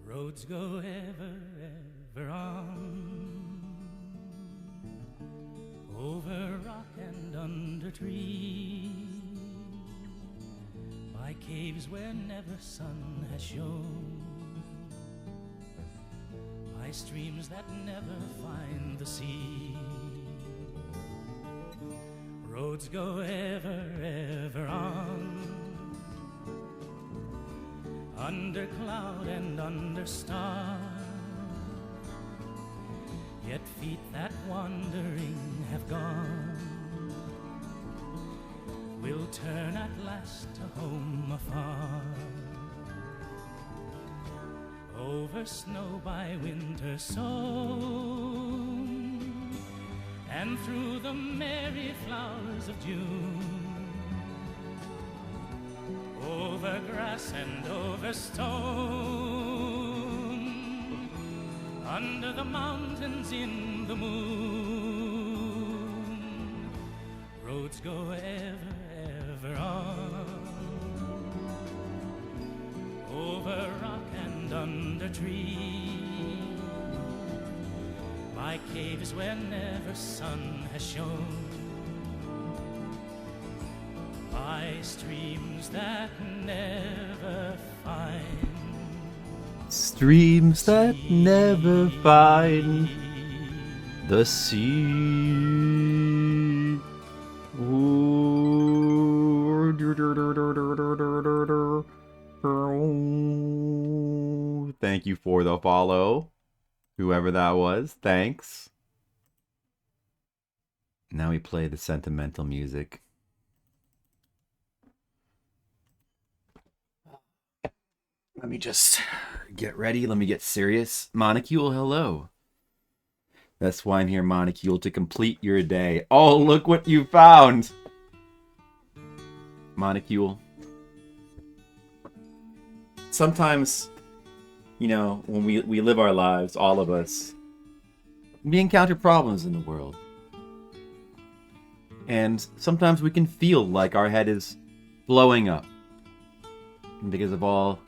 Roads go ever, ever on, over rock and under tree, by caves where never sun has shone, by streams that never find the sea. Roads go ever, ever on, under cloud and under star, yet feet that wandering have gone will turn at last to home afar. Over snow by winter sown, and through the merry flowers of June, over grass and over stone, under the mountains in the moon, roads go ever, ever on, over rock and under tree, by caves where never sun has shone, by streams that never find, streams that never find the sea. Thank you for the follow, whoever that was. Thanks. Now we play the sentimental music. Let me just get ready. Let me get serious. Monocule, hello. That's why I'm here, Monocule, to complete your day. Oh, look what you found! Monocule. Sometimes, you know, when we live our lives, all of us, we encounter problems in the world. And sometimes we can feel like our head is blowing up because of all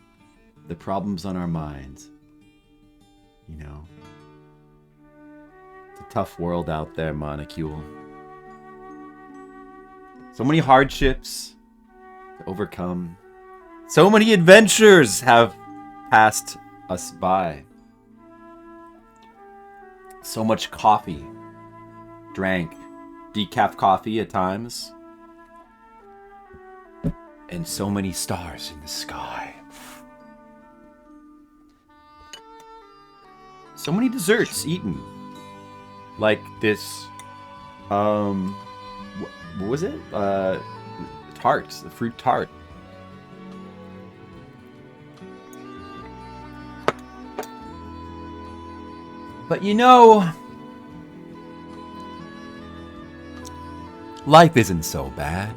the problems on our minds. You know, it's a tough world out there, Monocule. So many hardships to overcome. So many adventures have passed us by. So much coffee drank. Decaf coffee at times. And so many stars in the sky. So many desserts eaten. Like this, what was it? Tarts, the fruit tart. But you know, life isn't so bad.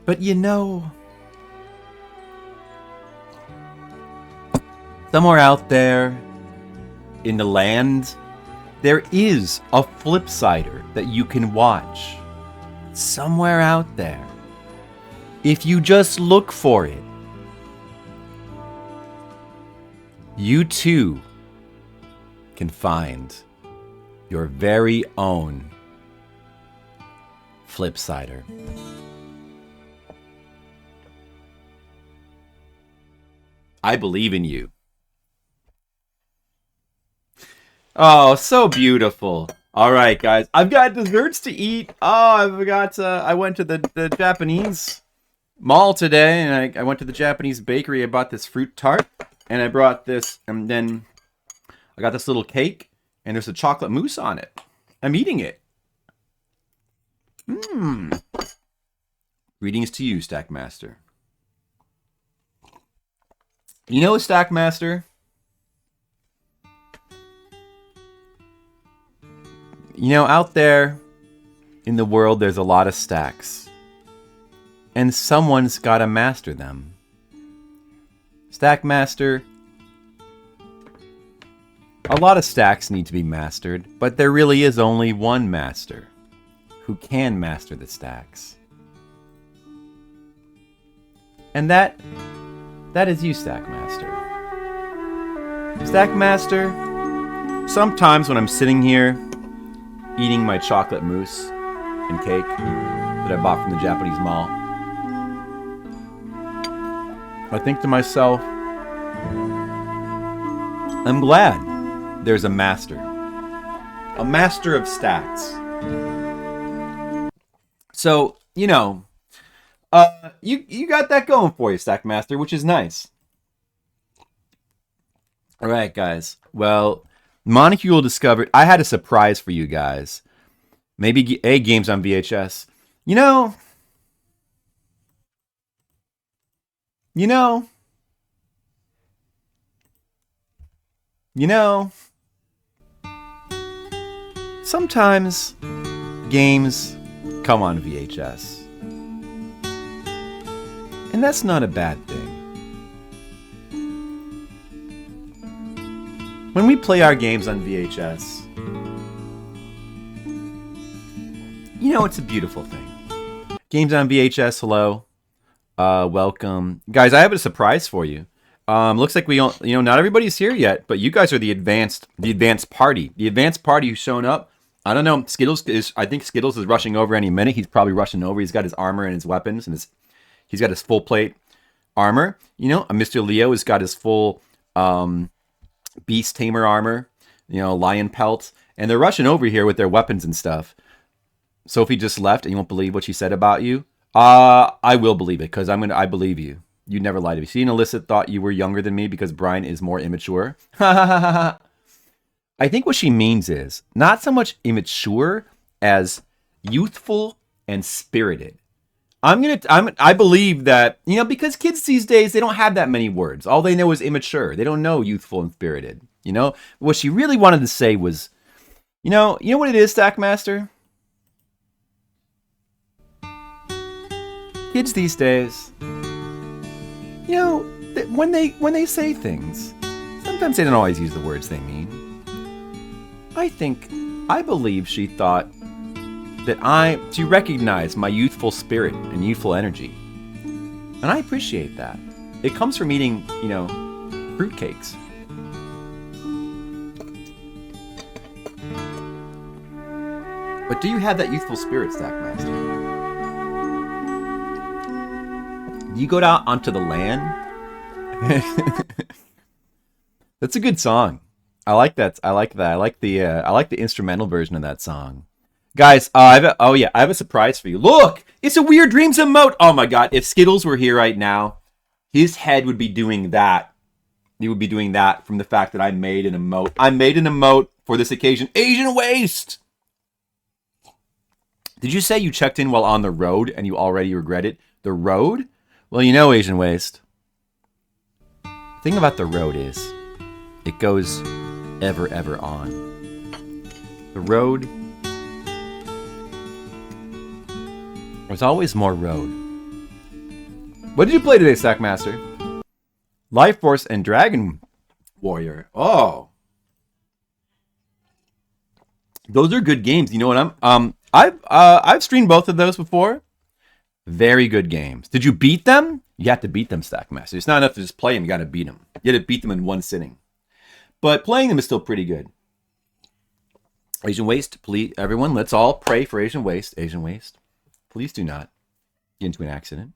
But you know, somewhere out there in the land, there is a flipsider that you can watch. Somewhere out there. If you just look for it, you too can find your very own flipsider. I believe in you. Oh, so beautiful. All right, guys. I've got desserts to eat. Oh, I went to the Japanese mall today, and I went to the Japanese bakery. I bought this fruit tart, and I brought this, and then I got this little cake, and there's a chocolate mousse on it. I'm eating it. Greetings to you, Stackmaster. You know, Stackmaster? You know, out there in the world, there's a lot of stacks. And someone's got to master them. Stackmaster, a lot of stacks need to be mastered, but there really is only one master who can master the stacks. And that is you, Stackmaster. Stackmaster, sometimes when I'm sitting here eating my chocolate mousse and cake that I bought from the Japanese mall, I think to myself, I'm glad there's a master of stacks. So, you know, you got that going for you, Stackmaster, which is nice. All right, guys. Well, Monocule discovered. I had a surprise for you guys. Maybe games on VHS. You know. Sometimes games come on VHS. And that's not a bad thing. When we play our games on VHS, you know, it's a beautiful thing. Games on VHS, hello. Welcome. Guys, I have a surprise for you. Looks like we don't, you know, not everybody's here yet, but you guys are the advanced party. The advanced party who's shown up. I don't know. I think Skittles is rushing over any minute. He's probably rushing over. He's got his armor and his weapons, and he's got his full plate armor. You know, Mr. Leo has got his full beast tamer armor, you know, lion pelt, and they're rushing over here with their weapons and stuff. Sophie just left, and you won't believe what she said about you. I will believe it, because I believe you. You never lied to me. She and Alyssa thought you were younger than me because Brian is more immature. I think what she means is not so much immature as youthful and spirited. I believe that, you know, because kids these days, they don't have that many words. All they know is immature. They don't know youthful and spirited. You know, what she really wanted to say was, you know what it is, Stackmaster? Kids these days, you know, when they say things, sometimes they don't always use the words they mean. I believe she thought that she recognized my youthful spirit and youthful energy. And I appreciate that. It comes from eating, you know, fruitcakes. But do you have that youthful spirit, Stackmaster? Do you go out onto the land? That's a good song. I like that. I like that. I like the instrumental version of that song. Guys, I have a surprise for you. Look, it's a Weird Dreams emote. Oh my god, if Skittles were here right now, his head would be doing that. He would be doing that from the fact that I made an emote. I made an emote for this occasion. Asian Waste! Did you say you checked in while on the road and you already regret it? The road? Well, you know, Asian Waste. The thing about the road is, it goes ever, ever on. The road... There's always more road. What did you play today, Stackmaster? Life Force and Dragon Warrior. Oh. Those are good games. You know what I've streamed both of those before. Very good games. Did you beat them? You have to beat them, Stackmaster. It's not enough to just play them. You got to beat them. You got to beat them in one sitting. But playing them is still pretty good. Asian Waste, please, everyone, let's all pray for Asian Waste. Asian Waste, please do not get into an accident.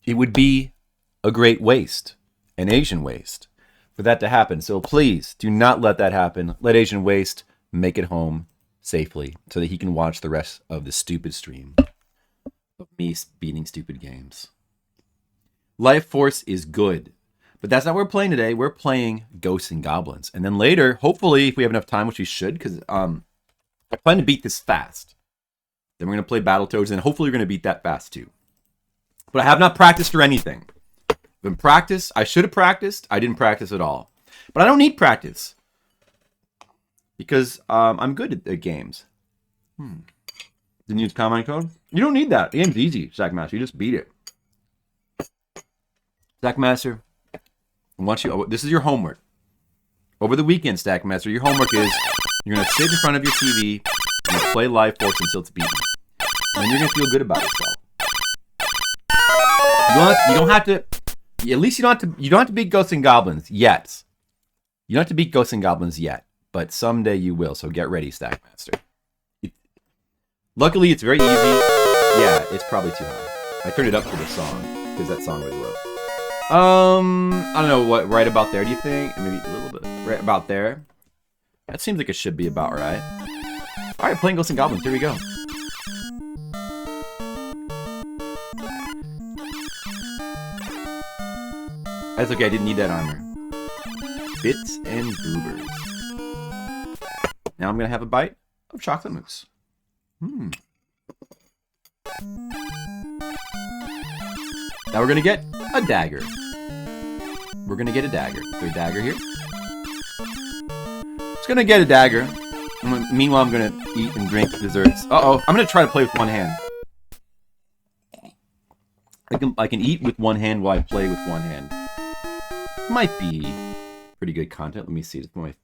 It would be a great waste, an Asian Waste, for that to happen. So please do not let that happen. Let Asian Waste make it home safely so that he can watch the rest of the stupid stream of me beating stupid games. Life Force is good, but that's not what we're playing today. We're playing Ghosts and Goblins. And then later, hopefully, if we have enough time, which we should, because I plan to beat this fast. Then we're going to play Battletoads, and hopefully we're going to beat that fast too. But I have not practiced or anything. Been practiced. I should have practiced. I didn't practice at all. But I don't need practice. Because I'm good at games. Didn't use comment code? You don't need that. The game's easy, Stackmaster. You just beat it. Stackmaster, I want you. This is your homework. Over the weekend, Stackmaster, your homework is you're going to sit in front of your TV and play Life Force until it's beaten. And then you're going to feel good about yourself. You don't have to. At least you don't have to beat Ghosts and Goblins yet. You don't have to beat Ghosts and Goblins yet, but someday you will. So get ready, Stackmaster. Luckily, it's very easy. Yeah, it's probably too high. I turned it up for the song because that song was low. I don't know what. Right about there? Do you think? Maybe a little bit. Right about there. That seems like it should be about right. All right, playing Ghosts and Goblins. Here we go. That's okay, I didn't need that armor. Bits and goobers. Now I'm gonna have a bite of chocolate mousse. Now we're gonna get a dagger. We're gonna get a dagger. Is there a dagger here? Just gonna get a dagger. Meanwhile, I'm gonna eat and drink desserts. Uh-oh, I'm gonna try to play with one hand. I can eat with one hand while I play with one hand. Might be pretty good content. Let me see. Just put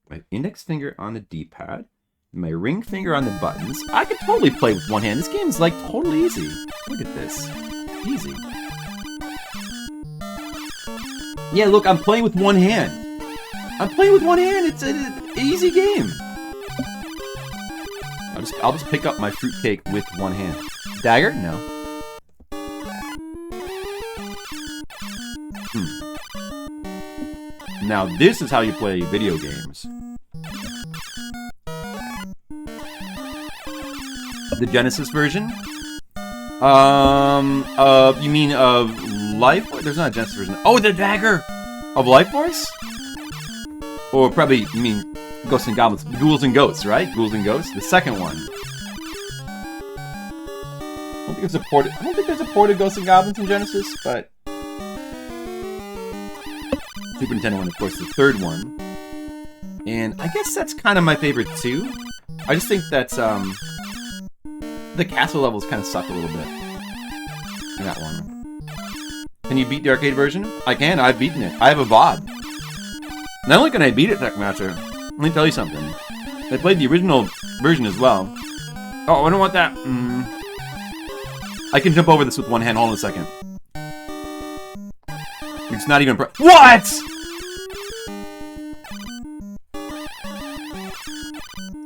my index finger on the D-pad, my ring finger on the buttons. I could totally play with one hand. This game is like totally easy. Look at this. Easy. Yeah, look, I'm playing with one hand. I'm playing with one hand. It's an easy game. I'll just pick up my fruitcake with one hand. Dagger? No. Now this is how you play video games. The Genesis version? You mean of Life Force? There's not a Genesis version. Oh, the dagger of Life Force? Or probably, you mean Ghosts and Goblins. Ghouls and Ghosts, right? Ghouls and Ghosts? The second one. I don't think there's a port of Ghosts and Goblins in Genesis, but Super Nintendo one, of course, the third one. And I guess that's kind of my favorite too. I just think that's the castle levels kind of suck a little bit in that one. Can you beat the arcade version? I can. I've beaten it. I have a VOD. Not only can I beat it, Techmaster, let me tell you something. I played the original version as well. Oh, I don't want that. I can jump over this with one hand. Hold on a second. It's not even What?!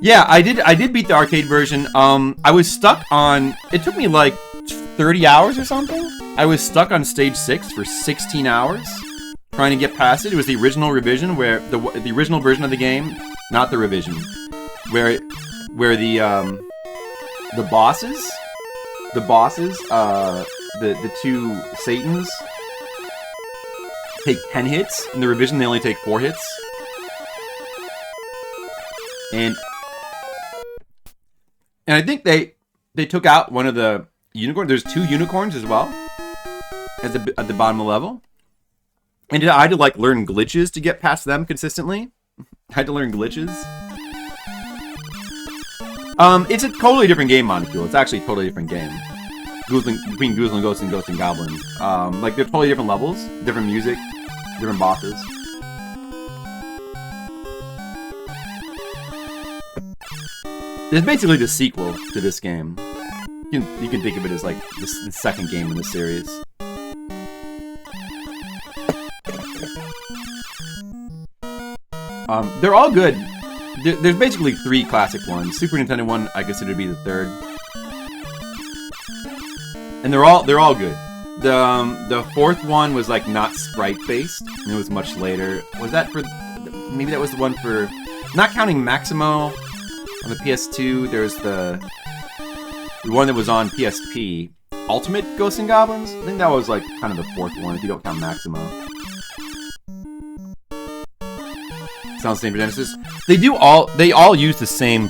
Yeah, I did beat the arcade version. I was stuck on. It took me like 30 hours or something. I was stuck on stage 6 for 16 hours trying to get past it. It was the original revision where the original version of the game, not the revision, where the bosses, the two Satans take 10 hits. In the revision, they only take 4 hits. And I think they took out one of the unicorns. There's 2 unicorns as well at the bottom of the level. And I had to like learn glitches to get past them consistently. I had to learn glitches. It's a totally different game, Molecule. It's actually a totally different game. Between Goozling Ghosts and Ghosts and Goblins. Like they're totally different levels, different music, different bosses. It's basically the sequel to this game. You can think of it as like the second game in the series. They're all good. There's basically 3 classic ones. Super Nintendo one I consider to be the third, and they're all good. The 4th one was like not sprite based, and it was much later. Was that for? Maybe that was the one for. Not counting Maximo on the PS2. There's the one that was on PSP. Ultimate Ghosts and Goblins. I think that was like kind of the 4th one if you don't count Maximo. Sounds the same for Genesis. They all use the same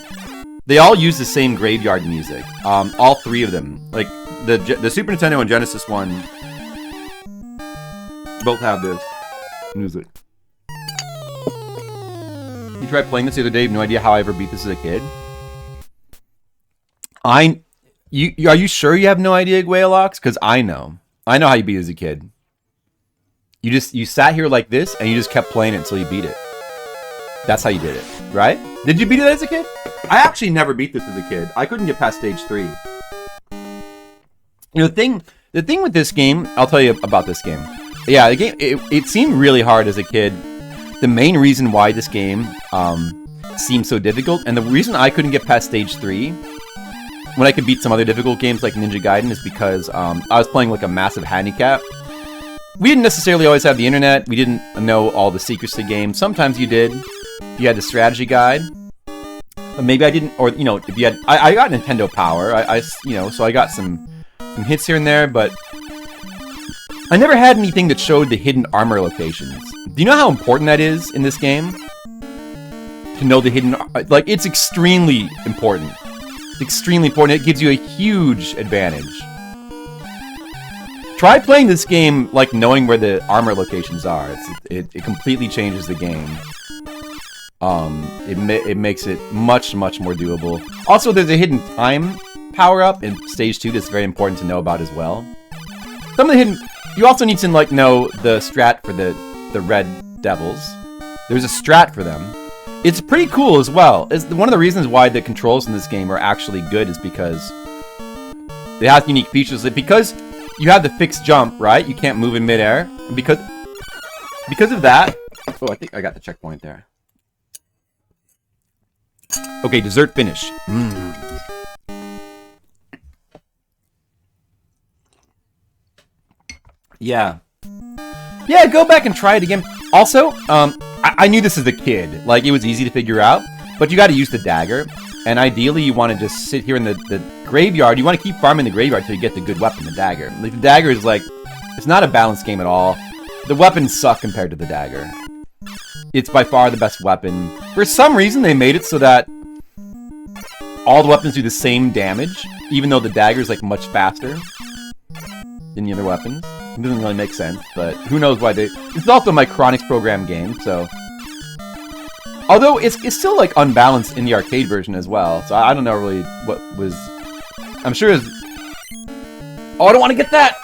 graveyard music. All 3 of them. Like the Super Nintendo and Genesis one both have this music. You tried playing this the other day, no idea how I ever beat this as a kid. Are you sure you have no idea, Guayalox? Because I know how you beat it as a kid. You sat here like this and you just kept playing it until you beat it. That's how you did it, right? Did you beat it as a kid? I actually never beat this as a kid. I couldn't get past stage 3. You know, the thing with this game, I'll tell you about this game. Yeah, the game, it seemed really hard as a kid. The main reason why this game seemed so difficult, and the reason I couldn't get past stage 3, when I could beat some other difficult games like Ninja Gaiden, is because I was playing like a massive handicap. We didn't necessarily always have the internet. We didn't know all the secrets to the game. Sometimes you did. You had the strategy guide. But maybe I didn't, or, you know, if you had, I got Nintendo Power. So I got some hits here and there, but I never had anything that showed the hidden armor locations. Do you know how important that is in this game? To know the hidden, like, it's extremely important. It's extremely important. It gives you a huge advantage. Try playing this game, like, knowing where the armor locations are. It completely changes the game. It makes it much, much more doable. Also, there's a hidden time power-up in Stage 2 that's very important to know about as well. Some of the hidden... You also need to, like, know the strat for the Red Devils. There's a strat for them. It's pretty cool as well. It's one of the reasons why the controls in this game are actually good is because they have unique features. Because you have the fixed jump, right? You can't move in midair. And because of that... Oh, I think I got the checkpoint there. Okay, dessert finish. Yeah. Yeah, go back and try it again. Also, I knew this as a kid. Like, it was easy to figure out. But you gotta use the dagger. And ideally, you want to just sit here in the graveyard. You want to keep farming the graveyard till you get the good weapon, the dagger. Like, the dagger is like... It's not a balanced game at all. The weapons suck compared to the dagger. It's by far the best weapon. For some reason, they made it so that all the weapons do the same damage, even though the dagger is like much faster than the other weapons. It doesn't really make sense, but who knows why they... It's also a Micronics program game, so... Although, it's still like unbalanced in the arcade version as well, so I don't know really what was... I'm sure it's... Oh, I don't want to get that!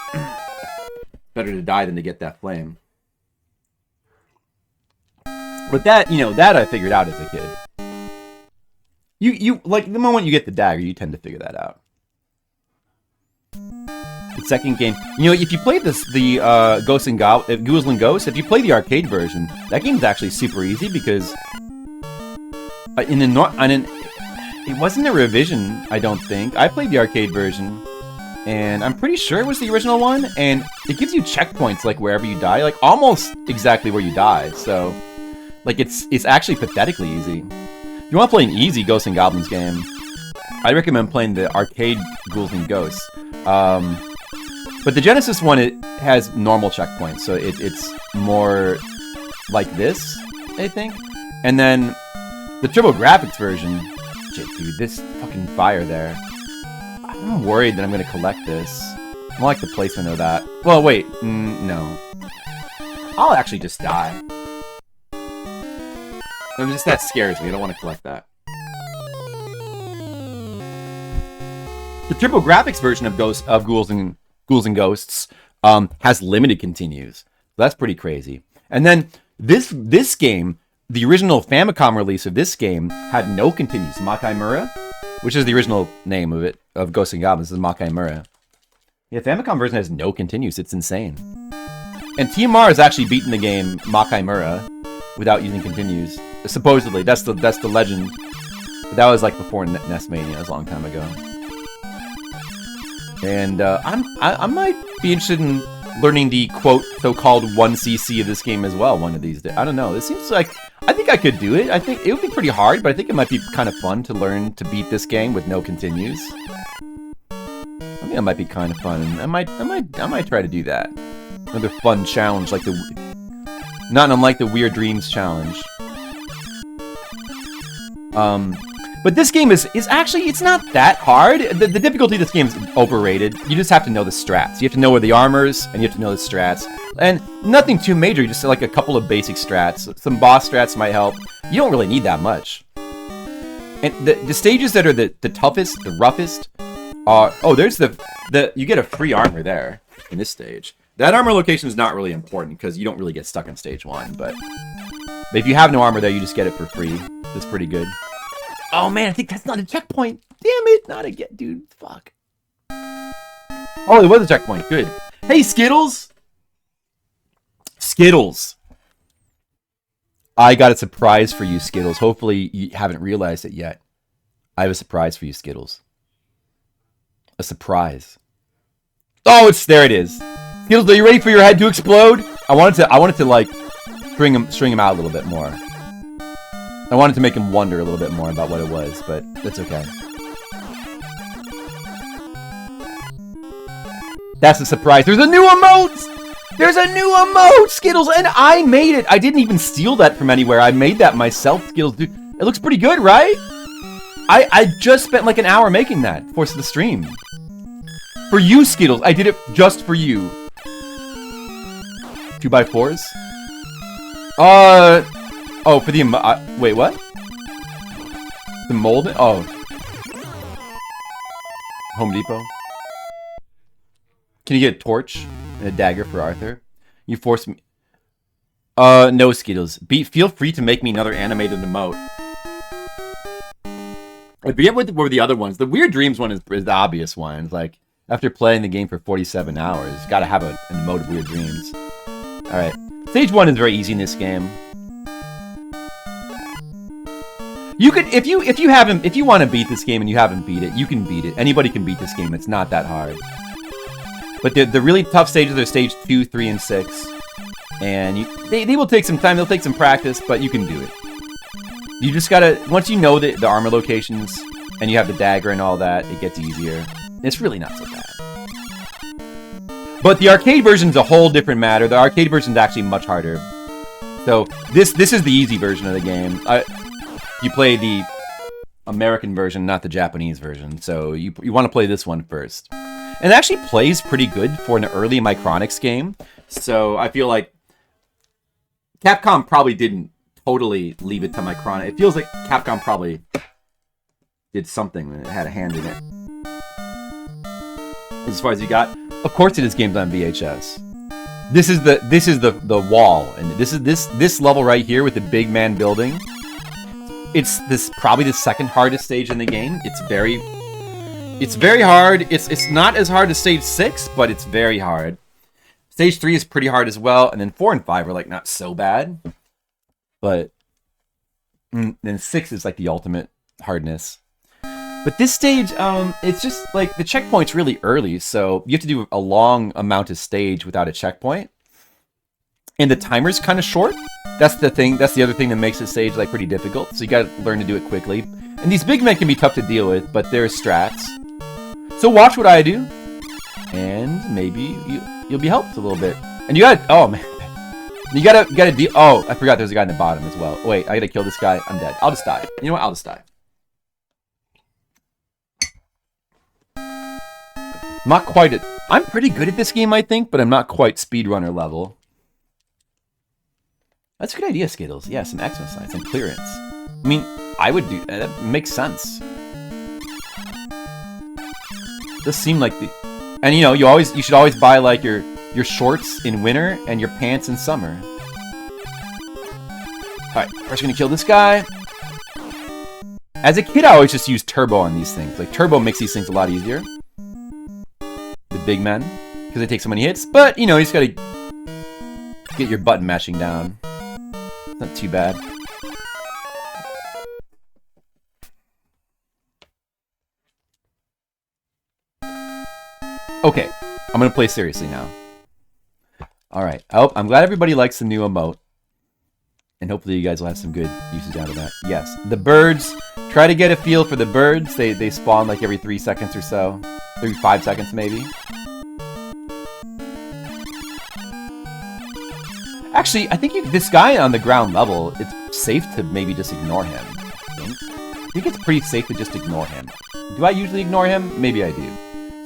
Better to die than to get that flame. But that, you know, that I figured out as a kid. You like, the moment you get the dagger, you tend to figure that out. The second game, you know, if you play the Ghosts and Goozling Ghosts, if you play the arcade version, that game's actually super easy because it wasn't a revision, I don't think. I played the arcade version, and I'm pretty sure it was the original one, and it gives you checkpoints, like, wherever you die, like, almost exactly where you die, so, like, it's actually pathetically easy. If you want to play an easy Ghosts and Goblins game, I recommend playing the arcade Ghouls and Ghosts. But the Genesis one, it has normal checkpoints, so it's more like this, I think. And then the TurboGrafx version, shit, dude, this fucking fire there. I'm worried that I'm going to collect this. I don't like the placement of that. Well, wait, no. I'll actually just die. That scares me. I don't want to collect that. The TurboGrafx version of Ghouls and Ghosts has limited continues. That's pretty crazy. And then this game, the original Famicom release of this game had no continues. Makaimura, which is the original name of it, of Ghosts and Goblins, is Makaimura. Yeah, Famicom version has no continues. It's insane. And TMR has actually beaten the game Makaimura without using continues. Supposedly, that's the legend. But that was like before NESmania, it was a long time ago. And I might be interested in learning the quote so-called 1cc of this game as well one of these days. I don't know. It seems like I think I could do it. I think it would be pretty hard, but I think it might be kind of fun to learn to beat this game with no continues. I think that might be kind of fun. I might try to do that. Another fun challenge, like not unlike the Weird Dreams challenge. But this game is actually, it's not that hard. The difficulty of this game is overrated. You just have to know the strats. You have to know where the armors, and you have to know the strats. And nothing too major, just like a couple of basic strats. Some boss strats might help. You don't really need that much. And the stages that are the toughest, the roughest, are... Oh, there's you get a free armor there in this stage. That armor location is not really important, because you don't really get stuck on stage 1, but if you have no armor there, you just get it for free. That's pretty good. Oh man, I think that's not a checkpoint. Damn it, not again, dude. Fuck. Oh, it was a checkpoint. Good. Hey, Skittles. Skittles. I got a surprise for you, Skittles. Hopefully you haven't realized it yet. I have a surprise for you, Skittles. A surprise. Oh, there it is. Skittles, are you ready for your head to explode? I wanted to like string him out a little bit more. I wanted to make him wonder a little bit more about what it was, but that's okay. That's a surprise. There's a new emote! There's a new emote, Skittles, and I made it. I didn't even steal that from anywhere. I made that myself, Skittles. Dude, it looks pretty good, right? I just spent like an hour making that for the stream. For you, Skittles. I did it just for you. 2x4s? Oh, for the wait, what? The mold? Oh. Home Depot. Can you get a torch and a dagger for Arthur? You force me. No, Skittles. Feel free to make me another animated emote. I forget what were the other ones. The Weird Dreams one is the obvious one. It's like, after playing the game for 47 hours, you gotta have an emote of Weird Dreams. Alright. Stage 1 is very easy in this game. You could, if you want to beat this game and you haven't beat it, you can beat it. Anybody can beat this game. It's not that hard. But the really tough stages are stage 2, 3, and 6. And they will take some time. They'll take some practice, but you can do it. You just gotta, once you know the armor locations and you have the dagger and all that, it gets easier. It's really not so bad. But the arcade version's a whole different matter. The arcade version's actually much harder. So this is the easy version of the game. You play the American version, not the Japanese version. So you want to play this one first. And it actually plays pretty good for an early Micronics game. So I feel like Capcom probably didn't totally leave it to Micronics. It feels like Capcom probably did something and it had a hand in it. As far as you got, of course it is games on VHS. This is the wall, and this level right here with the big man building. It's probably the second hardest stage in the game. It's very hard. It's not as hard as stage 6, but it's very hard. Stage 3 is pretty hard as well, and then 4 and 5 are like not so bad. But then 6 is like the ultimate hardness. But this stage, it's just like the checkpoint's really early, so you have to do a long amount of stage without a checkpoint. And the timer's kind of short. That's the thing. That's the other thing that makes this stage like pretty difficult. So you got to learn to do it quickly. And these big men can be tough to deal with, but they're strats. So watch what I do, and maybe you'll be helped a little bit. And you got, oh man, you gotta deal. Oh, I forgot there's a guy in the bottom as well. Wait, I gotta kill this guy. I'm dead. I'll just die. You know what? I'll just die. Not quite at. I'm pretty good at this game, I think, but I'm not quite speedrunner level. That's a good idea, Skittles. Yeah, some exercise, some clearance. I mean, I would do that. That makes sense. Does seem like the, and you know, you should always buy like your shorts in winter and your pants in summer. All right, first gonna kill this guy. As a kid, I always just use turbo on these things. Like turbo makes these things a lot easier. The big men, because they take so many hits. But you know, you just gotta get your button mashing down. Not too bad. Okay, I'm gonna play seriously now. Alright, I'm glad everybody likes the new emote. And hopefully you guys will have some good usage out of that. Yes, the birds, try to get a feel for the birds. They spawn like every 3 seconds or so. Every 5 seconds maybe. Actually, I think this guy on the ground level, it's safe to maybe just ignore him. I think it's pretty safe to just ignore him. Do I usually ignore him? Maybe I do.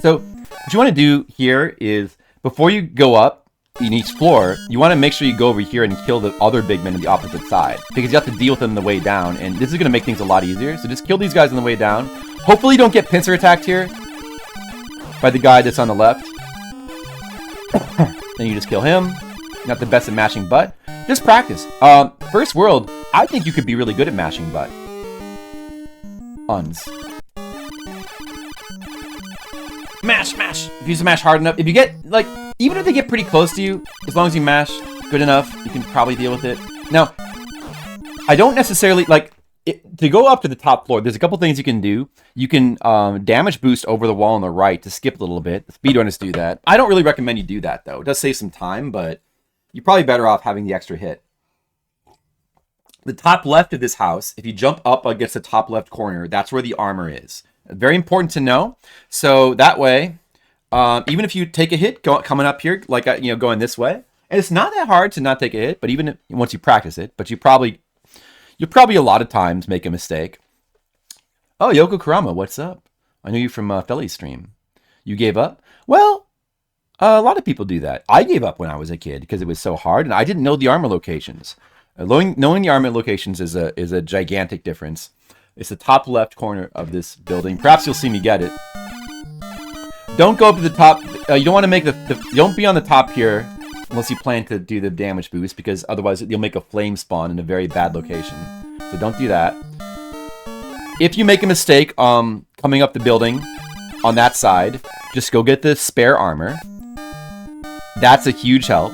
So, what you want to do here is, before you go up in each floor, you want to make sure you go over here and kill the other big men on the opposite side. Because you have to deal with them on the way down, and this is going to make things a lot easier. So just kill these guys on the way down. Hopefully you don't get pincer attacked here by the guy that's on the left. Then you just kill him. Not the best at mashing butt. Just practice. First world, I think you could be really good at mashing butt. Uns. Mash, mash. If you smash hard enough, if you get, like, even if they get pretty close to you, as long as you mash good enough, you can probably deal with it. Now, I don't necessarily, like, to go up to the top floor, there's a couple things you can do. You can damage boost over the wall on the right to skip a little bit. Speedrunners do that. I don't really recommend you do that, though. It does save some time, but you're probably better off having the extra hit. The top left of this house, if you jump up against the top left corner, that's where the armor is. Very important to know. So that way, even if you take a hit coming up here, like going this way, and it's not that hard to not take a hit, but even once you practice it, but you'll probably a lot of times make a mistake. Oh, Yoko Kurama, what's up? I know you from Felly's stream. You gave up? Well, a lot of people do that. I gave up when I was a kid because it was so hard, and I didn't know the armor locations. Knowing the armor locations is a gigantic difference. It's the top left corner of this building. Perhaps you'll see me get it. Don't go up to the top. You don't want to make don't be on the top here unless you plan to do the damage boost, because otherwise you'll make a flame spawn in a very bad location. So don't do that. If you make a mistake coming up the building on that side, just go get the spare armor. That's a huge help.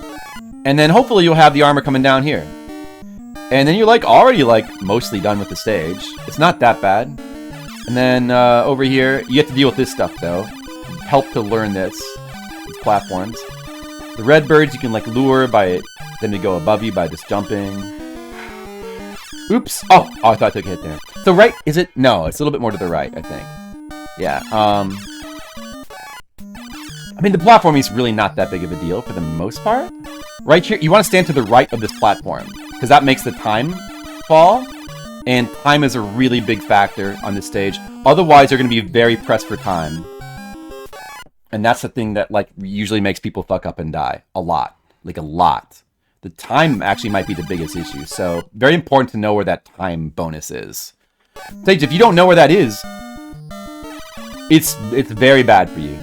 And then hopefully you'll have the armor coming down here. And then you're already mostly done with the stage. It's not that bad. And then over here, you have to deal with this stuff though. Help to learn these platforms. The red birds you can lure by them to go above you by just jumping. Oops! Oh, I thought I took a hit there. So right, is it? No, it's a little bit more to the right, I think. Yeah. I mean, the platforming is really not that big of a deal for the most part. Right here, you want to stand to the right of this platform, because that makes the time fall, and time is a really big factor on this stage. Otherwise, you're going to be very pressed for time. And that's the thing that usually makes people fuck up and die. A lot. A lot. The time actually might be the biggest issue. So, very important to know where that time bonus is. Sage, if you don't know where that is, it's very bad for you.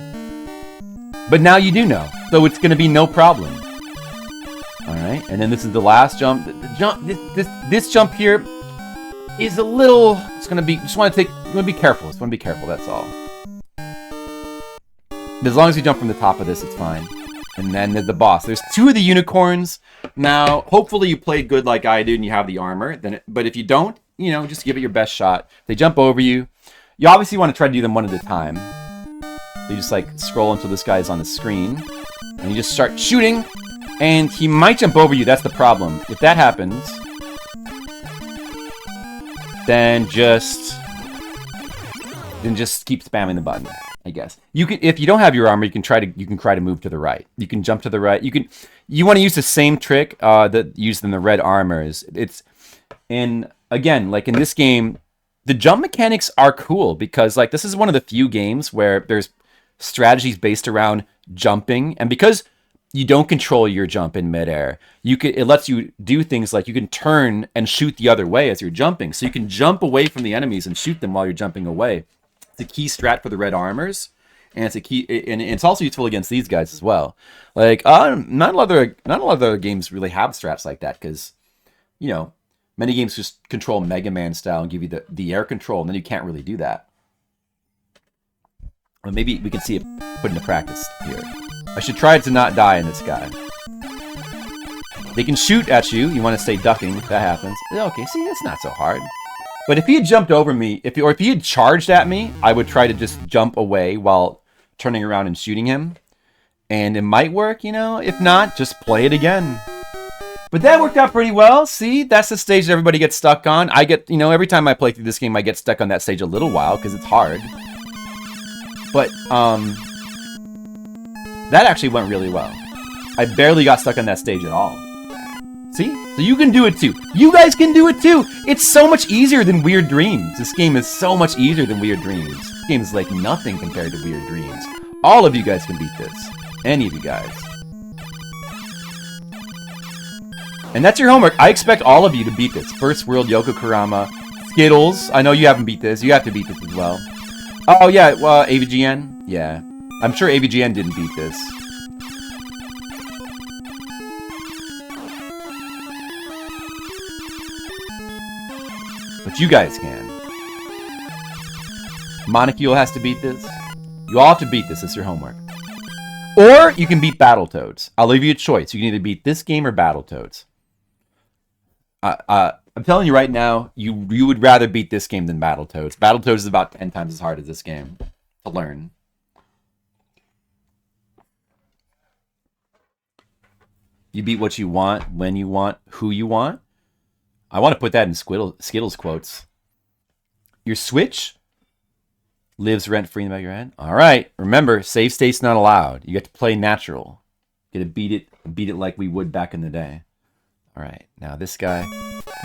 But now you do know. So it's going to be no problem. Alright, and then this is the last jump. This jump here is a little, it's going to be, you want to be careful. Just want to be careful, that's all. But as long as you jump from the top of this, it's fine. And then the boss. There's 2 of the unicorns. Now, hopefully you played good like I did and you have the armor. But if you don't, just give it your best shot. They jump over you. You obviously want to try to do them one at a time. So you just like scroll until this guy's on the screen, and you just start shooting, and he might jump over you. That's the problem. If that happens, then just keep spamming the button, I guess. You can, if you don't have your armor, you can try to move to the right. You can jump to the right. You want to use the same trick that used in the Red Arremers. And again, like in this game, the jump mechanics are cool because like this is one of the few games where there's strategies based around jumping, and because you don't control your jump in midair, it lets you do things like you can turn and shoot the other way as you're jumping. So you can jump away from the enemies and shoot them while you're jumping away. It's a key strat for the Red Arremers, and it's also useful against these guys as well. Like not a lot of other games really have strats like that because, you know, many games just control Mega Man style and give you the air control, and then you can't really do that. Well, maybe we can see it put into practice here. I should try to not die in this guy. They can shoot at you. You want to stay ducking. That happens. Okay, see, it's not so hard. But if he had jumped over me, if he had charged at me, I would try to just jump away while turning around and shooting him. And it might work, you know? If not, just play it again. But that worked out pretty well. See, that's the stage that everybody gets stuck on. I get, you know, every time I play through this game, I get stuck on that stage a little while because it's hard. But, that actually went really well. I barely got stuck on that stage at all. See? So you can do it too. You guys can do it too! It's so much easier than Weird Dreams. This game is so much easier than Weird Dreams. This game is like nothing compared to Weird Dreams. All of you guys can beat this. Any of you guys. And that's your homework. I expect all of you to beat this. First World, Yoko Kurama, Skittles. I know you haven't beat this. You have to beat this as well. Oh yeah, well, AVGN? Yeah. I'm sure AVGN didn't beat this. But you guys can. Monocule has to beat this. You all have to beat this. It's your homework. Or you can beat Battletoads. I'll leave you a choice. You can either beat this game or Battletoads. I'm telling you right now, you would rather beat this game than Battletoads. Battletoads is about 10 times as hard as this game to learn. You beat what you want, when you want, who you want. I want to put that in Skittles quotes. Your Switch lives rent-free in the back of your head. All right. Remember, save state's not allowed. You get to play natural. You get to beat it like we would back in the day. All right. Now this guy.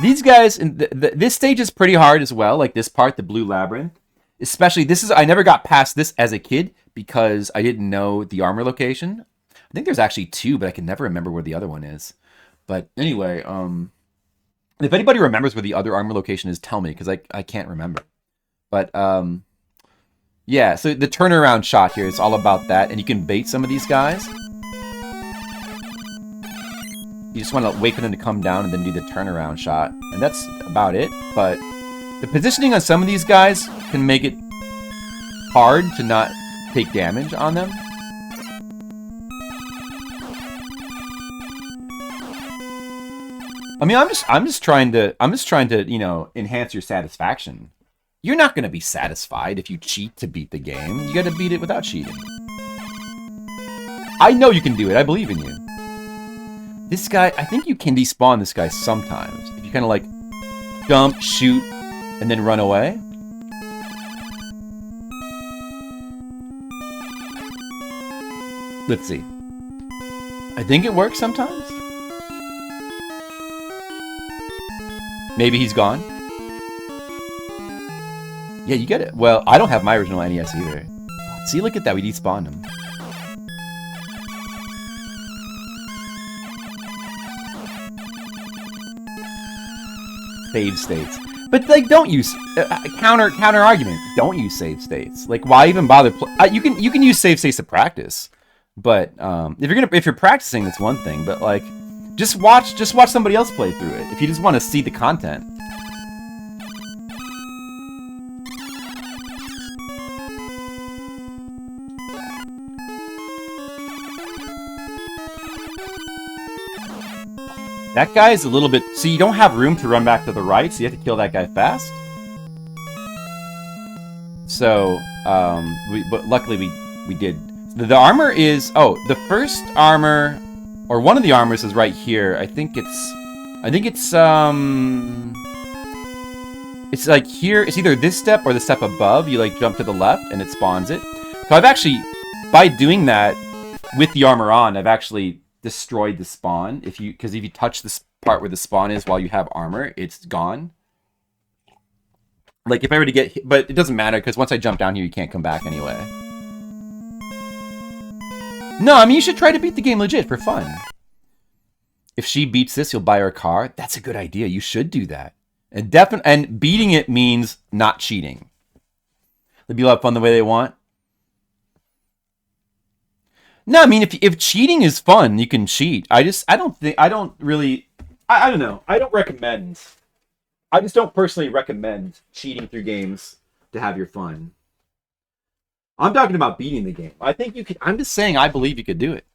These guys, this stage is pretty hard as well. Like this part, the Blue Labyrinth. Especially, I never got past this as a kid because I didn't know the armor location. I think there's actually two, but I can never remember where the other one is. But anyway, if anybody remembers where the other armor location is, tell me, because I can't remember. But, yeah, so the turnaround shot here is all about that, and you can bait some of these guys. You just want to wait for them to come down and then do the turnaround shot. And that's about it, but the positioning on some of these guys can make it hard to not take damage on them. I mean, I'm just trying to, you know, enhance your satisfaction. You're not going to be satisfied if you cheat to beat the game. You got to beat it without cheating. I know you can do it. I believe in you. This guy, I think you can despawn this guy sometimes. If you kind of like jump, shoot, and then run away. Let's see. I think it works sometimes. Maybe he's gone. Yeah, you get it. Well, I don't have my original NES either. See, look at that. We despawned him. Save states. But, like, don't use... counter argument. Don't use save states. Like, why even bother... you can use save states to practice. But, if you're practicing, that's one thing. But, like... Just watch somebody else play through it, if you just want to see the content. That guy is a little bit... See, you don't have room to run back to the right, so you have to kill that guy fast. So, but luckily we did. The armor is, the first armor, or one of the armors is right here. I think it's like here, it's either this step or the step above. You like jump to the left and it spawns it. So I've actually, by doing that with the armor on, I've actually destroyed the spawn. Because if you touch this part where the spawn is while you have armor, it's gone. Like if I were to get hit, but it doesn't matter because once I jump down here, you can't come back anyway. No, I mean, you should try to beat the game legit for fun. If she beats this, you'll buy her a car. That's a good idea. You should do that. And beating it means not cheating. Let people have fun the way they want. No, I mean, if cheating is fun, you can cheat. I don't know. I don't recommend. I just don't personally recommend cheating through games to have your fun. I'm talking about beating the game. I think you could. I'm just saying I believe you could do it.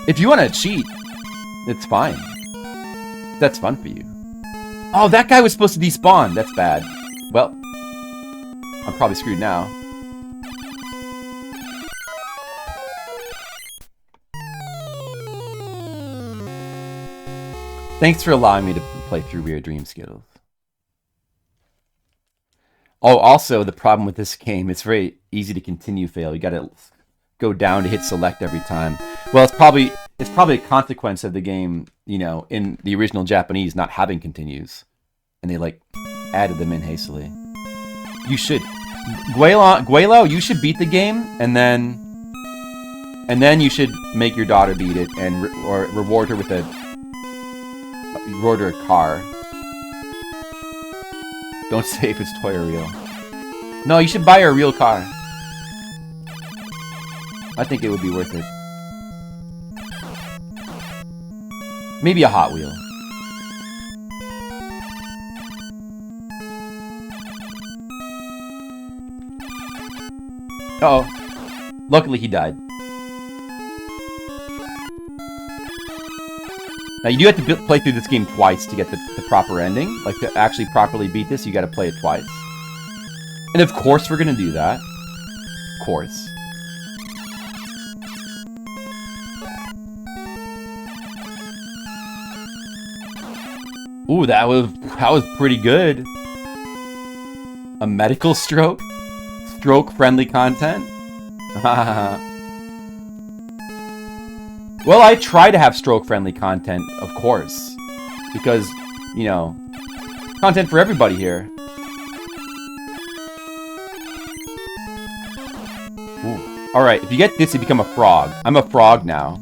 If you want to cheat, it's fine. That's fun for you. Oh, that guy was supposed to despawn. That's bad. Well, I'm probably screwed now. Thanks for allowing me to play through Weird Dream Skittles. Oh, also, the problem with this game, it's very easy to continue fail. You gotta go down to hit select every time. Well, it's probably a consequence of the game, in the original Japanese not having continues. And they, added them in hastily. You should. Guelo, you should beat the game, and then you should make your daughter beat it, and reward her with a car. Don't say if it's toy or real. No, you should buy her a real car. I think it would be worth it. Maybe a Hot Wheel. Uh-oh. Luckily he died. Now, you do have to play through this game twice to get the proper ending. Like, to actually properly beat this, you gotta play it twice. And of course we're gonna do that. Of course. Ooh, that was pretty good. A medical stroke? Stroke-friendly content? Well, I try to have stroke-friendly content, of course. Because, content for everybody here. Ooh. Alright, if you get this, you become a frog. I'm a frog now.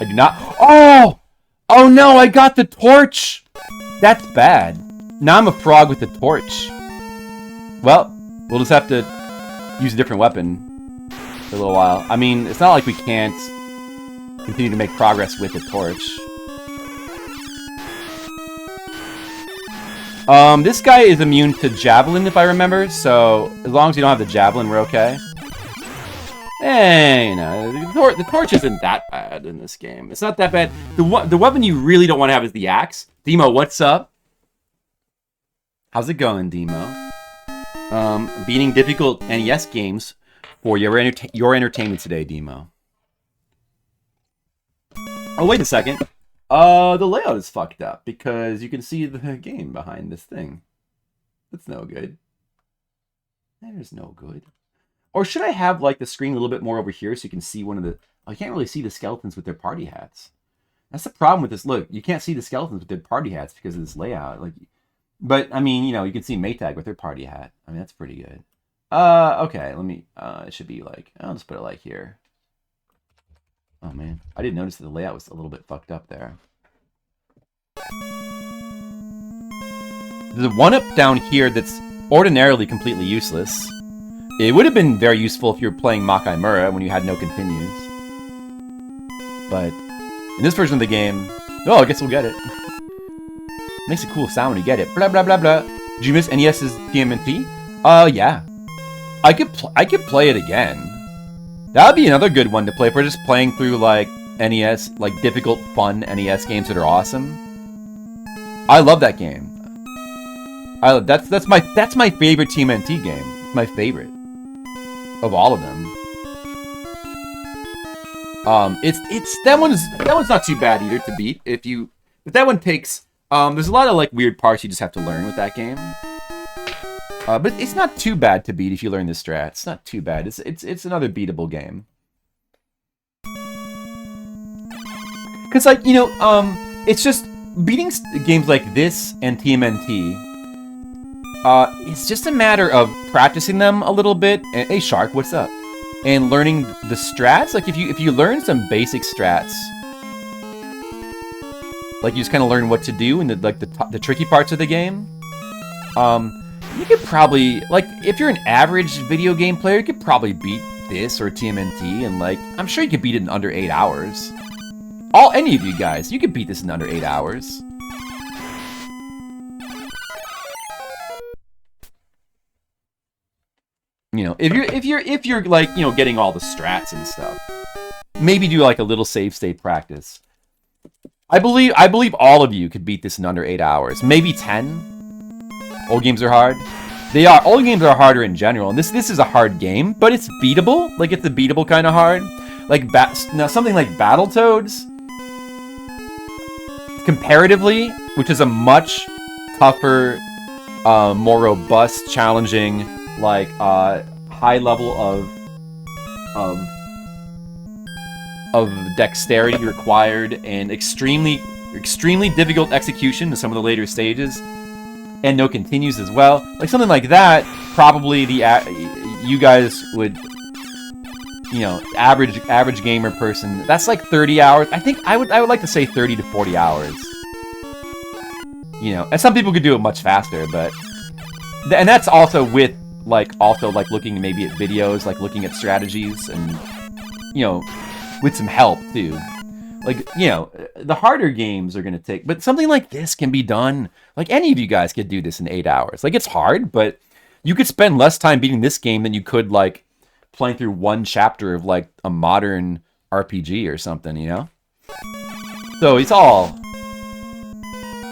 I do not... Oh! Oh no, I got the torch! That's bad. Now I'm a frog with the torch. Well, we'll just have to use a different weapon for a little while. I mean, it's not like we can't continue to make progress with the torch. This guy is immune to javelin, if I remember, so as long as you don't have the javelin, we're okay. Hey, the torch isn't that bad in this game. It's not that bad. The weapon you really don't want to have is the axe. Demo, what's up? How's it going, Demo? Beating difficult NES games for your entertainment today, Demo. Oh, wait a second. The layout is fucked up because you can see the game behind this thing. That's no good. That is no good. Or should I have, the screen a little bit more over here so you can see one of the... Oh, you can't really see the skeletons with their party hats. That's the problem with this. Look, you can't see the skeletons with their party hats because of this layout. But, I mean, you can see Maytag with her party hat. I mean, that's pretty good. Okay, let me... it should be, I'll just put it, here. Oh, man. I didn't notice that the layout was a little bit fucked up there. There's a one-up down here that's ordinarily completely useless. It would have been very useful if you were playing Makai Mura when you had no continues. But in this version of the game... Oh, I guess we'll get it. Makes a cool sound when you get it. Blah, blah, blah, blah. Did you miss NES's TMNT? Yeah. I could play it again. That would be another good one to play if we're just playing through, NES, difficult, fun NES games that are awesome. I love that game. That's my favorite TMNT game. It's my favorite of all of them. It's that one's not too bad either to beat but that one takes there's a lot of like weird parts you just have to learn with that game. But it's not too bad to beat if you learn the strat. It's not too bad. It's another beatable game. Cause like it's just beating games like this and TMNT. It's just a matter of practicing them a little bit. And, hey Shark, what's up? And learning the strats. Like if you learn some basic strats, like you just kind of learn what to do in the tricky parts of the game. You could probably, like, if you're an average video game player, you could probably beat this or TMNT, and like, I'm sure you could beat it in under 8 hours. Any of you guys, you could beat this in under 8 hours. If you're like, getting all the strats and stuff, maybe do like a little save state practice. I believe all of you could beat this in under 8 hours, maybe 10. Old games are hard. They are. Old games are harder in general, and this is a hard game, but it's beatable. Like, it's a beatable kind of hard. Like, now something like Battletoads, comparatively, which is a much tougher, more robust, challenging, like, high level of dexterity required, and extremely difficult execution in some of the later stages. And no continues as well. Like something like that, probably you guys would, average gamer person. That's like 30 hours. I think I would like to say 30 to 40 hours. And some people could do it much faster, but and that's also with looking maybe at videos, like looking at strategies, and with some help too. Like, the harder games are going to take... But something like this can be done... Like, any of you guys could do this in 8 hours. Like, it's hard, but you could spend less time beating this game than you could, like, playing through one chapter of, like, a modern RPG or something, So, it's all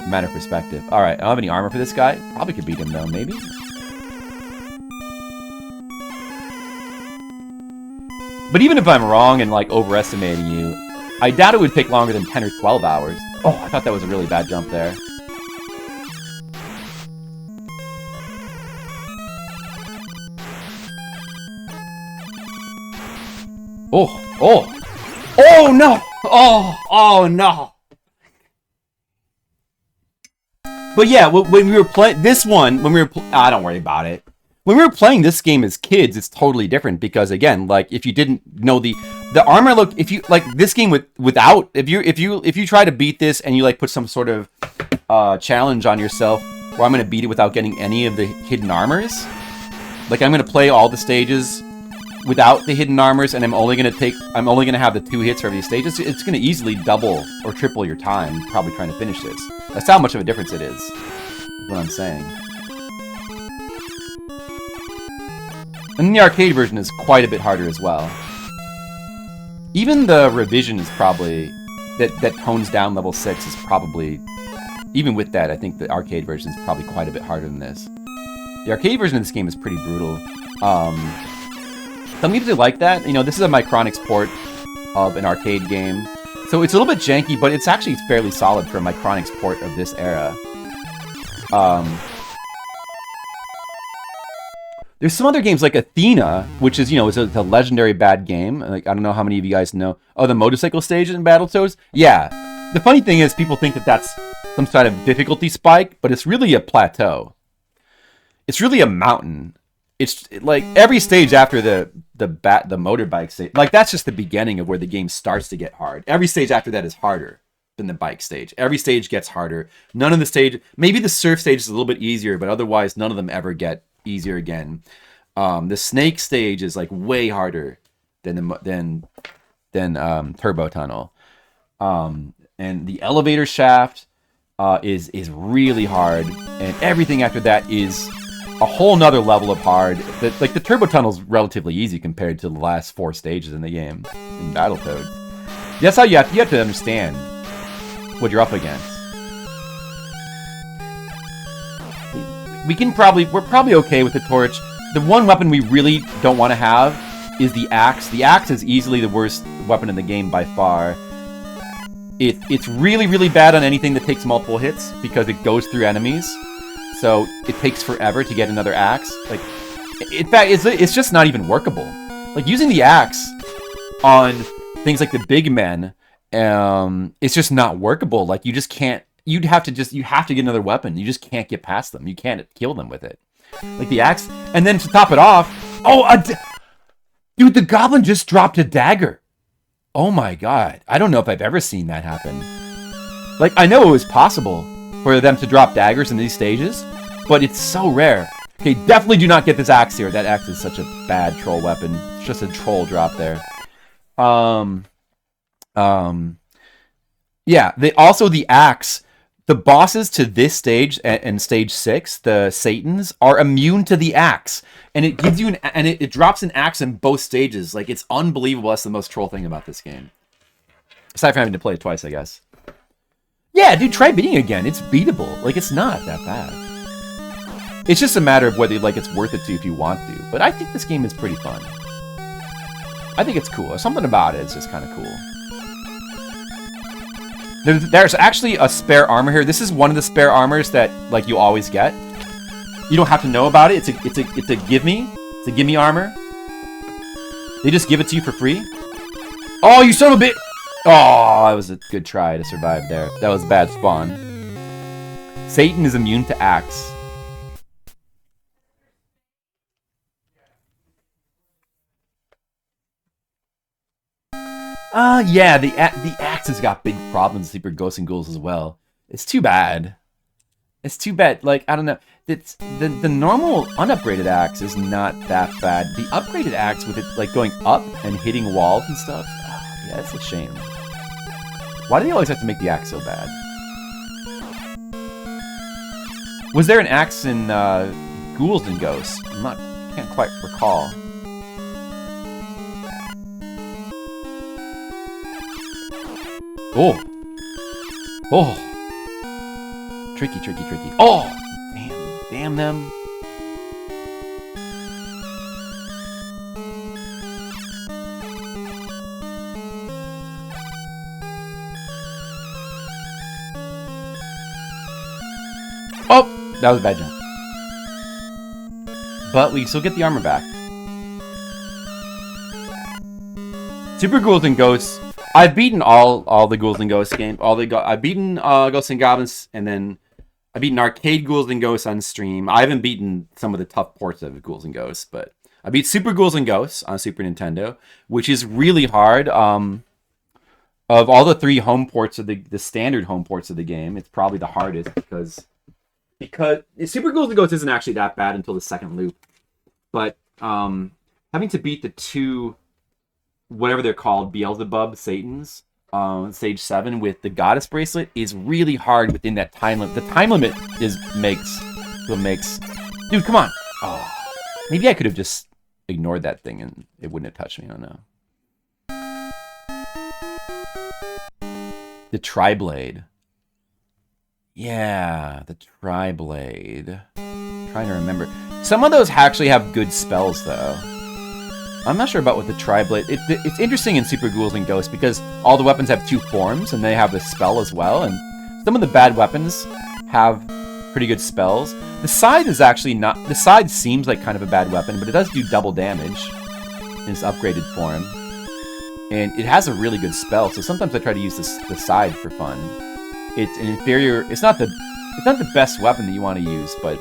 a matter of perspective. Alright, I don't have any armor for this guy. Probably could beat him, though, maybe. But even if I'm wrong and, like, overestimating you... I doubt it would take longer than 10 or 12 hours. Oh, I thought that was a really bad jump there. Oh no! Oh no! But yeah, when we were playing this one, don't worry about it. When we were playing this game as kids, it's totally different because again, like if you didn't know the armor look, if you like this game without if you try to beat this and you like put some sort of challenge on yourself where I'm gonna beat it without getting any of the hidden armors, like I'm gonna play all the stages without the hidden armors and I'm only gonna have the 2 hits for every stage, it's gonna easily double or triple your time probably trying to finish this. That's how much of a difference it is what I'm saying. And the arcade version is quite a bit harder as well. Even the revision is probably... That tones down level 6 is probably... Even with that, I think the arcade version is probably quite a bit harder than this. The arcade version of this game is pretty brutal. Some people like that. This is a Micronics port of an arcade game. So it's a little bit janky, but it's actually fairly solid for a Micronics port of this era. There's some other games like Athena, which is, is a legendary bad game. Like, I don't know how many of you guys know. Oh, the motorcycle stage in Battletoads? Yeah. The funny thing is people think that that's some sort of difficulty spike, but it's really a plateau. It's really a mountain. It's like every stage after the motorbike stage, like that's just the beginning of where the game starts to get hard. Every stage after that is harder than the bike stage. Every stage gets harder. None of the stage, maybe the surf stage is a little bit easier, but otherwise none of them ever get easier again. The snake stage is like way harder than Turbo Tunnel. And the elevator shaft is really hard, and everything after that is a whole nother level of hard. Like the Turbo Tunnel's relatively easy compared to the last 4 stages in the game in Battletoads. That's how you have to understand what you're up against. we're probably okay with the torch. The one weapon we really don't want to have is the axe. The axe is easily the worst weapon in the game by far. It's really, really bad on anything that takes multiple hits because it goes through enemies. So it takes forever to get another axe. Like, in fact, it's just not even workable. Like, using the axe on things like the big men, it's just not workable. Like, you just can't. You have to get another weapon. You just can't get past them. You can't kill them with it. Like the axe. And then to top it off, dude, the goblin just dropped a dagger. Oh my god. I don't know if I've ever seen that happen. Like, I know it was possible for them to drop daggers in these stages, but it's so rare. Okay, definitely do not get this axe here. That axe is such a bad troll weapon. It's just a troll drop there. Yeah, also the axe. The bosses to this stage and stage 6, the Satans, are immune to the axe, and it gives you it drops an axe in both stages. Like, it's unbelievable. That's the most troll thing about this game, aside from having to play it twice, I guess. Yeah, dude, try beating it again. It's beatable. Like, it's not that bad. It's just a matter of whether it's worth it to you if you want to. But I think this game is pretty fun. I think it's cool. There's something about it. It's just kind of cool. There's actually a spare armor here. This is one of the spare armors that like you always get. You don't have to know about it. It's a gimme. It's a gimme armor. They just give it to you for free. Oh, you son of a bit! Oh, that was a good try to survive there. That was a bad spawn. Satan is immune to axe. Yeah, the axe has got big problems with Super Ghosts and Ghouls as well. It's too bad. It's too bad. Like, I don't know. It's the normal unupgraded axe is not that bad. The upgraded axe with it like going up and hitting walls and stuff. Oh, yeah, it's a shame. Why do they always have to make the axe so bad? Was there an axe in Ghouls and Ghosts? Can't quite recall. Oh. Oh. Tricky. Oh! Damn them. Oh! That was a bad jump. But we still get the armor back. Super Ghouls and Ghosts. I've beaten all the Ghouls and Ghosts games. I've beaten Ghosts and Goblins, and then I've beaten arcade Ghouls and Ghosts on stream. I haven't beaten some of the tough ports of Ghouls and Ghosts, but I beat Super Ghouls and Ghosts on Super Nintendo, which is really hard. Of all the 3 home ports of the standard home ports of the game, it's probably the hardest because Super Ghouls and Ghosts isn't actually that bad until the second loop. But having to beat the 2, whatever they're called, Beelzebub Satans, stage 7 with the Goddess Bracelet is really hard within that time limit. The time limit makes. Dude, come on! Oh, maybe I could have just ignored that thing and it wouldn't have touched me. I don't know. The Tri-Blade. Yeah, the Tri-Blade. Trying to remember. Some of those actually have good spells, though. I'm not sure about what the Tri-Blade... It's interesting in Super Ghouls and Ghosts because all the weapons have 2 forms and they have the spell as well. And some of the bad weapons have pretty good spells. The Scythe is actually not... The Scythe seems like kind of a bad weapon, but it does do double damage in its upgraded form. And it has a really good spell, so sometimes I try to use the Scythe for fun. It's an inferior... It's not the best weapon that you want to use, but...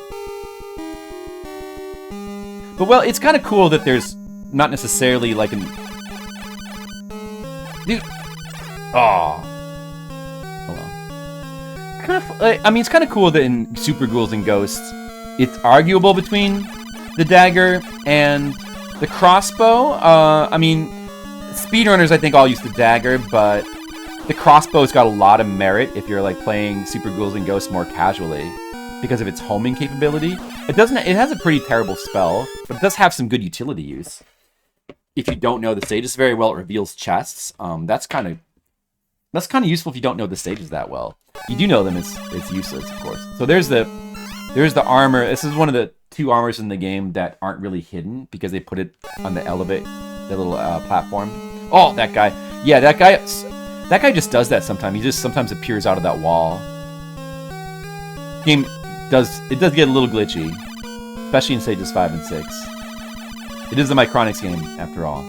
But, well, it's kind of cool that there's... Not necessarily like an... Dude. Oh. Hold on. Kind of, I mean, it's kind of cool that in Super Ghouls and Ghosts, it's arguable between the dagger and the crossbow. I mean, speedrunners I think all use the dagger, but the crossbow's got a lot of merit if you're like playing Super Ghouls and Ghosts more casually because of its homing capability. It has a pretty terrible spell, but it does have some good utility use. If you don't know the stages very well, it reveals chests. That's kind of useful if you don't know the stages that well. If you do know them, it's useless, of course. So there's the There's the armor. This is one of the 2 armors in the game that aren't really hidden because they put it on the elevate, the little platform. Oh, that guy. Yeah, that guy just does that sometimes. He just sometimes appears out of that wall. It does get a little glitchy, especially in stages 5 and 6. It is the Micronics game, after all.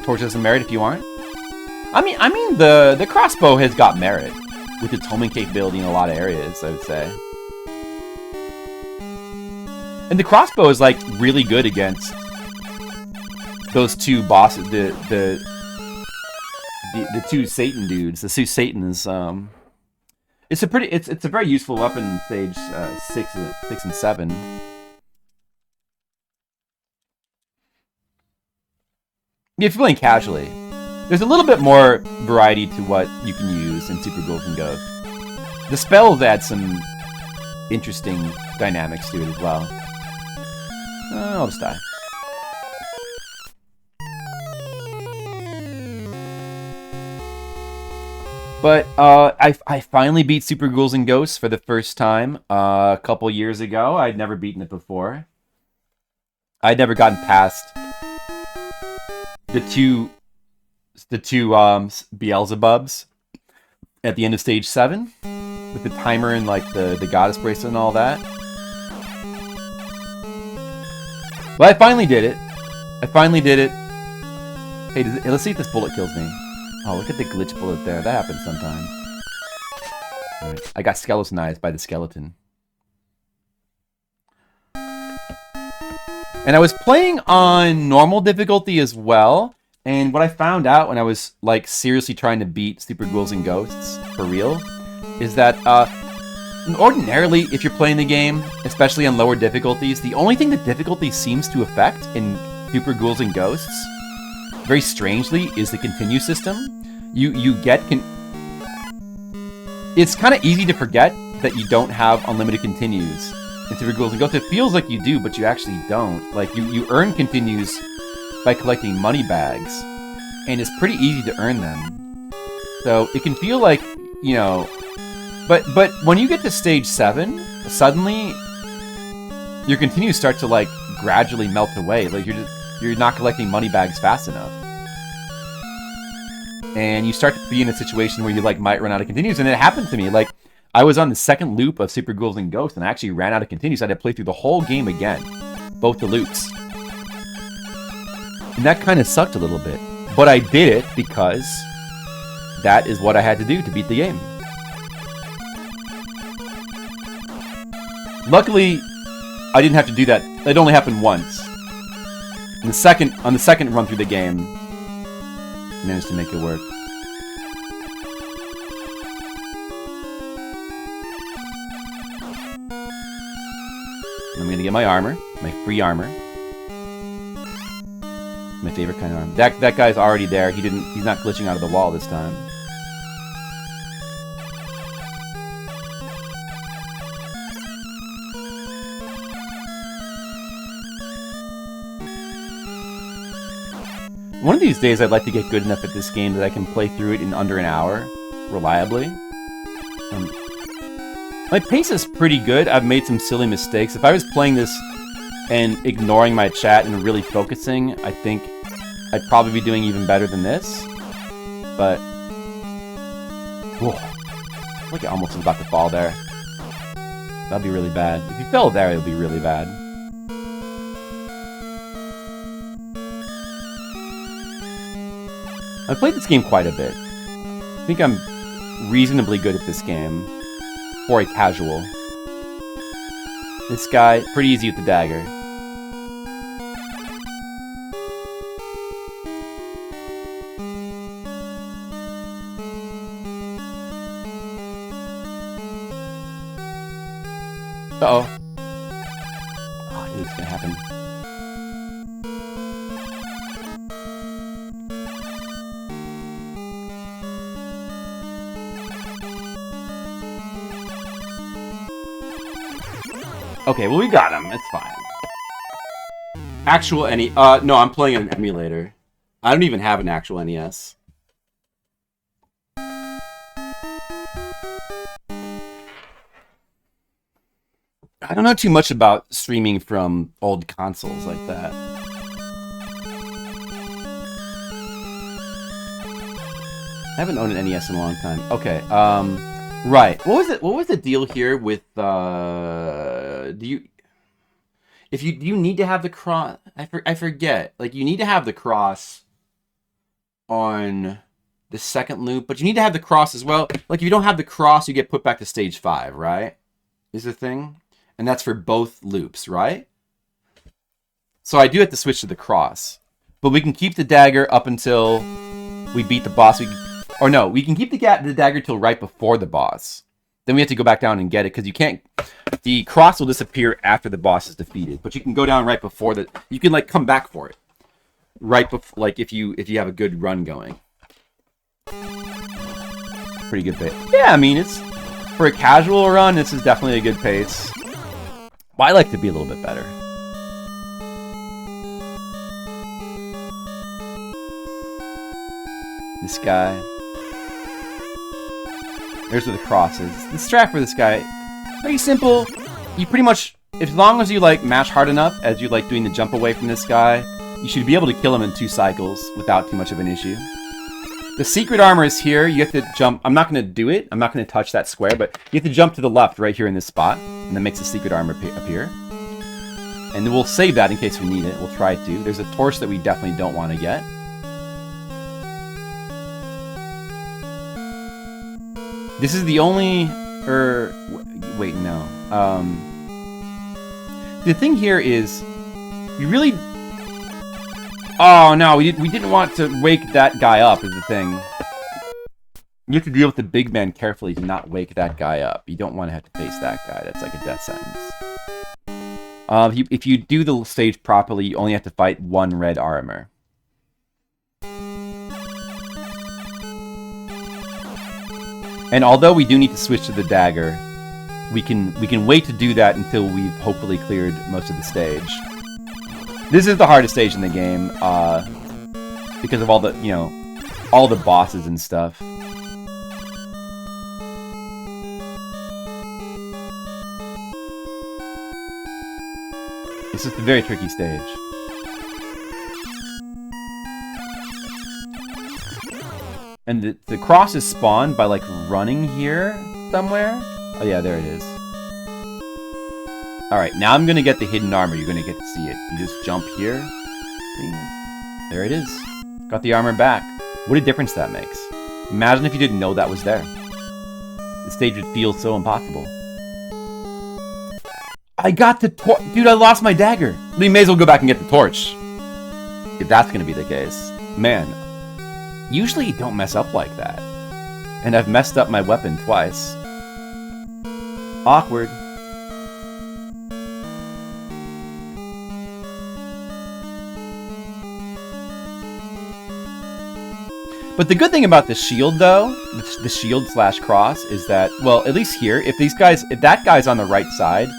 Torch doesn't merit if you aren't. I mean the crossbow has got merit with its homing capability in a lot of areas, I would say. And the crossbow is like really good against those 2 bosses, the 2 Satan dudes, the 2 Satans. It's a very useful weapon in stage 6 and 7. If you're playing casually, there's a little bit more variety to what you can use in Super Ghouls and Ghosts. The spells add some interesting dynamics to it as well. I'll just die. But I finally beat Super Ghouls and Ghosts for the first time a couple years ago. I'd never beaten it before. I'd never gotten past the two Beelzebubs at the end of stage 7 with the timer and like the goddess bracelet and all that. But I finally did it. Hey, let's see if this bullet kills me. Oh, look at the glitch bullet there. That happens sometimes. Right. I got skeletonized by the skeleton. And I was playing on normal difficulty as well. And what I found out when I was like seriously trying to beat Super Ghouls and Ghosts for real is that ordinarily, if you're playing the game, especially on lower difficulties, the only thing that difficulty seems to affect in Super Ghouls and Ghosts, very strangely, is the continue system. It's kind of easy to forget that you don't have unlimited continues in Super Ghouls and Ghosts. It feels like you do, but you actually don't. Like you earn continues by collecting money bags, and it's pretty easy to earn them. So it can feel like, you know, but when you get to stage 7, suddenly your continues start to like gradually melt away. Like you're not collecting money bags fast enough. And you start to be in a situation where you like might run out of continues, and it happened to me. Like I was on the second loop of Super Ghouls and Ghosts, and I actually ran out of continues. I had to play through the whole game again, both the loops, and that kind of sucked a little bit. But I did it because that is what I had to do to beat the game. Luckily, I didn't have to do that. It only happened once. On the second run through the game, I managed to make it work. I'm gonna get my armor, my free armor, my favorite kind of armor. That guy's already there. He's not glitching out of the wall this time. One of these days, I'd like to get good enough at this game that I can play through it in under an hour, reliably. My pace is pretty good. I've made some silly mistakes. If I was playing this and ignoring my chat and really focusing, I think I'd probably be doing even better than this. But, whoa, like I almost was about to fall there. That'd be really bad. If you fell there, it would be really bad. I've played this game quite a bit. I think I'm reasonably good at this game for a casual. This guy, pretty easy with the dagger. Uh-oh. Oh, I knew it was gonna happen. Okay, well, we got him. It's fine. Actual NES. No, I'm playing on an emulator. I don't even have an actual NES. I don't know too much about streaming from old consoles like that. I haven't owned an NES in a long time. Okay, right. What was the deal here with do you need to have the cross? I forget. Like, you need to have the cross on the second loop, but you need to have the cross as well. Like, if you don't have the cross, you get put back to stage 5, right? Is the thing. And that's for both loops, right? So I do have to switch to the cross. But we can keep the dagger up until we beat the boss. We can keep the dagger till right before the boss. Then we have to go back down and get it, because you can't... The cross will disappear after the boss is defeated. But you can go down right before the... You can, like, come back for it. Right before... Like, if you have a good run going. Pretty good pace. Yeah, I mean, it's... For a casual run, this is definitely a good pace. But I like to be a little bit better. This guy. There's where the cross is. The strat for this guy, very simple. You pretty much, as long as you like mash hard enough as you like doing the jump away from this guy, you should be able to kill him in 2 cycles without too much of an issue. The secret armor is here. You have to jump. I'm not going to do it. I'm not going to touch that square, but you have to jump to the left right here in this spot, and that makes the secret armor appear. And then we'll save that in case we need it. We'll try to. There's a torch that we definitely don't want to get. This is the only... wait, no. The thing here is... You really... Oh, no, we didn't want to wake that guy up, is the thing. You have to deal with the big man carefully to not wake that guy up. You don't want to have to face that guy. That's like a death sentence. If you do the stage properly, you only have to fight 1 Red Arremer. And although we do need to switch to the dagger, we can wait to do that until we've hopefully cleared most of the stage. This is the hardest stage in the game, because of all the, all the bosses and stuff. It's just a very tricky stage. And the cross is spawned by, like, running here somewhere. Oh, yeah, there it is. Alright, now I'm going to get the hidden armor. You're going to get to see it. You just jump here. There it is. Got the armor back. What a difference that makes. Imagine if you didn't know that was there. The stage would feel so impossible. I got the torch. Dude, I lost my dagger. We may as well go back and get the torch. If that's going to be the case. Man. Usually you don't mess up like that. And I've messed up my weapon twice. Awkward. But the good thing about the shield, though, the shield / cross, is that, well, at least here, if that guy's on the right side,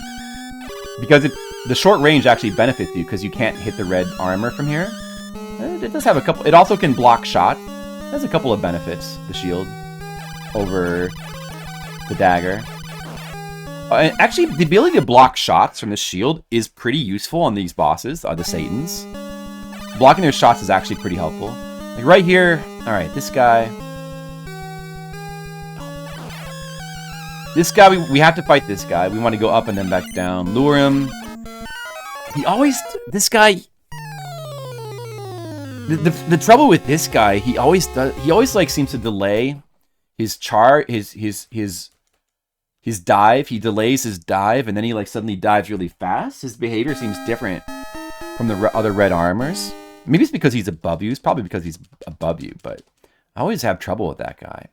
because the short range actually benefits you because you can't hit the red armor from here. It does have a couple. It also can block shot. It has a couple of benefits, the shield, over the dagger. And actually, the ability to block shots from the shield is pretty useful on these bosses, the Satans. Blocking their shots is actually pretty helpful. Like right here, alright, this guy. This guy, we have to fight this guy. We want to go up and then back down. Lure him. This guy... The trouble with this guy, he always like seems to delay his dive. He delays his dive and then he like suddenly dives really fast. His behavior seems different from the other Red Arremers. Maybe it's because he's above you. It's probably because he's above you, but I always have trouble with that guy.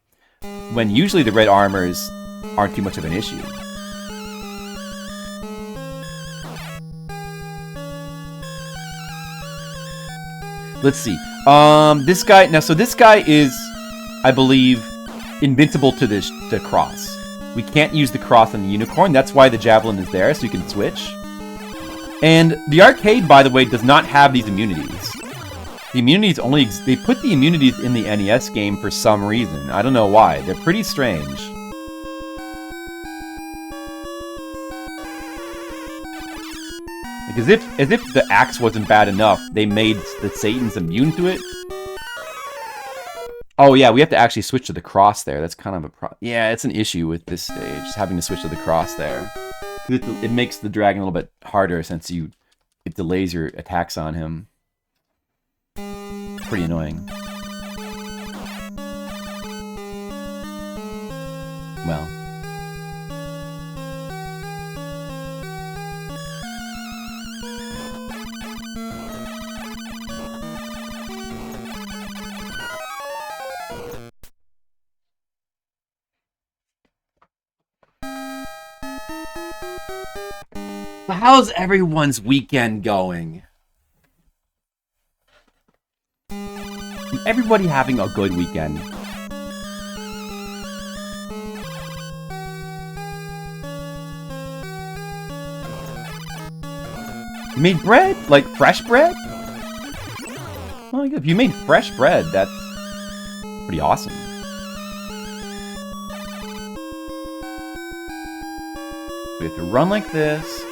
When usually the Red Arremers aren't too much of an issue. Let's see. This guy... Now, so this guy is, I believe, invincible to the cross. We can't use the cross on the unicorn. That's why the javelin is there, so you can switch. And the arcade, by the way, does not have these immunities. The immunities only... They put the immunities in the NES game for some reason. I don't know why. They're pretty strange. Because as if the axe wasn't bad enough, they made the Satans immune to it. Oh yeah, we have to actually switch to the cross there. That's kind of a yeah, it's an issue with this stage, having to switch to the cross there. It makes the dragon a little bit harder since it delays your attacks on him. Pretty annoying. Well. How's everyone's weekend going? Is everybody having a good weekend? You made bread? Like fresh bread? Oh, if you made fresh bread, that's pretty awesome. So we have to run like this.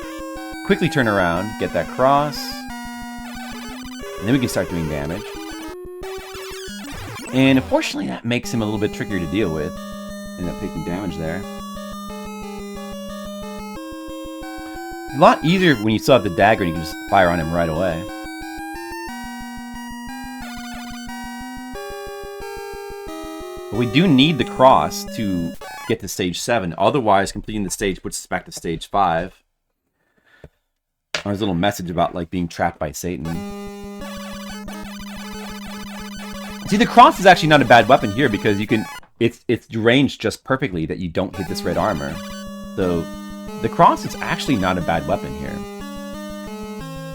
Quickly turn around, get that cross, and then we can start doing damage. And unfortunately, that makes him a little bit trickier to deal with. End up taking damage there. It's a lot easier when you still have the dagger and you can just fire on him right away. But we do need the cross to get to stage 7. Otherwise, completing the stage puts us back to stage 5. There's a little message about like being trapped by Satan. See, the cross is actually not a bad weapon here because you can it's ranged just perfectly that you don't hit this red armor. So the cross is actually not a bad weapon here.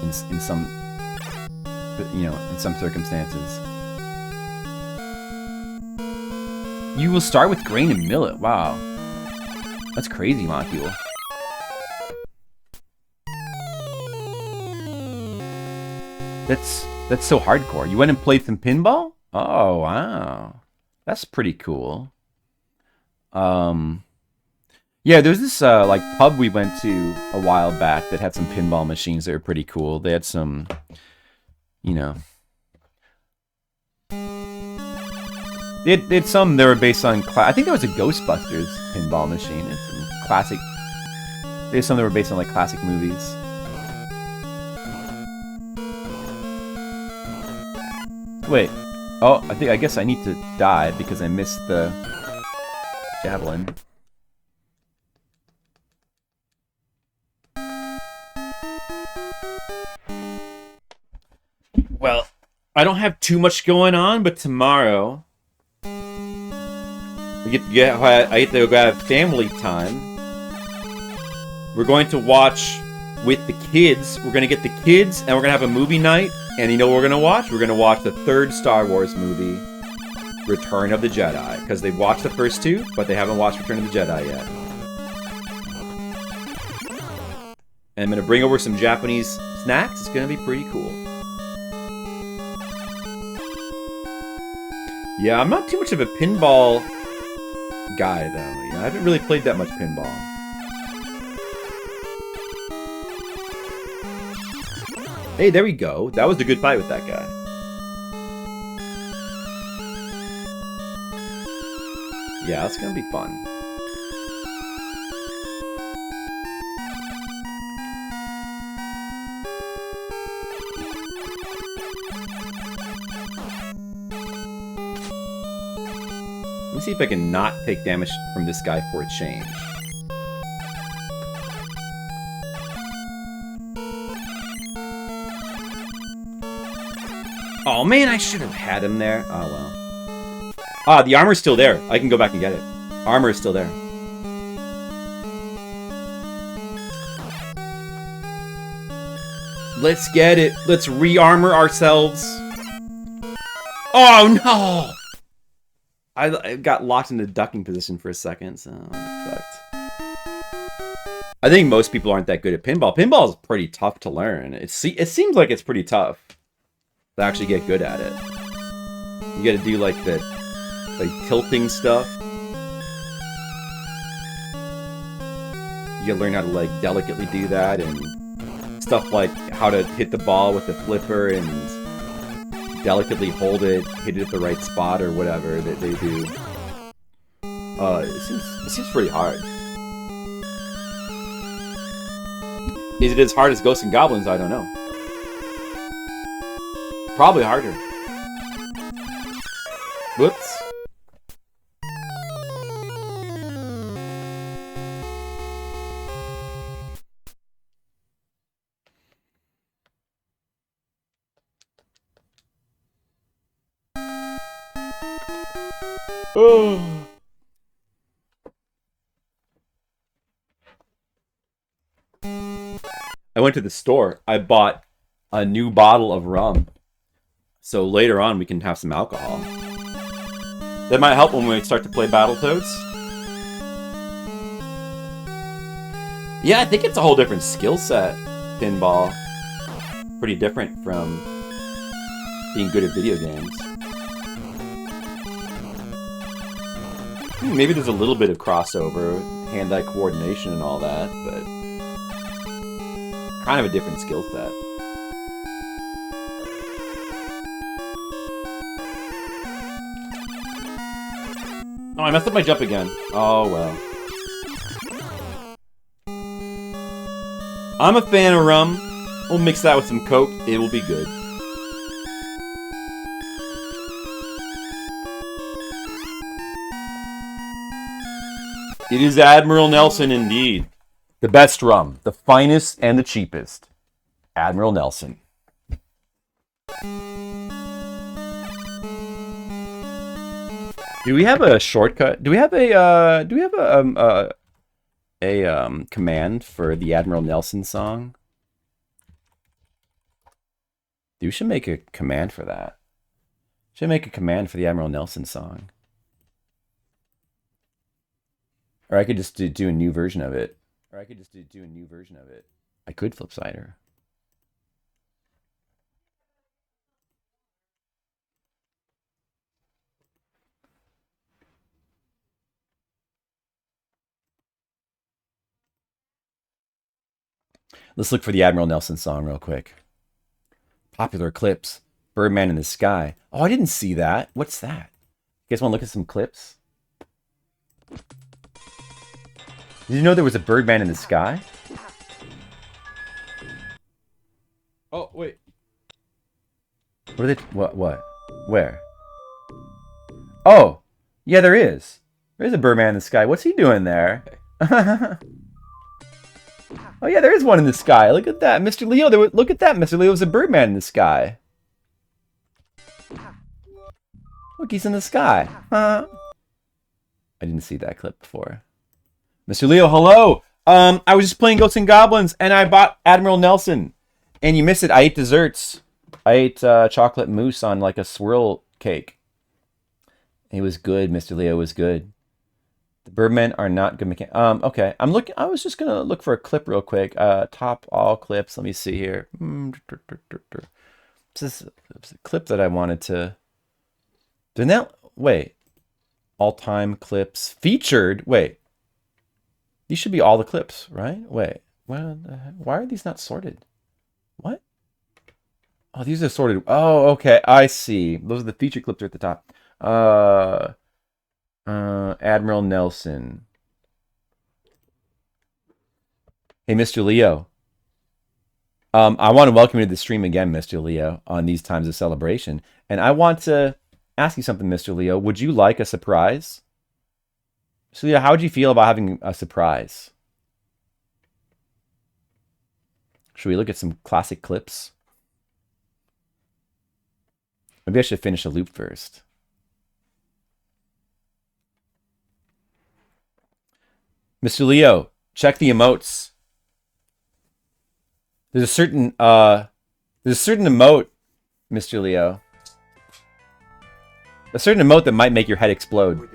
In some in some circumstances. You will start with grain and millet. Wow. That's crazy, Molecule. That's so hardcore. You went and played some pinball? Oh, wow. That's pretty cool. Yeah, there's this like pub we went to a while back that had some pinball machines that were pretty cool. They had some, they had some that were based on I think there was a Ghostbusters pinball machine and some classic. There's some that were based on like classic movies. Wait. Oh, I guess I need to die because I missed the javelin. Well, I don't have too much going on, but tomorrow I get to go have family time. We're going to watch with the kids. We're going to get the kids, and we're going to have a movie night. And you know what we're going to watch? We're going to watch the 3rd Star Wars movie, Return of the Jedi. Because they've watched the first 2, but they haven't watched Return of the Jedi yet. And I'm going to bring over some Japanese snacks. It's going to be pretty cool. Yeah, I'm not too much of a pinball guy, though. I haven't really played that much pinball. Hey, there we go. That was a good fight with that guy. Yeah, it's gonna be fun. Let me see if I can not take damage from this guy for a change. Oh man, I should have had him there. Oh well. Ah, the armor's still there. I can go back and get it. Armor is still there. Let's get it. Let's re-armor ourselves. Oh no! I got locked into ducking position for a second, so I'm fucked. I think most people aren't that good at pinball. Pinball is pretty tough to learn. It seems like it's pretty tough to actually get good at it. You gotta do like the tilting stuff. You gotta learn how to like delicately do that and stuff like how to hit the ball with the flipper and delicately hold it, hit it at the right spot or whatever that they do. It seems pretty hard. Is it as hard as Ghosts and Goblins? I don't know. Probably harder. Whoops. Oh. I went to the store. I bought a new bottle of rum. So later on we can have some alcohol. That might help when we start to play Battletoads. Yeah, I think it's a whole different skill set, pinball. Pretty different from being good at video games. Maybe there's a little bit of crossover, hand-eye coordination and all that, but kind of a different skill set. Oh, I messed up my jump again. Oh, well. I'm a fan of rum. We'll mix that with some Coke. It will be good. It is Admiral Nelson indeed. The best rum. The finest and the cheapest. Admiral Nelson. Do we have a shortcut? Do we have a command for the Admiral Nelson song? We should make a command for that. Should make a command for the Admiral Nelson song. Or I could just do a new version of it. I could flip cider. Let's look for the Admiral Nelson song real quick. Popular clips. Birdman in the Sky. Oh, I didn't see that. What's that? You guys want to look at some clips? Did you know there was a Birdman in the Sky? Oh, wait. What are they... What? Where? Oh! Yeah, there is. There's a Birdman in the Sky. What's he doing there? Oh, yeah, there is one in the sky. Look at that. Mr. Leo, look at that. Mr. Leo was a Birdman in the sky. Look, he's in the sky. I didn't see that clip before. Mr. Leo, hello. I was just playing Ghosts and Goblins, and I bought Admiral Nelson. And you missed it. I ate desserts. I ate chocolate mousse on like a swirl cake. It was good, Mr. Leo. It was good. The Birdmen are not good mechanics. Okay. I was just gonna look for a clip real quick. Top all clips. Let me see here. This is a clip that I wanted to. Wait. All-time clips featured. Wait. These should be all the clips, right? Wait. Why are these not sorted? What? Oh, these are sorted. Oh, okay. I see. Those are the feature clips at the top. Admiral Nelson. Hey, Mr. Leo. I want to welcome you to the stream again, Mr. Leo, on these times of celebration. And I want to ask you something, Mr. Leo. Would you like a surprise? Mr. Leo, how would you feel about having a surprise? Should we look at some classic clips? Maybe I should finish a loop first. Mr. Leo, check the emotes. There's a certain emote, Mr. Leo. A certain emote that might make your head explode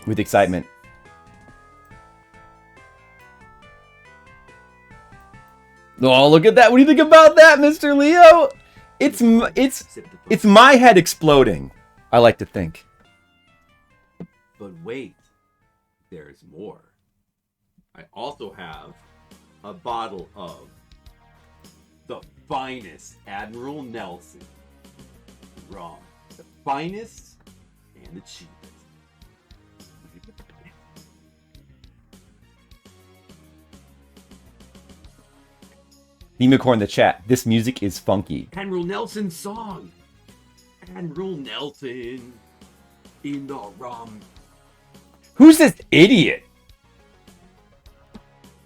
with excitement. Oh, look at that. What do you think about that, Mr. Leo? It's my head exploding, I like to think. But wait, there's more. I also have a bottle of The finest Admiral Nelson. Wrong. The finest and the cheapest. Themacore in the chat. This music is funky. Admiral Nelson's song. Admiral Nelson in the rum. Who's this idiot?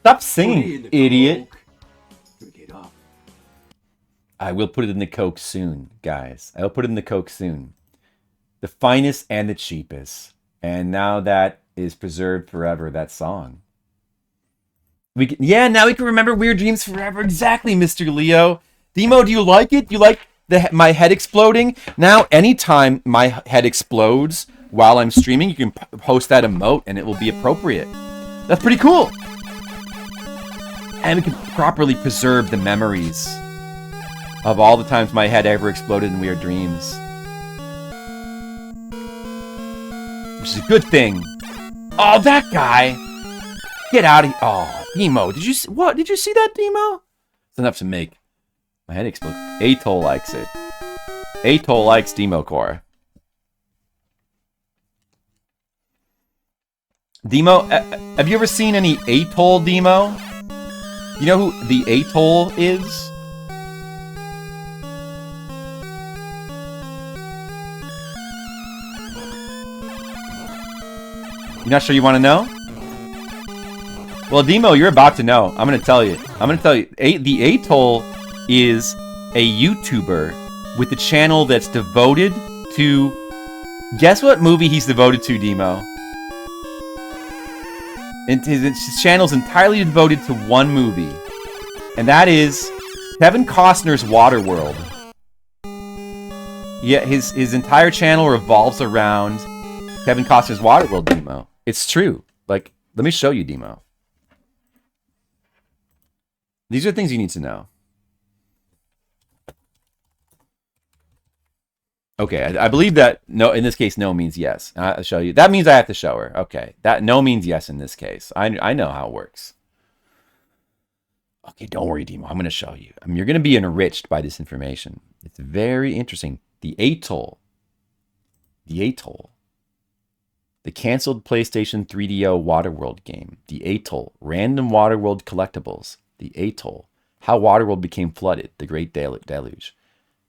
Stop singing, idiot. Drink it up. I will put it in the Coke soon, guys. I will put it in the Coke soon. The finest and the cheapest. And now that is preserved forever, that song. Now we can remember Weird Dreams forever. Exactly, Mr. Leo. Demo, do you like it? You like my head exploding? Now, anytime my head explodes while I'm streaming, you can post that emote and it will be appropriate. That's pretty cool. And we can properly preserve the memories of all the times my head ever exploded in Weird Dreams. Which is a good thing. Oh, that guy! Get out of here. Oh, Demo. Did you see that, Demo? It's enough to make my head explode. Atoll likes it. Atoll likes Democore. Demo, have you ever seen any Atoll, Demo? You know who the Atoll is? You're not sure you want to know? Well, Demo, you're about to know. I'm going to tell you. The Atoll is a YouTuber with a channel that's devoted to... Guess what movie he's devoted to, Demo? And his channel's entirely devoted to one movie. And that is Kevin Costner's Waterworld. Yeah, his entire channel revolves around Kevin Costner's Waterworld, Demo. It's true. Like, let me show you, Demo. These are things you need to know. Okay, I believe that no, in this case, no means yes. I'll show you. That means I have to show her. Okay, that no means yes in this case. I know how it works. Okay, don't worry, Demo. I'm going to show you. I mean, you're going to be enriched by this information. It's very interesting. The Atoll. The canceled PlayStation 3DO Waterworld game. The Atoll. Random Waterworld collectibles. The Atoll. How Waterworld became flooded. The Great Deluge.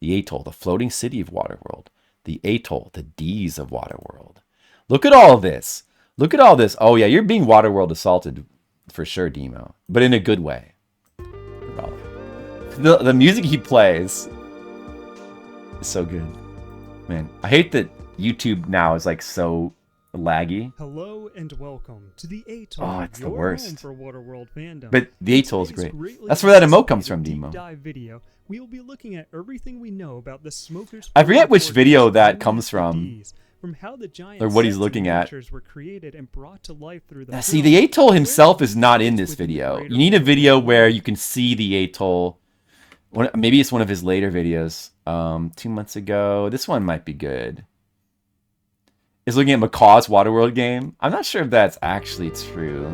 The Atoll. The floating city of Waterworld. The Atoll. The D's of Waterworld. Look at all this. Look at all this. Oh yeah, you're being Waterworld assaulted for sure, Demo. But in a good way. The music he plays is so good. Man, I hate that YouTube now is like so laggy. Hello and welcome to the Atoll. Oh, it's the worst. Home for Waterworld fandom. But the Atoll is great. That's where that emote comes from, Demo. Dive video. We will be looking at everything we know about the smokers. I forget which video that comes from. From how the giant or what he's looking at. Were created and brought to life through the now, see, the Atoll himself is not in this video. You need a video where you can see the Atoll. Maybe it's one of his later videos. 2 months ago. This one might be good. Is looking at Macaw's Waterworld game. I'm not sure if that's actually true.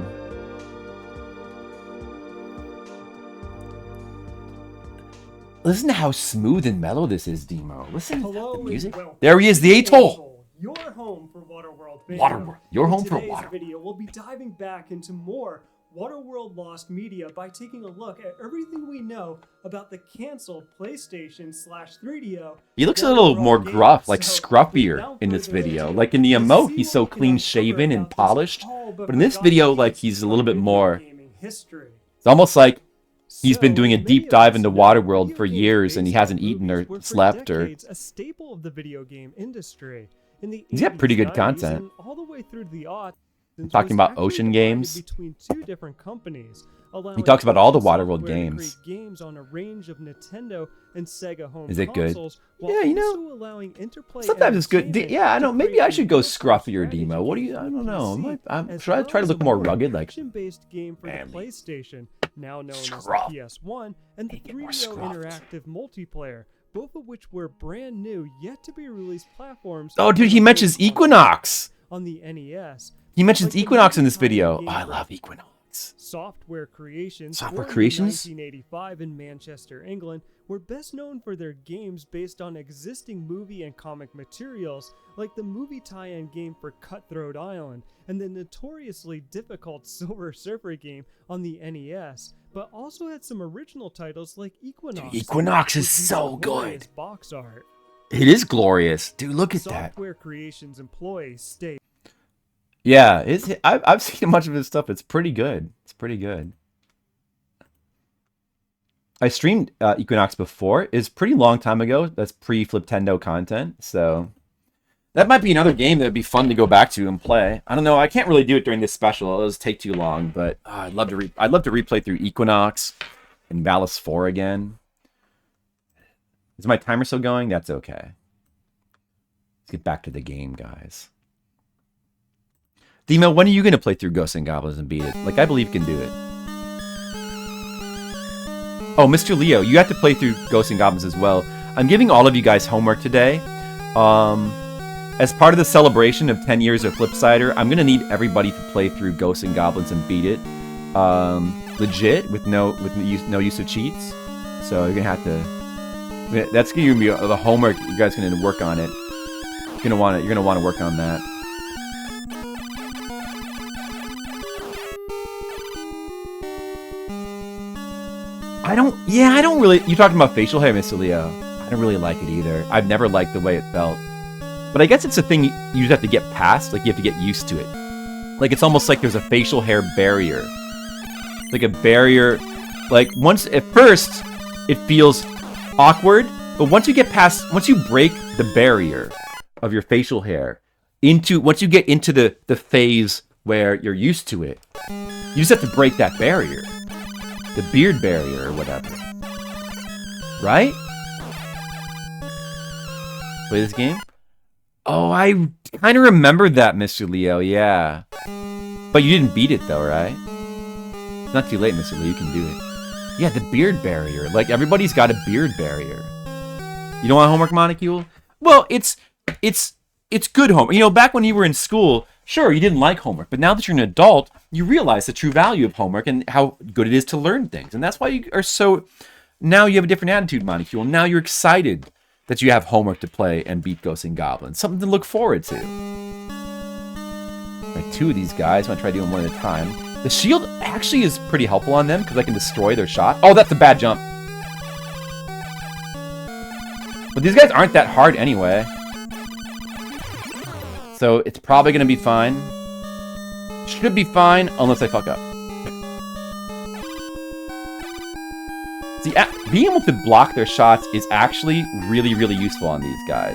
Listen to how smooth and mellow this is, Demo. Listen to the music. There he is, the Atoll. Your home for Waterworld. Waterworld. Your home for Waterworld. In today's video, we'll be diving back into more Waterworld Lost media by taking a look at everything we know about the canceled PlayStation / 3DO. He looks a little more gruff, like scruffier in this video. Like in the emote, he's so clean shaven and polished. But in this video, like he's a little bit more. It's almost like he's been doing a deep dive into Waterworld for years and he hasn't eaten or slept or. A staple of the video game industry. He's got pretty good content. All the way through the talking about ocean games. Between two different companies, he talks about all the Waterworld games. Games on a range of Nintendo and Sega home Is it good? Yeah, you know. Sometimes it's good. Yeah, I don't. Maybe I should go scruffier, Demo. What do you? I don't know. Should I try to look more rugged, like based game for the PlayStation, now known as the PS1, and the 3DO interactive multiplayer. Both of which were brand new, yet to be released platforms. Oh, dude, he mentions Equinox on the NES. He mentions Equinox in this video. Oh, I love Equinox. cheats. Software Creations, Software born Creations? in 1985 in Manchester, England, were best known for their games based on existing movie and comic materials, like the movie tie-in game for Cutthroat Island and the notoriously difficult Silver Surfer game on the NES, but also had some original titles like Equinox. Dude, Equinox is which so glorious good. Box art. It is glorious. Dude, look at that. Software Creations employees state. Yeah, I've seen a bunch of his stuff. It's pretty good. It's pretty good. I streamed Equinox before. It's pretty long time ago. That's pre-Fliptendo content. So that might be another game that would be fun to go back to and play. I don't know. I can't really do it during this special. It'll just take too long. But I'd love to replay through Equinox and Valis 4 again. Is my timer still going? That's okay. Let's get back to the game, guys. Demo, when are you going to play through Ghosts and Goblins and beat it? Like, I believe you can do it. Oh, Mr. Leo, you have to play through Ghosts and Goblins as well. I'm giving all of you guys homework today. As part of the celebration of 10 years of Flipsider, I'm going to need everybody to play through Ghosts and Goblins and beat it. Legit, with no use of cheats. So you're going to have to... That's going to be the homework. You guys are going to work on it. You're going to want to work on that. I don't really... You're talking about facial hair, Mr. Leo. I don't really like it either. I've never liked the way it felt. But I guess it's a thing you just have to get past. Like, you have to get used to it. Like, it's almost like there's a facial hair barrier. Like a barrier... Like, at first, it feels awkward. But once you get past... Once you break the barrier of your facial hair, once you get into the phase where you're used to it, you just have to break that barrier. The beard barrier or whatever. Right? Play this game? Oh, I kind of remembered that, Mr. Leo, yeah. But you didn't beat it though, right? It's not too late, Mr. Leo, you can do it. Yeah, the beard barrier. Like, everybody's got a beard barrier. You don't want homework, Monocule? Well, it's good homework. You know, back when you were in school, sure, you didn't like homework, but now that you're an adult, you realize the true value of homework and how good it is to learn things. And that's why you are so... Now you have a different attitude, Monocule. Now you're excited that you have homework to play and beat Ghosts and Goblins. Something to look forward to. Like, two of these guys, I'm going to try doing one at a time. The shield actually is pretty helpful on them because I can destroy their shot. Oh, that's a bad jump. But these guys aren't that hard anyway. So it's probably going to be fine. Should be fine unless I fuck up. See, being able to block their shots is actually really, really useful on these guys.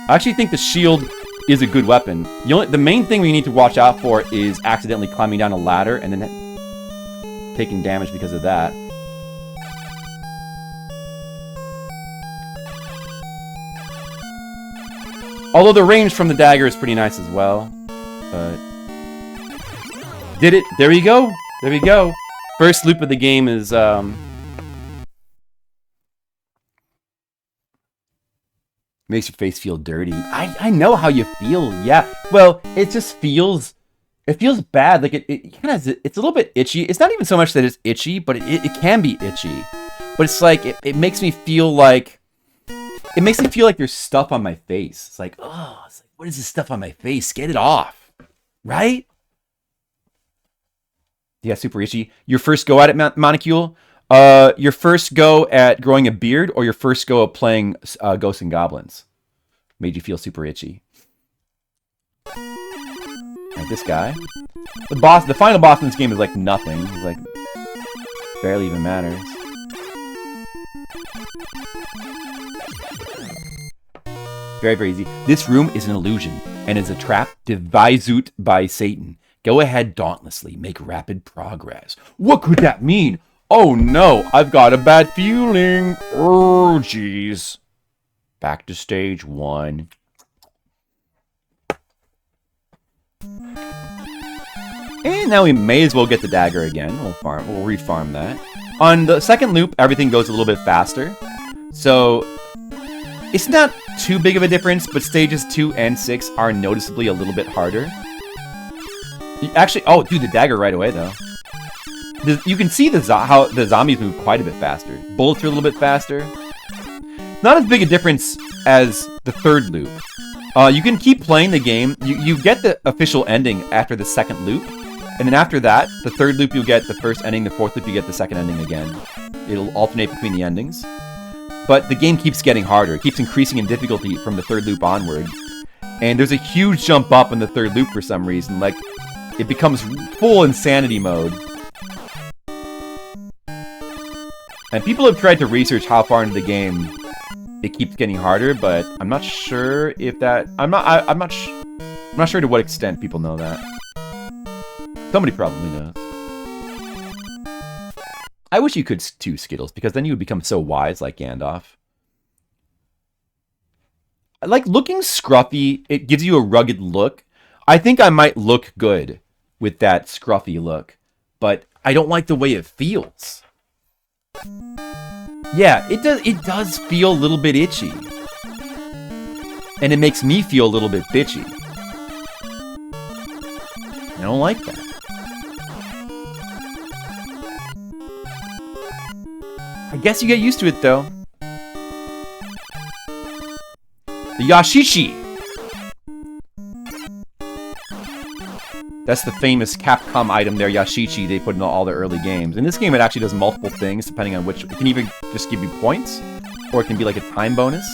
I actually think the shield is a good weapon. The main thing we need to watch out for is accidentally climbing down a ladder and then taking damage because of that. Although the range from the dagger is pretty nice as well. But... Did it. There we go. There we go. First loop of the game is... Makes your face feel dirty. I know how you feel, yeah. Well, it just feels... It feels bad. Like, it kind of... It's a little bit itchy. It's not even so much that it's itchy, but it can be itchy. But it's like... It makes me feel like... It makes me feel like there's stuff on my face. It's like, oh, it's like, what is this stuff on my face? Get it off. Right? Yeah, super itchy. Your first go at it, Monocule? Your first go at growing a beard or your first go at playing Ghosts and Goblins? Made you feel super itchy. Like this guy. The final boss in this game is like nothing. It's like, barely even matters. Very, very easy. This room is an illusion and is a trap devised by Satan. Go ahead dauntlessly. Make rapid progress. What could that mean? Oh no, I've got a bad feeling. Oh, jeez. Back to stage 1. And now we may as well get the dagger again. We'll refarm that. On the second loop, everything goes a little bit faster. So... It's not too big of a difference, but stages 2 and 6 are noticeably a little bit harder. Actually, oh, dude, the dagger right away, though. You can see how the zombies move quite a bit faster. Bullets are a little bit faster. Not as big a difference as the third loop. You can keep playing the game. You get the official ending after the second loop. And then after that, the third loop you'll get the first ending, the fourth loop you get the second ending again. It'll alternate between the endings. But the game keeps getting harder. It keeps increasing in difficulty from the third loop onward. And there's a huge jump up in the third loop for some reason. Like, it becomes full insanity mode. And people have tried to research how far into the game it keeps getting harder, but I'm not sure if that... I'm not sure to what extent people know that. Somebody probably knows. I wish you could too, Skittles, because then you would become so wise like Gandalf. Like, looking scruffy, it gives you a rugged look. I think I might look good with that scruffy look, but I don't like the way it feels. Yeah, it does feel a little bit itchy. And it makes me feel a little bit bitchy. I don't like that. I guess you get used to it, though. The Yashishi! That's the famous Capcom item there, Yashichi, they put in all the early games. In this game, it actually does multiple things, depending on which... It can either just give you points, or it can be like a time bonus.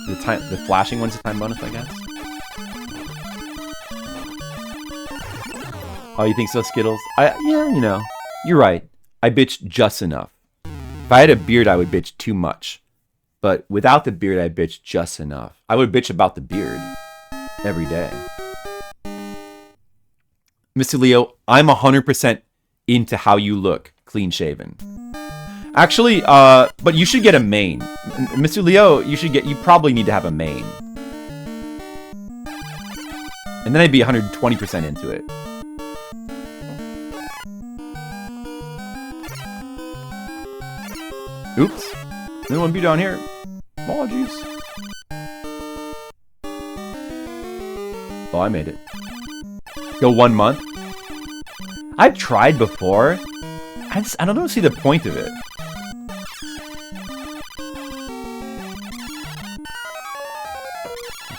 The flashing one's a time bonus, I guess. Oh, you think so, Skittles? Yeah, you know. You're right. I bitch just enough. If I had a beard, I would bitch too much. But without the beard, I bitch just enough. I would bitch about the beard every day. Mr. Leo, I'm 100% into how you look, clean shaven. Actually, but you should get a mane. Mr. Leo, you probably need to have a mane. And then I'd be 120% into it. Oops. There wouldn't be down here. Apologies. Oh, I made it. Go 1 month. I've tried before. I don't see the point of it.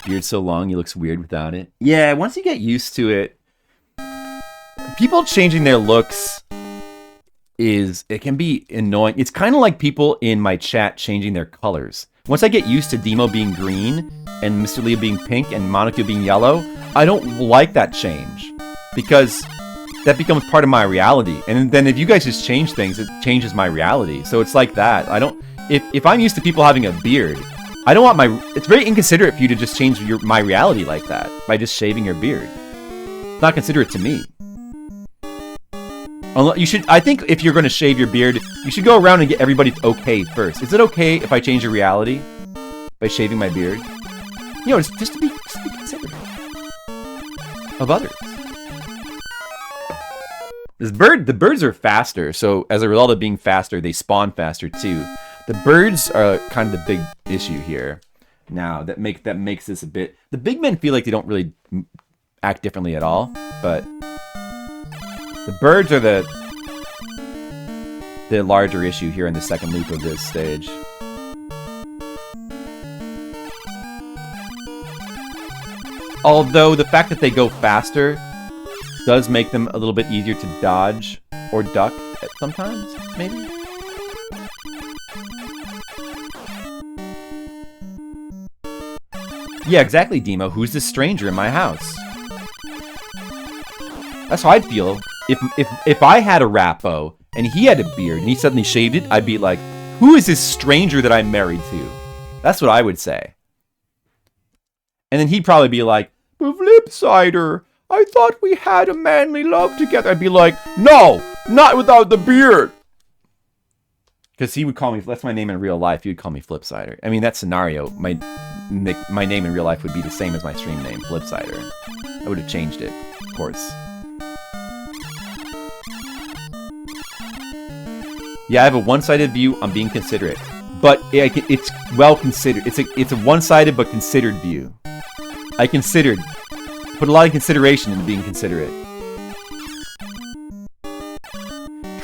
Beard's so long, he looks weird without it. Yeah, once you get used to it, people changing their looks it can be annoying. It's kind of like people in my chat changing their colors. Once I get used to Demo being green and Mr. Leo being pink and Monaco being yellow, I don't like that change because that becomes part of my reality. And then if you guys just change things, it changes my reality. So it's like that. If I'm used to people having a beard, I don't want it's very inconsiderate for you to just change my reality like that by just shaving your beard. It's not considerate to me. I think if you're going to shave your beard, you should go around and get everybody's okay first. Is it okay if I change your reality by shaving my beard? You know, just to be considerate of others. The birds are faster, so as a result of being faster, they spawn faster too. The birds are kind of the big issue here. Now that makes this a bit. The big men feel like they don't really act differently at all, but. The birds are the larger issue here in the second loop of this stage. Although the fact that they go faster does make them a little bit easier to dodge or duck sometimes, maybe? Yeah, exactly, Demo. Who's this stranger in my house? That's how I'd feel. If I had a rapo and he had a beard and he suddenly shaved it, I'd be like, who is this stranger that I'm married to? That's what I would say. And then he'd probably be like, but Flipsider, I thought we had a manly love together. I'd be like, no, not without the beard. Because he would call me, that's my name in real life, he would call me Flipsider. I mean, that scenario, my name in real life would be the same as my stream name, Flipsider. I would have changed it, of course. Yeah, I have a one-sided view. I'm being considerate, but it's well considered. It's a one-sided but considered view. I put a lot of consideration into being considerate.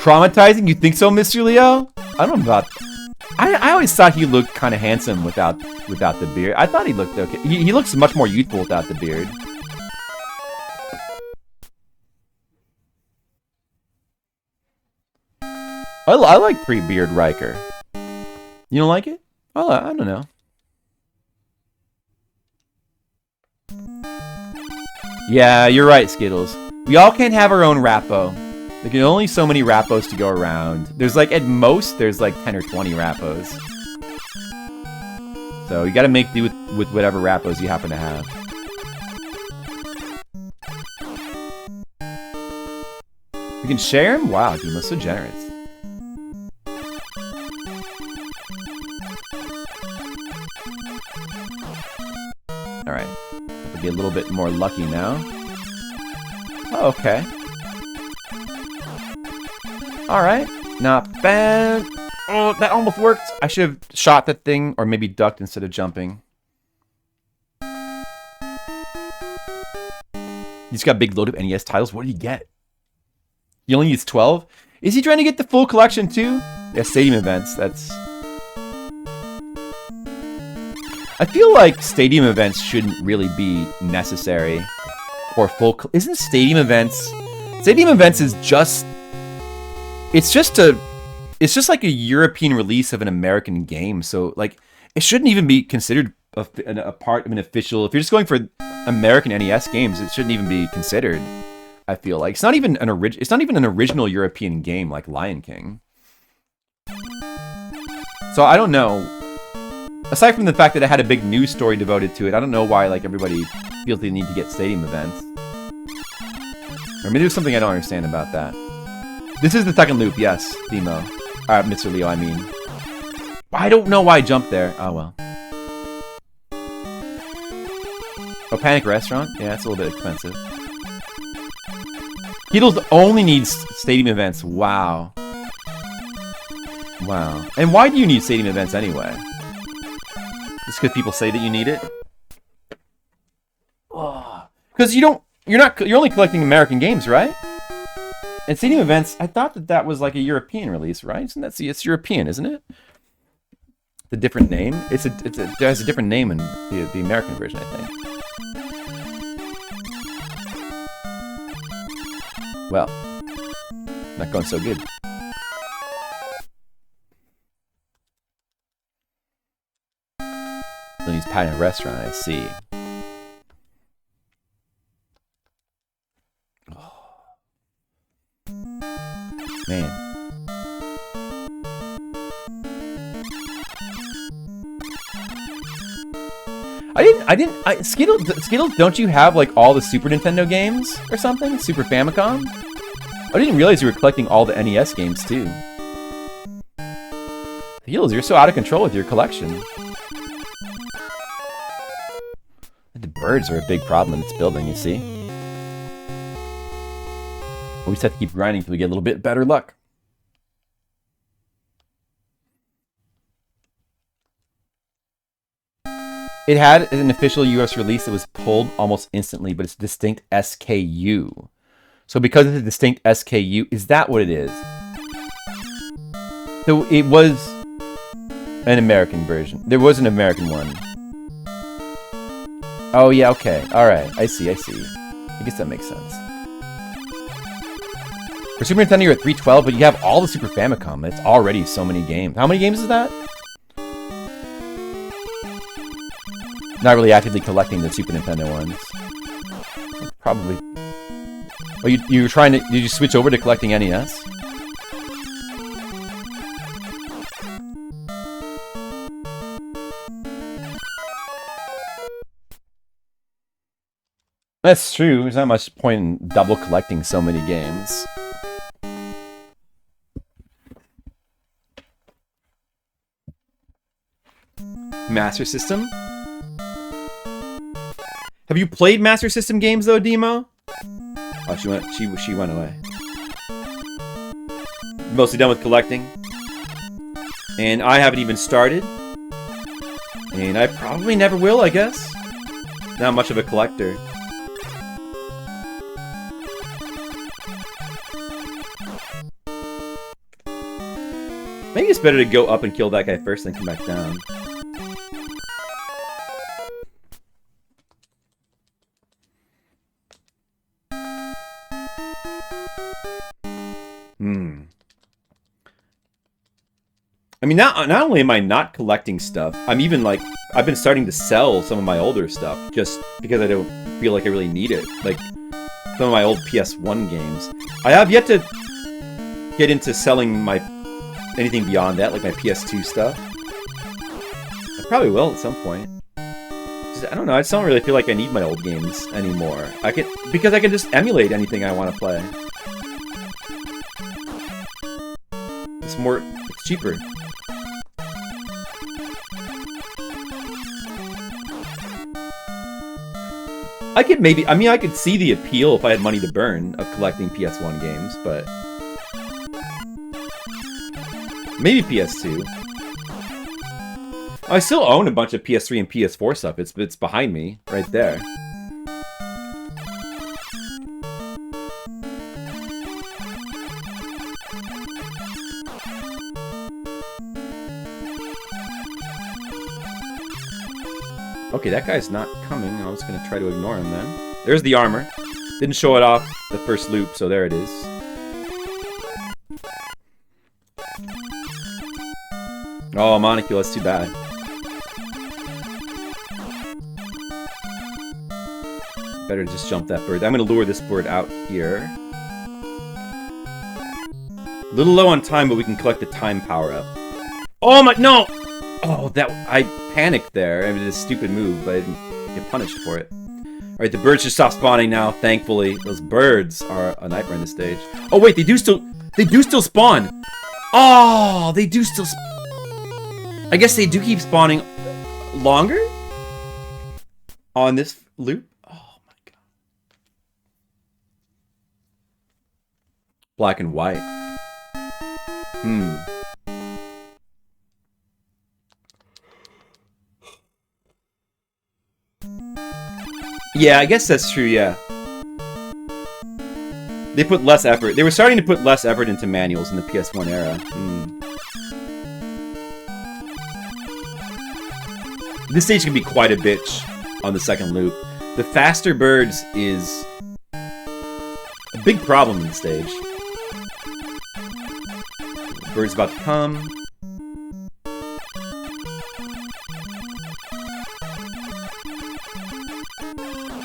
traumatizing? You think so, Mr. Leo? I don't know about... I always thought he looked kind of handsome without the beard. I thought he looked okay. He looks much more youthful without the beard. I like pre-beard Riker. You don't like it? I don't know. Yeah, you're right, Skittles. We all can't have our own Rappo. There can only so many Rappos to go around. There's like, at most, there's like 10 or 20 Rappos. So you gotta make do with whatever Rappos you happen to have. We can share them? Wow, Demo's so generous. Alright. We'll get a little bit more lucky now. Oh, okay. Alright. Not bad. Oh, that almost worked. I should have shot that thing, or maybe ducked instead of jumping. He's got a big load of NES titles. What did he get? He only needs 12? Is he trying to get the full collection too? Yeah, stadium events. That's... I feel like stadium events shouldn't really be necessary for full... Isn't stadium events... Stadium events is just... It's just like a European release of an American game. So, like, it shouldn't even be considered a part of an official... If you're just going for American NES games, it shouldn't even be considered, I feel like. It's not even an original European game like Lion King. So, I don't know. Aside from the fact that it had a big news story devoted to it, I don't know why, like, everybody feels they need to get stadium events. Or maybe there's something I don't understand about that. This is the second loop, yes, Demo. Mr. Leo, I mean. I don't know why I jumped there. Oh, well. Oh, Panic Restaurant? Yeah, it's a little bit expensive. Beatles only needs stadium events. Wow. Wow. And why do you need stadium events anyway? Just because people say that you need it? Because you're only collecting American games, right? And stadium events, I thought that was like a European release, right? It's European, isn't it? The different name. It has a different name in the American version, I think. Well, not going so good. So he's patting a restaurant, I see. Man. Skittles, don't you have like all the Super Nintendo games or something? Super Famicom? I didn't realize you were collecting all the NES games too. Skittles, you're so out of control with your collection. The birds are a big problem in its building, you see? We just have to keep grinding until we get a little bit better luck. It had an official US release that was pulled almost instantly, but it's a distinct SKU. So because it's a distinct SKU, is that what it is? So it was an American version. There was an American one. Oh yeah, okay. Alright, I see. I guess that makes sense. For Super Nintendo, you're at 312, but you have all the Super Famicom. It's already so many games. How many games is that? Not really actively collecting the Super Nintendo ones. Probably. Oh, you were trying to... Did you switch over to collecting NES? That's true. There's not much point in double collecting so many games. Master System? Have you played Master System games though, Demo? Oh, she went away. Mostly done with collecting. And I haven't even started. And I probably never will, I guess. Not much of a collector. Maybe it's better to go up and kill that guy first, then come back down. I mean, not only am I not collecting stuff, I'm even like, I've been starting to sell some of my older stuff just because I don't feel like I really need it. Like, some of my old PS1 games. I have yet to get into selling my anything beyond that, like my PS2 stuff. I probably will at some point. I don't know, I just don't really feel like I need my old games anymore. Because I can just emulate anything I want to play. It's cheaper. I could see the appeal if I had money to burn of collecting PS1 games, but maybe PS2. I still own a bunch of PS3 and PS4 stuff. It's behind me, right there. Okay, that guy's not coming. I was gonna try to ignore him then. There's the armor. Didn't show it off the first loop, so there it is. Oh, Monicule, that's too bad. Better just jump that bird. I'm gonna lure this bird out here. A little low on time, but we can collect the time power-up. Oh my, no! Oh, I panicked there. I mean, it's a stupid move, but I didn't get punished for it. Alright, the birds should stop spawning now, thankfully. Those birds are a nightmare in this stage. Oh wait, they do still spawn! Oh, they do still I guess they do keep spawning longer? On this loop? Oh my god. Black and white. Yeah, I guess that's true, yeah. They put less effort. They were starting to put less effort into manuals in the PS1 era. This stage can be quite a bitch on the second loop. The faster birds is a big problem in the stage. The bird's about to come.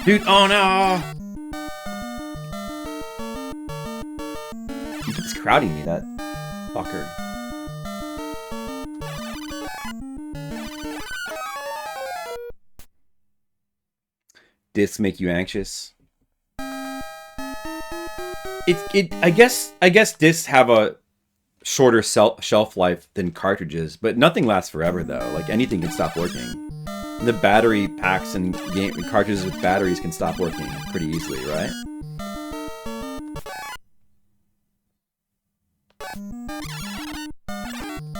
Dude, oh no! He keeps crowding me, that fucker. Discs make you anxious. I guess discs have a shorter shelf life than cartridges, but nothing lasts forever though. Like anything can stop working. The battery packs and cartridges with batteries can stop working pretty easily, right?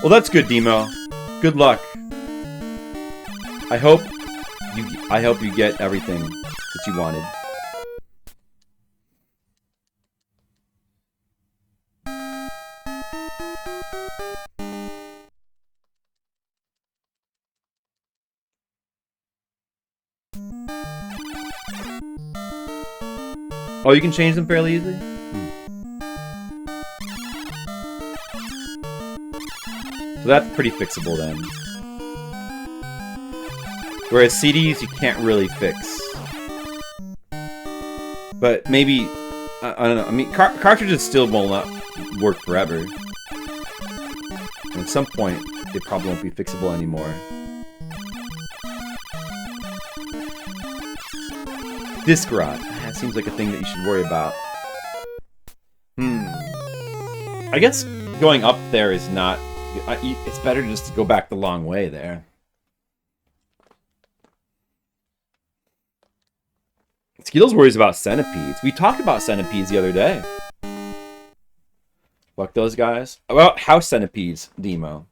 Well, that's good, Demo. Good luck. I hope you get everything that you wanted. Oh, you can change them fairly easily? So that's pretty fixable then. Whereas CDs you can't really fix. But maybe, I don't know, I mean, cartridges still will not work forever. And at some point, they probably won't be fixable anymore. Disc rot. That seems like a thing that you should worry about. I guess going up there is not... It's better just to go back the long way there. Skittles worries about centipedes. We talked about centipedes the other day. Fuck those guys. About house centipedes, Demo.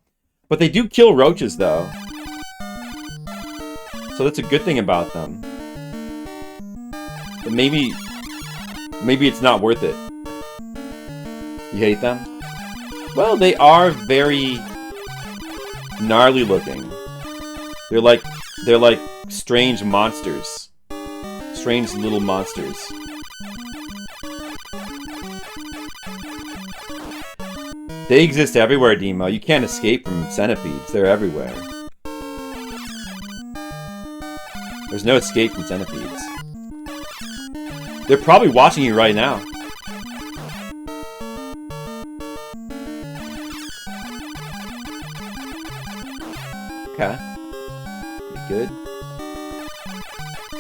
But they do kill roaches, though. So that's a good thing about them. But maybe it's not worth it. You hate them? Well, they are very Gnarly looking. They're like strange monsters. Strange little monsters. They exist everywhere, Demo. You can't escape from centipedes. They're everywhere. There's no escape from centipedes. They're probably watching you right now. Okay. Pretty good.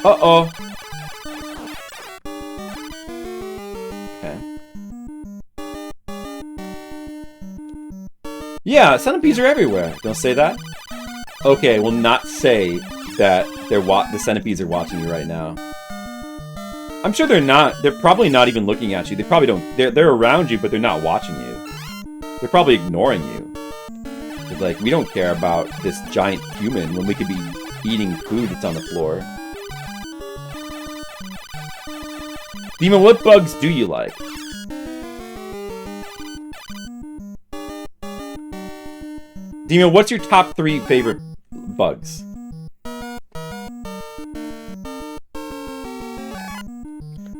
Uh-oh. Okay. Yeah, centipedes are everywhere. Don't say that. Okay, we'll not say that the centipedes are watching you right now. I'm sure they're not. They're probably not even looking at you. They probably don't. They're around you, but they're not watching you. They're probably ignoring you. They're like, we don't care about this giant human when we could be eating food that's on the floor. Dima, what bugs do you like? Dima, what's your top 3 favorite bugs?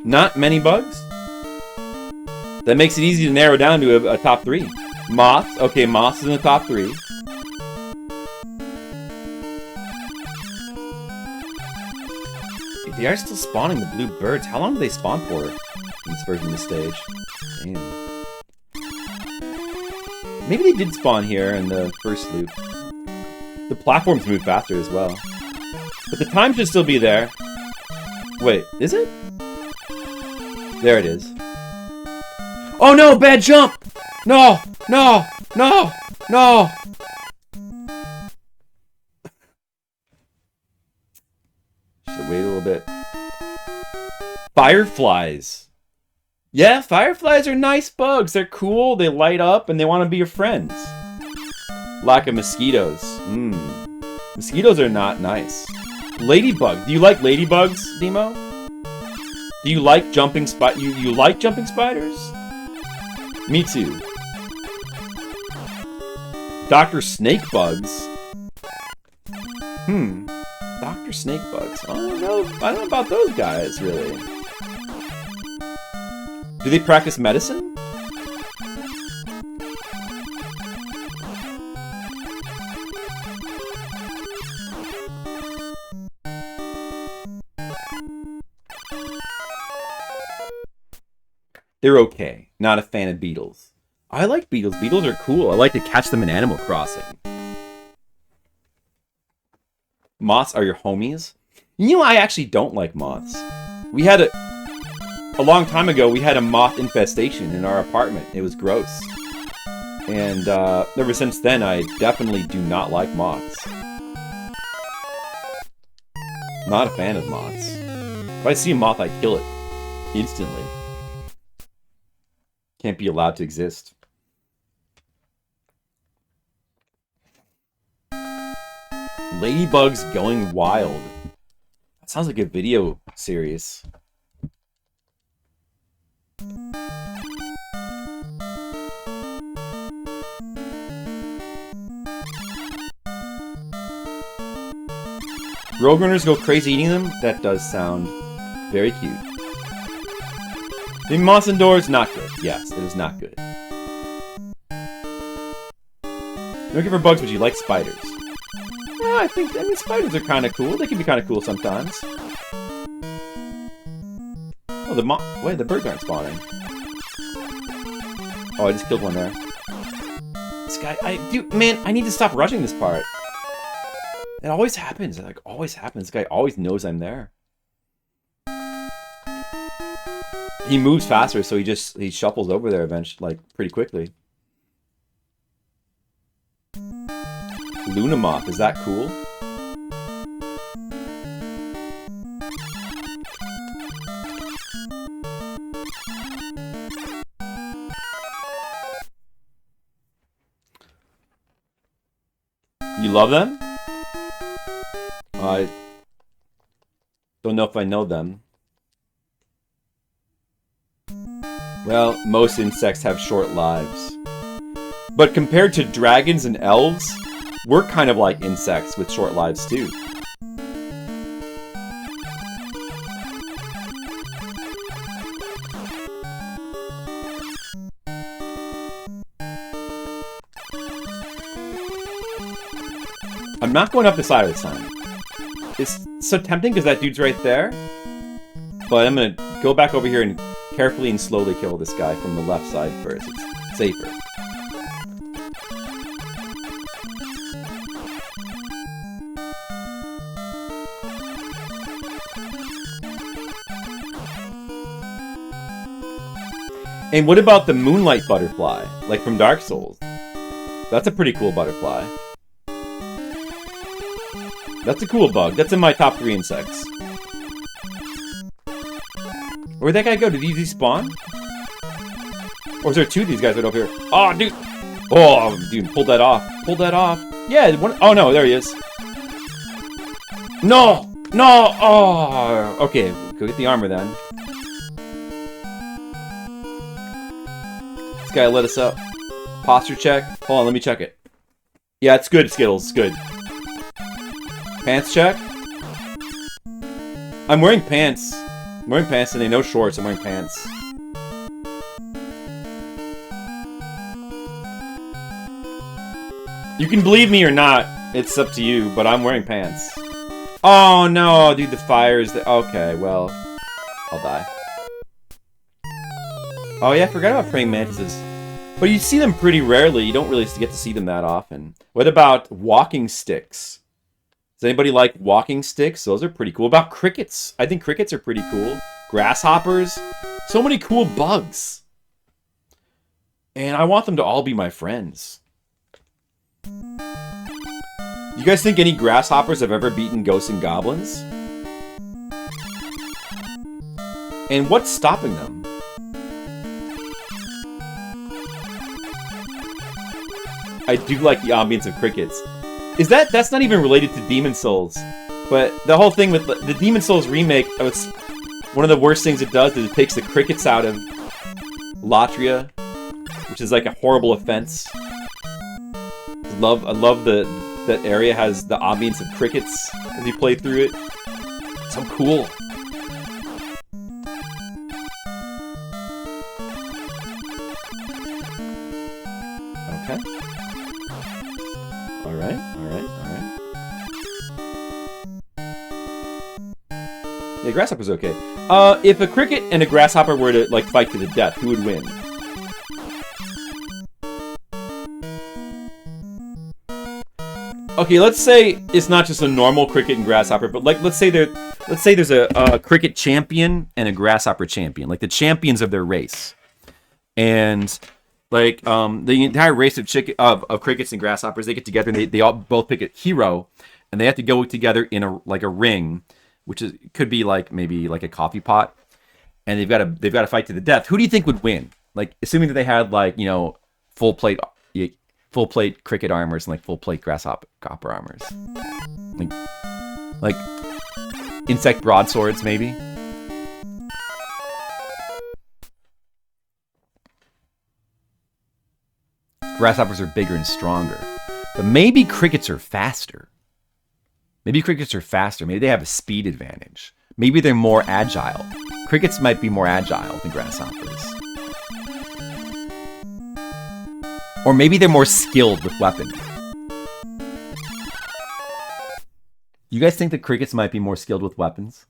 Not many bugs? That makes it easy to narrow down to a top 3. Moths. Okay, moths is in the top 3. They are still spawning the blue birds. How long do they spawn for in this version of the stage? Damn. Maybe they did spawn here in the first loop. The platforms move faster as well. But the time should still be there. Wait, is it? There it is. Oh no, bad jump! No! No! No! No! Should wait a little bit. Fireflies. Yeah, fireflies are nice bugs. They're cool, they light up, and they want to be your friends. Lack of mosquitoes. Mosquitoes are not nice. Ladybug. Do you like ladybugs, Demo? Do you like jumping you like jumping spiders? Me too. Dr. Snake bugs. Dr. Snake bugs. I don't know about those guys, really. Do they practice medicine? They're okay. Not a fan of beetles. I like beetles. Beetles are cool. I like to catch them in Animal Crossing. Moths are your homies? You know, I actually don't like moths. We had a long time ago, we had a moth infestation in our apartment. It was gross. And ever since then, I definitely do not like moths. Not a fan of moths. If I see a moth, I kill it. Instantly. Can't be allowed to exist. Ladybugs Going Wild. That sounds like a video series. Roadrunners go crazy eating them? That does sound very cute. The moths indoors, not good. Yes, it is not good. You don't give her bugs, but you like spiders. Yeah, I mean, spiders are kind of cool. They can be kind of cool sometimes. Oh, wait, the birds aren't spawning. Oh, I just killed one there. This guy, man, I need to stop rushing this part. It always happens. It like always happens. This guy always knows I'm there. He moves faster, so he shuffles over there eventually, like pretty quickly. Luna Moth, is that cool? You love them? I don't know if I know them. Well, most insects have short lives. But compared to dragons and elves, We're kind of like insects with short lives too. I'm not going up the side this time. It's so tempting because that dude's right there. But I'm going to go back over here and carefully and slowly kill this guy from the left side first. It's safer. And what about the moonlight butterfly, like from Dark Souls? That's a pretty cool butterfly. That's a cool bug. That's in my top 3 insects. Where'd that guy go? Did he despawn? Or is there 2 of these guys right over here? Oh, dude! Oh, dude, pulled that off. Pulled that off. Yeah, one... Oh, no, there he is. No! No! Oh! Okay, go get the armor then. This guy lit us up. Posture check. Hold on, let me check it. Yeah, it's good, Skittles. It's good. Pants check. I'm wearing pants. I'm wearing pants today. No shorts. I'm wearing pants. You can believe me or not. It's up to you, but I'm wearing pants. Oh, no. Dude, the fire is... Okay, well. I'll die. Oh, yeah. I forgot about praying mantises. But you see them pretty rarely. You don't really get to see them that often. What about walking sticks? Does anybody like walking sticks? Those are pretty cool. What about crickets? I think crickets are pretty cool. Grasshoppers. So many cool bugs. And I want them to all be my friends. You guys think any grasshoppers have ever beaten ghosts and goblins? And what's stopping them? I do like the ambience of crickets. That's not even related to Demon Souls. But the whole thing with the Demon Souls remake, one of the worst things it does is it takes the crickets out of Latria, which is like a horrible offense. I love that area has the ambience of crickets as you play through it. So cool. Okay. Alright. Yeah, grasshopper's okay. If a cricket and a grasshopper were to, like, fight to the death, who would win? Okay, let's say it's not just a normal cricket and grasshopper, but like let's say there's a cricket champion and a grasshopper champion, like the champions of their race, and like the entire race of crickets and grasshoppers, they get together and they all both pick a hero, and they have to go together in a ring, which could be like maybe like a coffee pot, and they've got to fight to the death. Who do you think would win? Like assuming that they had like full plate cricket armors and like full plate grasshopper armors, like insect broadswords maybe. Grasshoppers are bigger and stronger, but maybe crickets are faster. Maybe they have a speed advantage. Maybe they're more agile. Crickets might be more agile than grasshoppers. Or maybe they're more skilled with weapons. You guys think that crickets might be more skilled with weapons?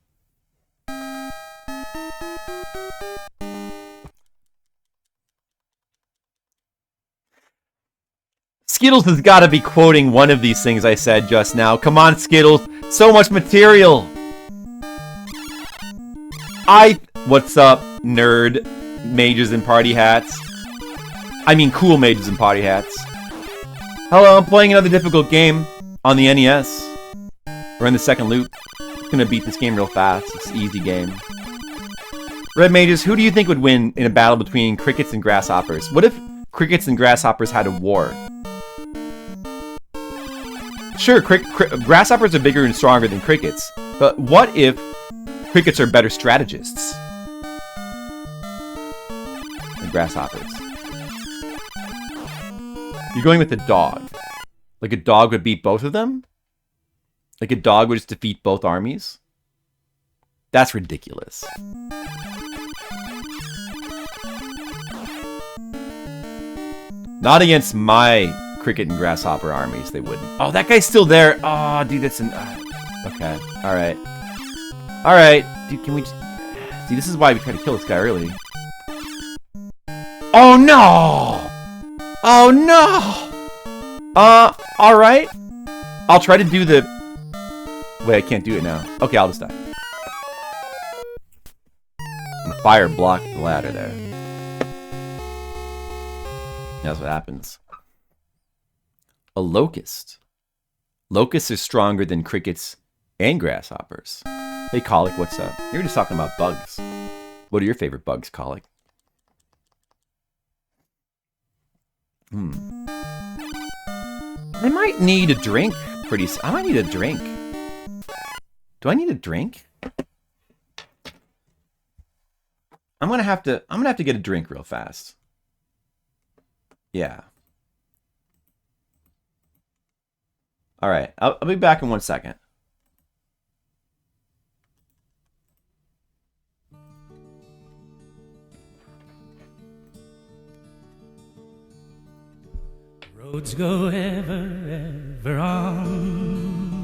Skittles has got to be quoting one of these things I said just now. Come on, Skittles. So much material. What's up, nerd mages in party hats? I mean, cool mages and party hats. Hello, I'm playing another difficult game on the NES. We're in the second loop. Gonna beat this game real fast. It's an easy game. Red mages, who do you think would win in a battle between crickets and grasshoppers? What if crickets and grasshoppers had a war? Sure, grasshoppers are bigger and stronger than crickets, but what if crickets are better strategists than grasshoppers? You're going with the dog. Like a dog would beat both of them? Like a dog would just defeat both armies? That's ridiculous. Not against my cricket and grasshopper armies, they wouldn't. Oh, that guy's still there. Oh, dude, that's an... okay, alright. Alright, dude, can we just... See, this is why we try to kill this guy early. Oh, no! Oh, no! Alright. I'll try to do the... Wait, I can't do it now. Okay, I'll just die. And the fire blocked the ladder there. That's what happens. A locust. Locusts are stronger than crickets and grasshoppers. Hey, Colic, what's up? You're just talking about bugs. What are your favorite bugs, Colic? I might need a drink pretty soon. I might need a drink. Do I need a drink? I'm gonna have to get a drink real fast. Yeah. All right, I'll be back in 1 second. Roads go ever, ever on,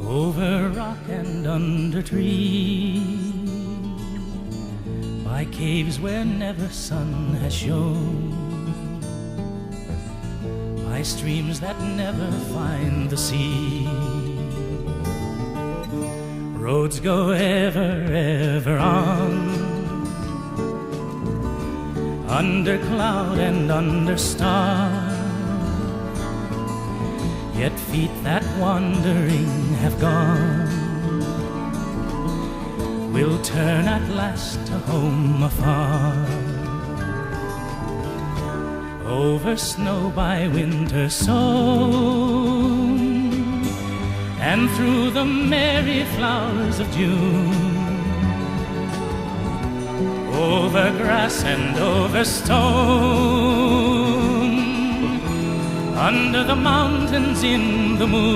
over rock and under tree, by caves where never sun has shone, by streams that never find the sea. Roads go ever, ever on, under cloud and under star, yet feet that wandering have gone will turn at last to home afar. Over snow by winter sown, and through the merry flowers of June, over grass and over stone, under the mountains in the moon,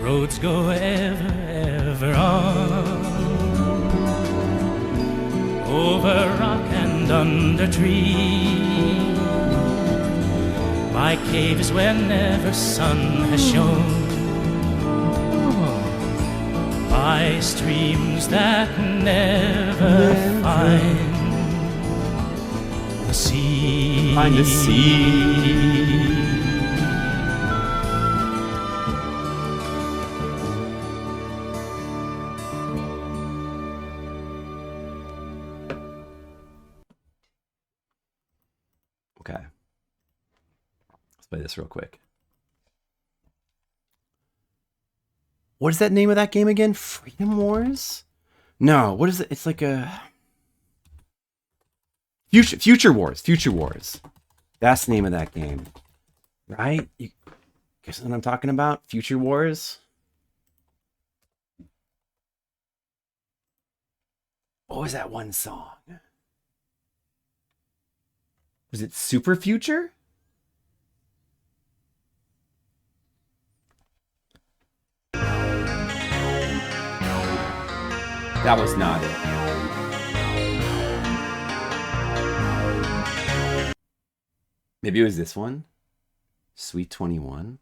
roads go ever, ever on, over rock and under tree, by caves where never sun has shone, by streams that never find the sea. Find the sea. Okay. Let's play this real quick. What is that name of that game again? Freedom Wars? No, what is it? It's like a... Future Wars. Future Wars. That's the name of that game. Right? You guess what I'm talking about? Future Wars? What was that one song? Was it Super Future? That was not it. Maybe it was this one. Sweet 21.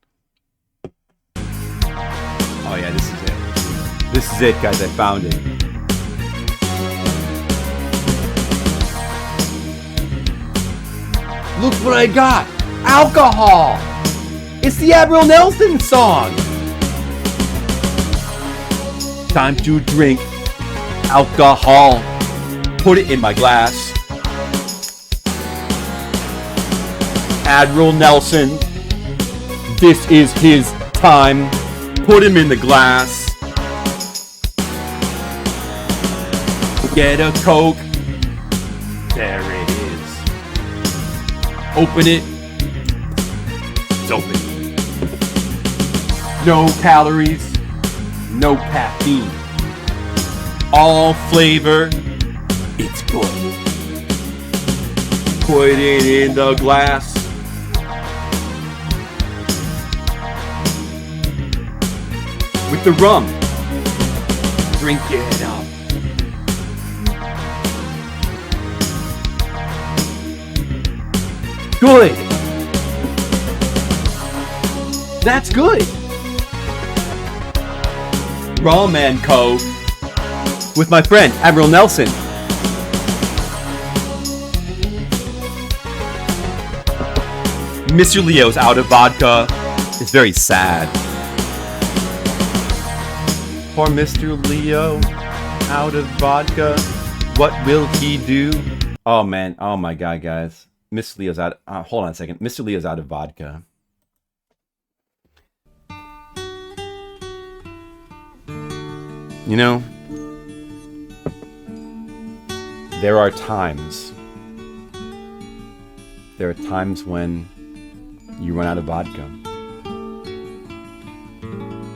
Oh yeah, this is it. This is it, guys. I found it. Look what I got! Alcohol! It's the Admiral Nelson song! Time to drink alcohol. Put it in my glass. Admiral Nelson. This is his time. Put him in the glass. Get a Coke. There it is. Open it. It's open. No calories. No caffeine. All flavor. It's good. Put it in the glass. With the rum. Drink it up. Good. That's good. Rum and Coke. With my friend, Admiral Nelson. Mr. Leo's out of vodka. It's very sad. Poor Mr. Leo, out of vodka. What will he do? Oh man, oh my god, guys. Mr. Leo's out. Hold on a second. Mr. Leo's out of vodka. You know, there are times when you run out of vodka.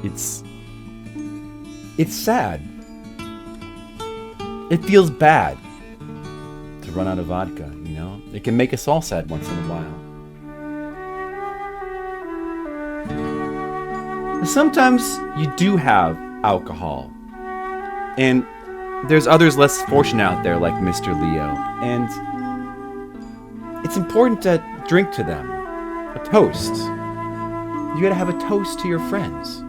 It's sad. It feels bad to run out of vodka, you know? It can make us all sad once in a while. Sometimes you do have alcohol. And there's others less fortunate out there like Mr. Leo. And it's important to drink to them. A toast. You gotta have a toast to your friends.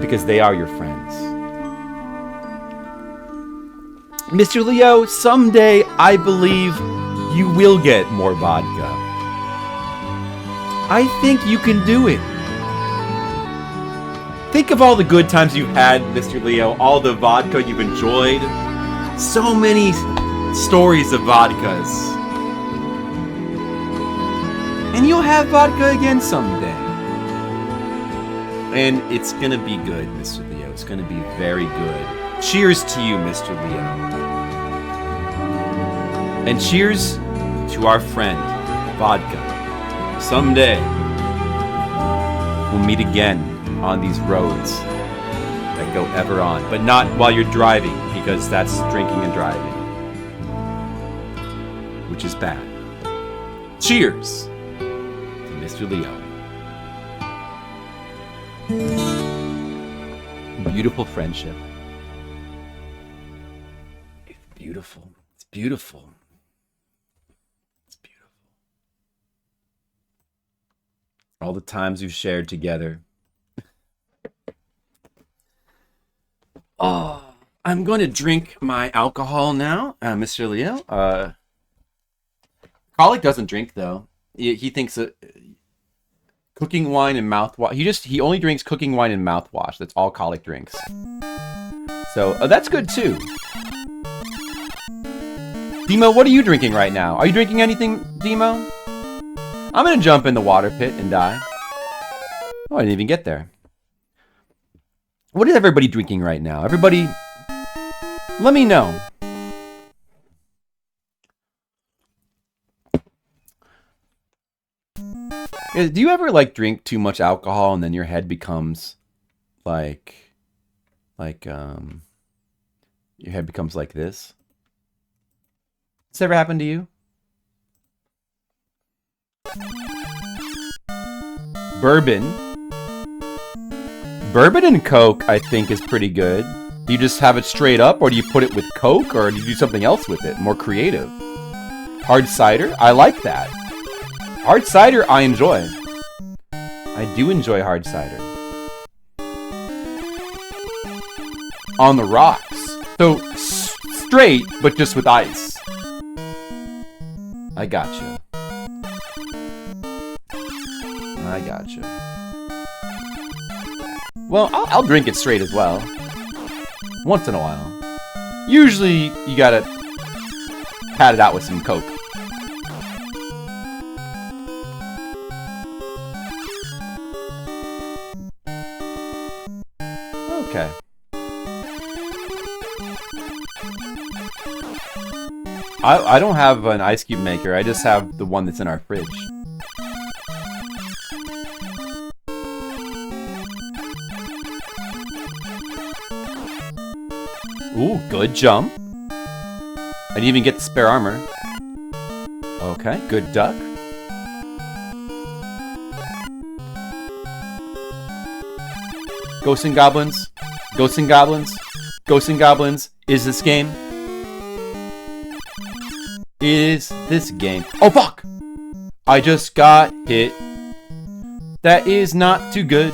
Because they are your friends. Mr. Leo, someday I believe you will get more vodka. I think you can do it. Think of all the good times you've had, Mr. Leo, all the vodka you've enjoyed. So many stories of vodkas. And you'll have vodka again someday. And it's gonna be good, Mr. Leo. It's gonna be very good. Cheers to you, Mr. Leo. And cheers to our friend, vodka. Someday, we'll meet again on these roads that go ever on. But not while you're driving, because that's drinking and driving. Which is bad. Cheers to Mr. Leo. Beautiful friendship. It's beautiful. It's beautiful. It's beautiful. All the times we've shared together. Oh, I'm going to drink my alcohol now, Mr. Leo. Colic doesn't drink though. He thinks that cooking wine and mouthwash. He only drinks cooking wine and mouthwash. That's all Colic drinks. So that's good too. Demo, what are you drinking right now? Are you drinking anything, Demo? I'm gonna jump in the water pit and die. Oh, I didn't even get there. What is everybody drinking right now? Everybody, let me know. Do you ever like drink too much alcohol and then your head becomes like your head becomes like this? Does this ever happen to you? Bourbon and Coke, I think, is pretty good. Do you just have it straight up, or do you put it with Coke, or do you do something else with it, more creative? Hard cider, I like that. Hard cider, I enjoy. I do enjoy hard cider. On the rocks. So, straight, but just with ice. I gotcha. I gotcha. Well, I'll drink it straight as well. Once in a while. Usually, you gotta pat it out with some Coke. Okay. I don't have an ice cube maker. I just have the one that's in our fridge. Ooh, good jump. I didn't even get the spare armor. Okay, good duck. Ghosts and Goblins. Ghosts and Goblins. Ghosts and Goblins. Is this game? Is this game? Oh, fuck! I just got hit. That is not too good.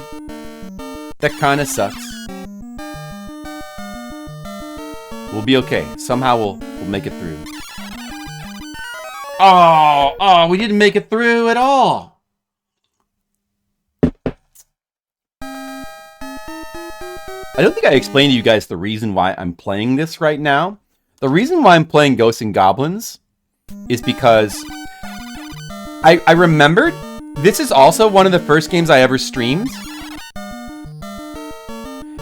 That kind of sucks. We'll be okay. Somehow we'll make it through. Oh, we didn't make it through at all. I don't think I explained to you guys the reason why I'm playing this right now. The reason why I'm playing Ghosts and Goblins is because I remembered this is also one of the first games I ever streamed.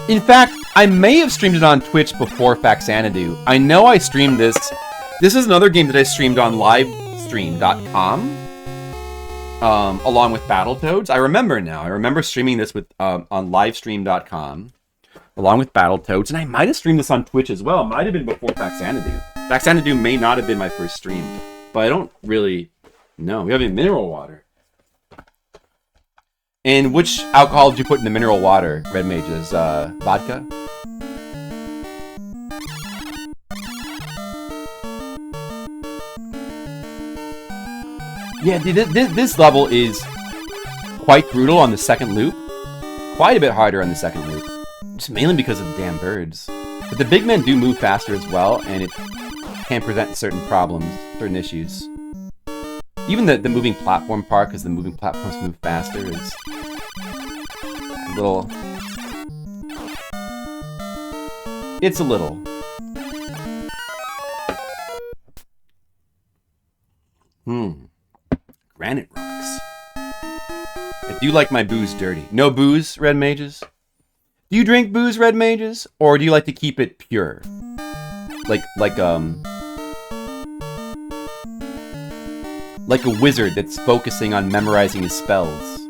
In fact, I may have streamed it on Twitch before Faxanadu. I know I streamed this. This is another game that I streamed on livestream.com along with Battletoads. I remember now. I remember streaming this with on livestream.com along with Battletoads, and I might have streamed this on Twitch as well. It might have been before Faxanadu. Faxanadu may not have been my first stream, but I don't really know. We have a mineral water. And which alcohol did you put in the mineral water, Red Mages? Vodka? Yeah, dude, this level is quite brutal on the second loop. Quite a bit harder on the second loop. Just mainly because of the damn birds. But the big men do move faster as well, and it can present certain problems, certain issues. Even the moving platform part, because the moving platforms move faster, is a little... It's a little. Granite rocks. I do like my booze dirty. No booze, Red Mages? Do you drink booze, Red Mages? Or do you like to keep it pure? Like a wizard that's focusing on memorizing his spells.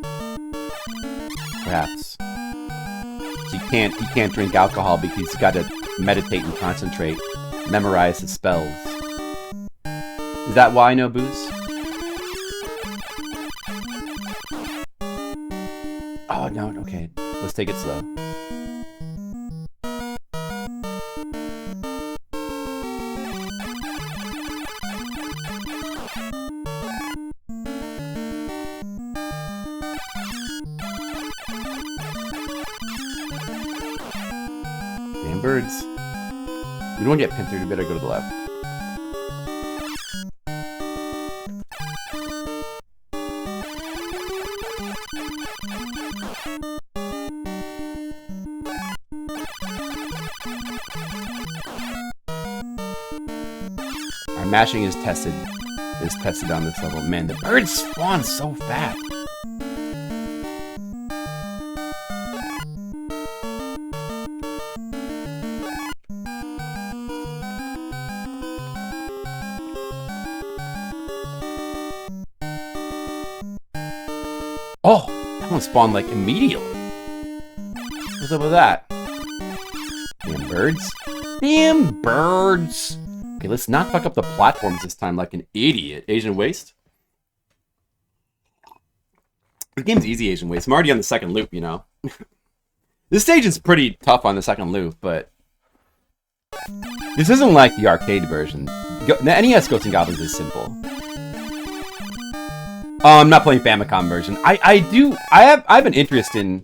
Perhaps. So he can't drink alcohol because he's got to meditate and concentrate, memorize his spells. Is that why no booze? Oh no, okay. Let's take it slow. Damn birds. We don't want to get pinned through, we better go to the left. Our mashing is tested on this level. Man, the birds spawn so fast. Oh, that one spawned like immediately. What's up with that? Damn birds. Damn birds. Okay, let's not fuck up the platforms this time like an idiot. Asian Waste? The game's easy, Asian Waste. I'm already on the second loop, you know. This stage is pretty tough on the second loop, but... This isn't like the arcade version. The NES Ghosts and Goblins is simple. Oh, I'm not playing Famicom version. I have an interest in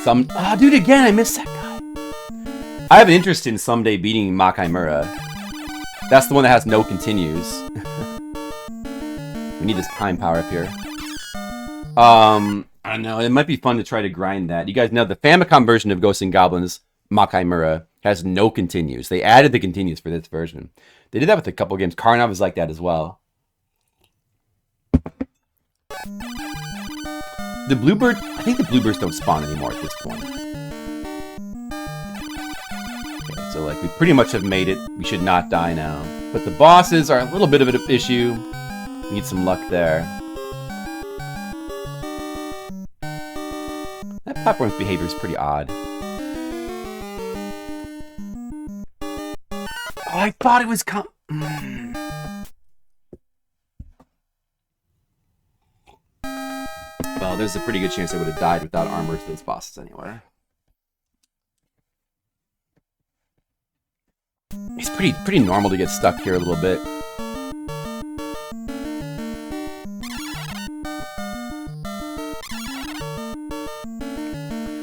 some... Oh, dude, again, I missed that guy. I have an interest in someday beating Micronics. That's the one that has no continues. We need this time power up here. I don't know. It might be fun to try to grind that. You guys know the Famicom version of Ghosts and Goblins, Micronics, has no continues. They added the continues for this version. They did that with a couple games. Karnov is like that as well. The bluebird... I think the bluebirds don't spawn anymore at this point. Okay, so like we pretty much have made it. We should not die now. But the bosses are a little bit of an issue. We need some luck there. That platform's behavior is pretty odd. I thought it was Well, there's a pretty good chance I would have died without armor to those bosses anyway. It's pretty normal to get stuck here a little bit.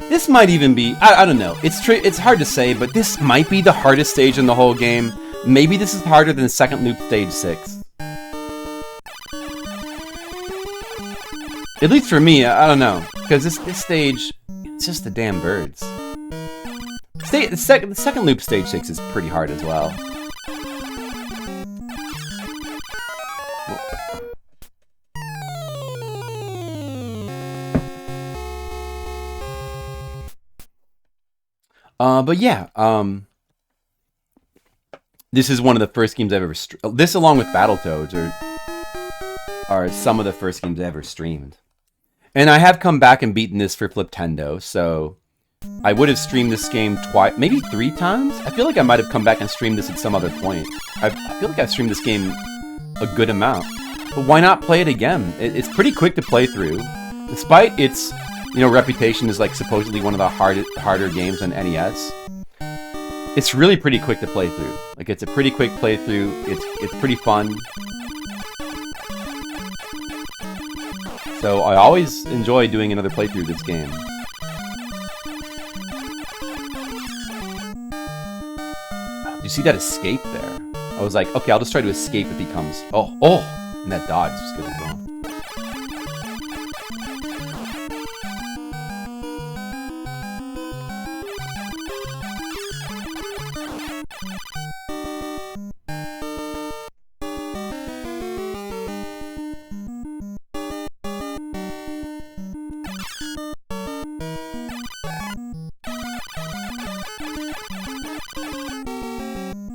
This might even be, I don't know. It's hard to say, but this might be the hardest stage in the whole game. Maybe this is harder than second loop stage 6. At least for me, I don't know. Because this stage, it's just the damn birds. The second loop stage 6 is pretty hard as well. But yeah, this is one of the first games I've ever this along with Battletoads are some of the first games I ever streamed. And I have come back and beaten this for Fliptendo, so I would have streamed this game twice, maybe 3 times? I feel like I might have come back and streamed this at some other point. I feel like I've streamed this game a good amount. But why not play it again? It's pretty quick to play through. Despite its, reputation as like supposedly one of the harder games on NES. It's really pretty quick to play through. Like, it's a pretty quick playthrough. It's pretty fun. So I always enjoy doing another playthrough of this game. You see that escape there? I was like, okay, I'll just try to escape if he comes. Oh! And that dodge is good as well.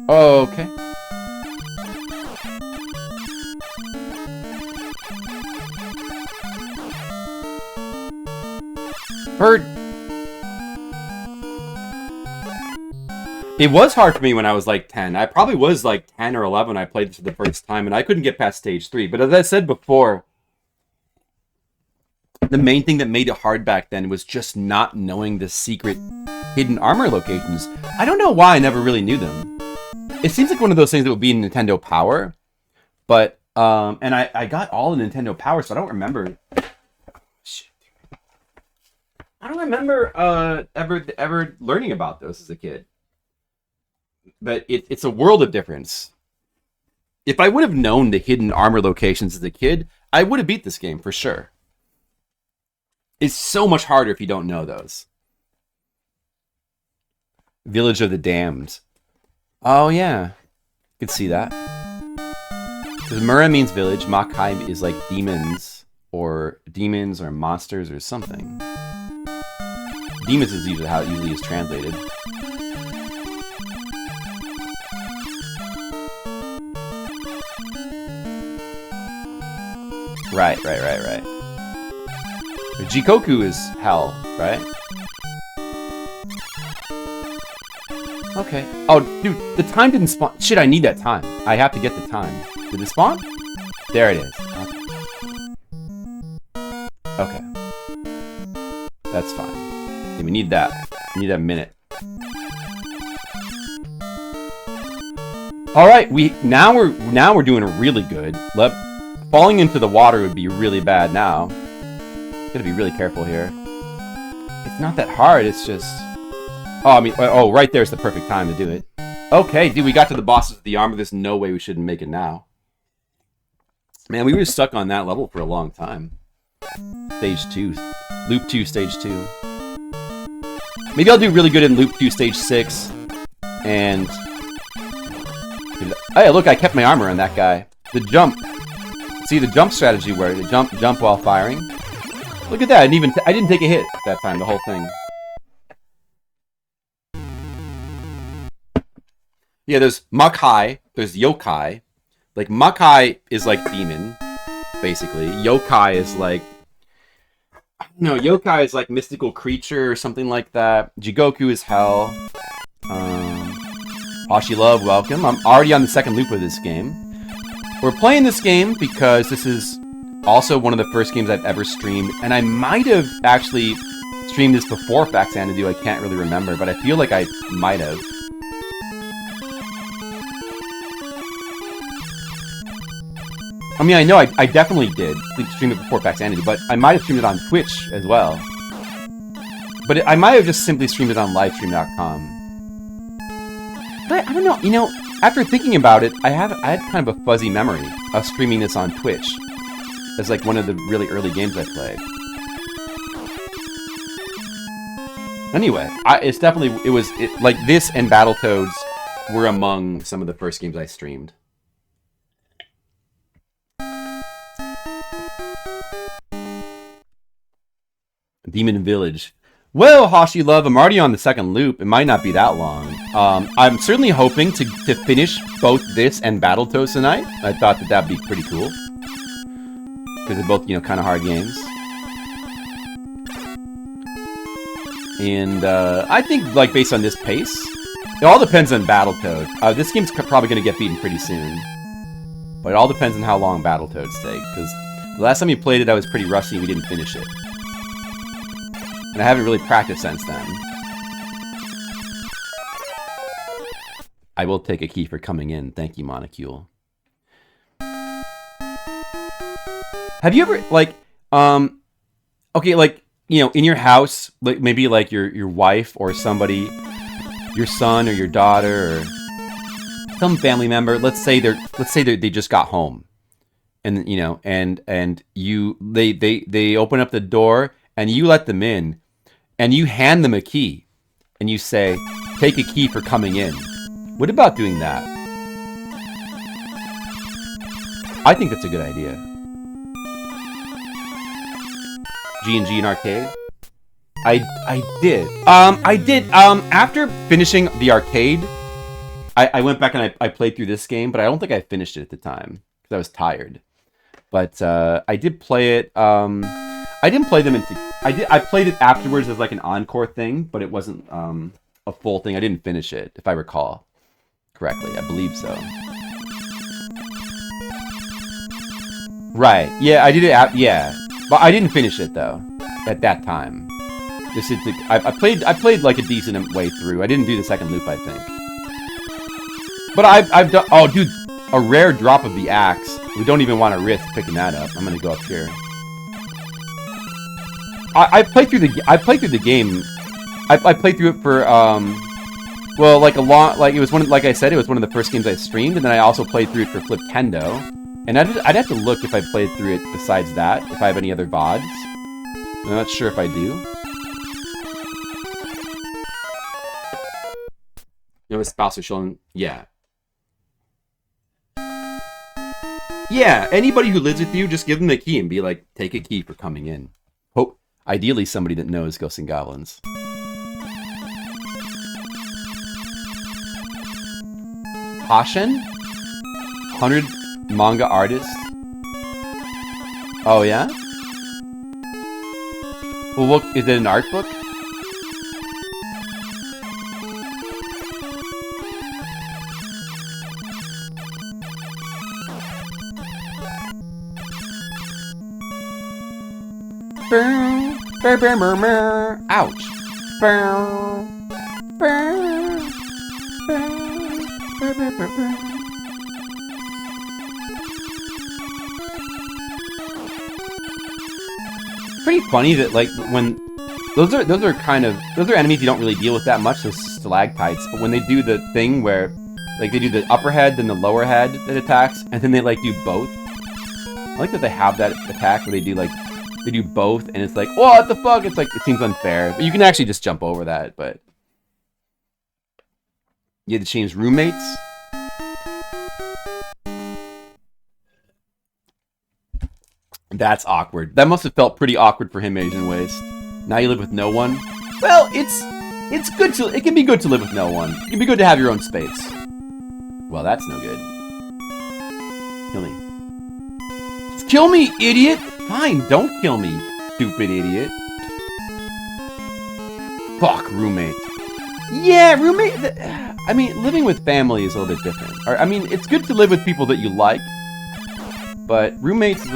Okay. Bird. It was hard for me when I was like 10. I probably was like 10 or 11 when I played this for the first time, and I couldn't get past stage 3. But as I said before, the main thing that made it hard back then was just not knowing the secret hidden armor locations. I don't know why I never really knew them. It seems like one of those things that would be in Nintendo Power, but and I got all the Nintendo Power, so I don't remember. Shit. I don't remember ever learning about those as a kid. But it's a world of difference. If I would have known the hidden armor locations as a kid, I would have beat this game for sure. It's so much harder if you don't know those. Village of the Damned. Oh, yeah. You can see that. Because Mura means village. Makai is like demons or monsters or something. Demons is usually how it usually is translated. Right. Jikoku is hell, right? Okay. Oh, dude, the time didn't spawn. Shit, I need that time. I have to get the time. Did it spawn? There it is. Okay. That's fine. Okay, we need that. We need a minute. All right, now we're doing really good. Falling into the water would be really bad now. Gotta be really careful here. It's not that hard. It's just. Right there's the perfect time to do it. Okay, dude, we got to the bosses with the armor. There's no way we shouldn't make it now. Man, we were stuck on that level for a long time. Stage 2. Loop 2, Stage 2. Maybe I'll do really good in Loop 2, Stage 6. And... Hey, look, I kept my armor on that guy. The jump. See, the jump strategy where the jump while firing. Look at that, I didn't take a hit that time, the whole thing. Yeah, there's Makai, there's Yokai. Like, Makai is like demon, basically. Yokai is like... No, Yokai is like mystical creature or something like that. Jigoku is hell. Ashi Love, welcome. I'm already on the second loop of this game. We're playing this game because this is also one of the first games I've ever streamed, and I might have actually streamed this before Faxanadu. I can't really remember, but I feel like I might have. I mean, I know I definitely did stream it before Faxanadu, but I might have streamed it on Twitch as well. But I might have just simply streamed it on livestream.com. But I don't know, you know, after thinking about it, I had kind of a fuzzy memory of streaming this on Twitch as like one of the really early games I played. Anyway, it's definitely, like this and Battletoads were among some of the first games I streamed. Demon Village. Well, Hashi Love, I'm already on the second loop. It might not be that long. I'm certainly hoping to finish both this and Battletoads tonight. I thought that that'd be pretty cool. Because they're both, you know, kind of hard games. And I think, like, based on this pace, it all depends on Battletoads. This game's probably going to get beaten pretty soon. But it all depends on how long Battletoads take. Because the last time we played it, I was pretty rusty and we didn't finish it. And I haven't really practiced since then. I will take a key for coming in. Thank you, Monocule. Have you ever, like, okay, like, you know, in your house, like maybe like your wife or somebody, your son or your daughter or some family member, let's say they just got home. And, you know, and they open up the door and you let them in. And you hand them a key, and you say, take a key for coming in. What about doing that? I think that's a good idea. G&G in arcade? I did. After finishing the arcade, I went back and I played through this game, but I don't think I finished it at the time, because I was tired. But I did play it, I didn't play them into... I played it afterwards as like an encore thing, but it wasn't a full thing. I didn't finish it, if I recall correctly. I believe so. Right. Yeah, I did it. Yeah, but I didn't finish it though at that time. I played like a decent way through. I didn't do the second loop, I think. But I've done. Oh, dude, a rare drop of the axe. We don't even want to risk picking that up. I'm gonna go up here. I played through the game. I played through it for well, like it was like I said, it was one of the first games I streamed, and then I also played through it for Fliptendo. And I'd have to look if I played through it besides that, if I have any other VODs. I'm not sure if I do. You have a spouse or children? Yeah. Yeah, anybody who lives with you, just give them a key and be like, take a key for coming in. Hope. Ideally, somebody that knows Ghosts and Goblins. Hashin? 100 manga artists? Oh, yeah? Well, look, is it an art book? Ouch. Pretty funny that like when those are enemies you don't really deal with that much, those stalactites, but when they do the thing where like they do the upper head then the lower head that attacks and then they like do both. I like that they have that attack where they do both, and it's like, oh, what the fuck? It's like, it seems unfair. But you can actually just jump over that, but... You had to change roommates? That's awkward. That must have felt pretty awkward for him, Asian Waste. Now you live with no one? Well, it's good to... It can be good to live with no one. It can be good to have your own space. Well, that's no good. Kill me. Just kill me, idiot! Fine, don't kill me, stupid idiot. Fuck, roommate. Yeah, roommate. I mean, living with family is a little bit different. I mean, it's good to live with people that you like, but roommates,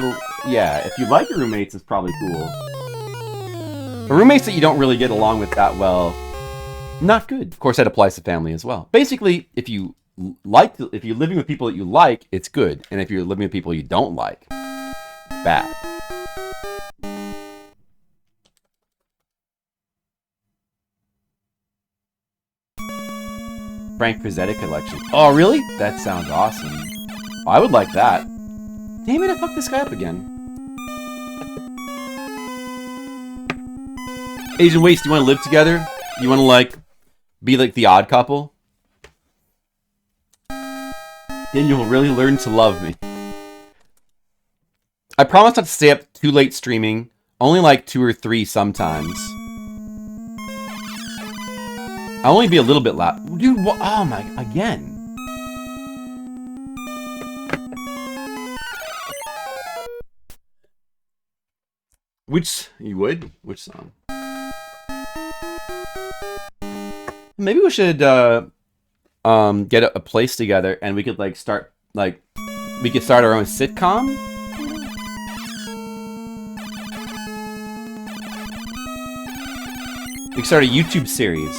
yeah, if you like your roommates, it's probably cool. But roommates that you don't really get along with that well, not good. Of course, that applies to family as well. Basically, if you're living with people that you like, it's good, and if you're living with people you don't like, it's bad. Frank Frazetta collection. Oh, really? That sounds awesome. Oh, I would like that. Damn it, I fucked this guy up again. Asian Waste, do you want to live together? You want to, like, be like the odd couple? Then you'll really learn to love me. I promise not to stay up too late streaming. Only like 2 or 3 sometimes. I'll only be a little bit loud. Dude, what? Oh my, again. Which, you would? Which song? Maybe we should, get a place together and we could, like, start, like, we could start our own sitcom? We could start a YouTube series.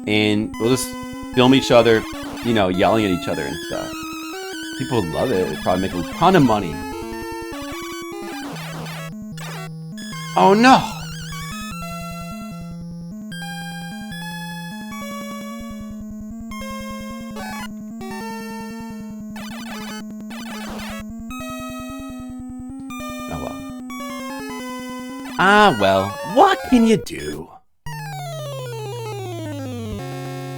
And we'll just film each other, you know, yelling at each other and stuff. People would love it. It'd probably make a ton of money. Oh no! Oh well. Ah well, what can you do?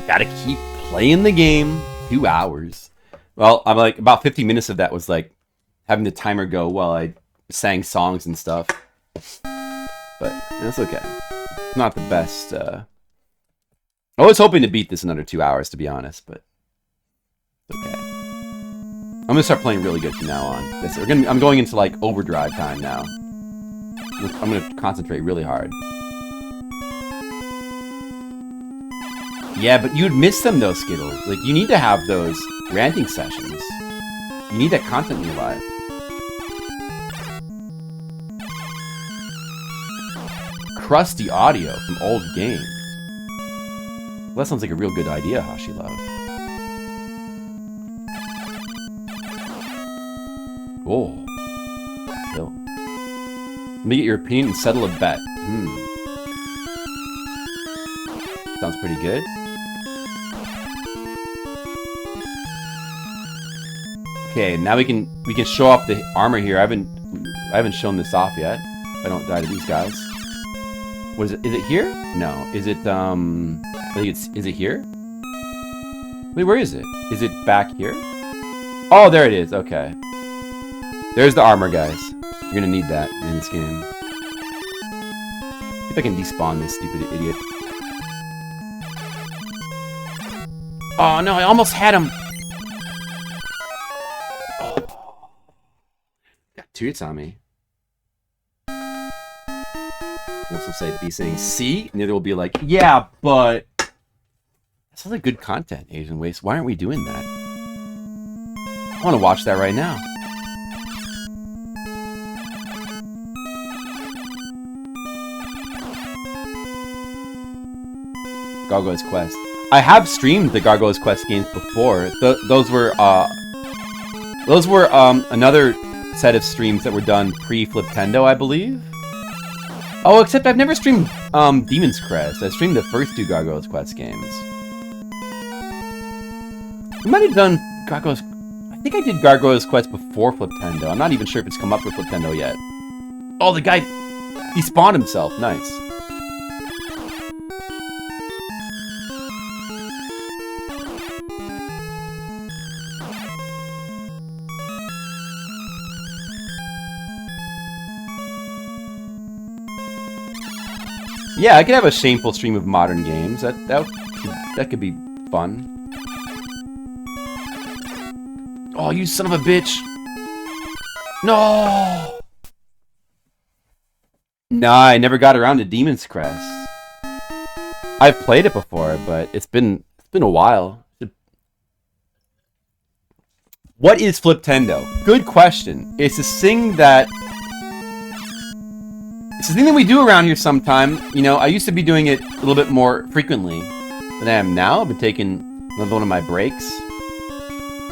Gotta keep playing the game. 2 hours. Well, I'm like, about 50 minutes of that was like having the timer go while I sang songs and stuff. But that's okay. Not the best. I was hoping to beat this in under 2 hours, to be honest, but it's okay. I'm gonna start playing really good from now on. I'm going into like overdrive time now. I'm gonna concentrate really hard. Yeah, but you'd miss them though, Skittles. Like, you need to have those ranting sessions. You need that content in your life. Crusty audio from old games. Well, that sounds like a real good idea, Hashi Love. Oh. Kill. Let me get your opinion and settle a bet. Sounds pretty good. Okay, now we can show off the armor here. I haven't shown this off yet. If I don't die to these guys. What is it? Is it here? No. Is it I think is it here? Wait, where is it? Is it back here? Oh, there it is. Okay. There's the armor, guys. You're gonna need that in this game. See if I can despawn this stupid idiot. Oh no, I almost had him. Oh. Got 2 hits on me. Most will say be saying see, and the other will be like, yeah, but that's not good content, Asian Waste. Why aren't we doing that? I want to watch that right now. Gargoyle's Quest. I have streamed the Gargoyle's Quest games before. Those were another set of streams that were done pre-Fliptendo, I believe. Oh, except I've never streamed Demon's Crest. I streamed the first 2 Gargoyle's Quest games. We might have done Gargoyle's... I think I did Gargoyle's Quest before Fliptendo. I'm not even sure if it's come up with Fliptendo yet. Oh, the guy... He spawned himself. Nice. Yeah, I could have a shameful stream of modern games. That could be fun. Oh, you son of a bitch! No! Nah, I never got around to Demon's Crest. I've played it before, but it's been a while. What is Fliptendo? Good question. It's a thing that we do around here sometime. You know, I used to be doing it a little bit more frequently than I am now. I've been taking another one of my breaks.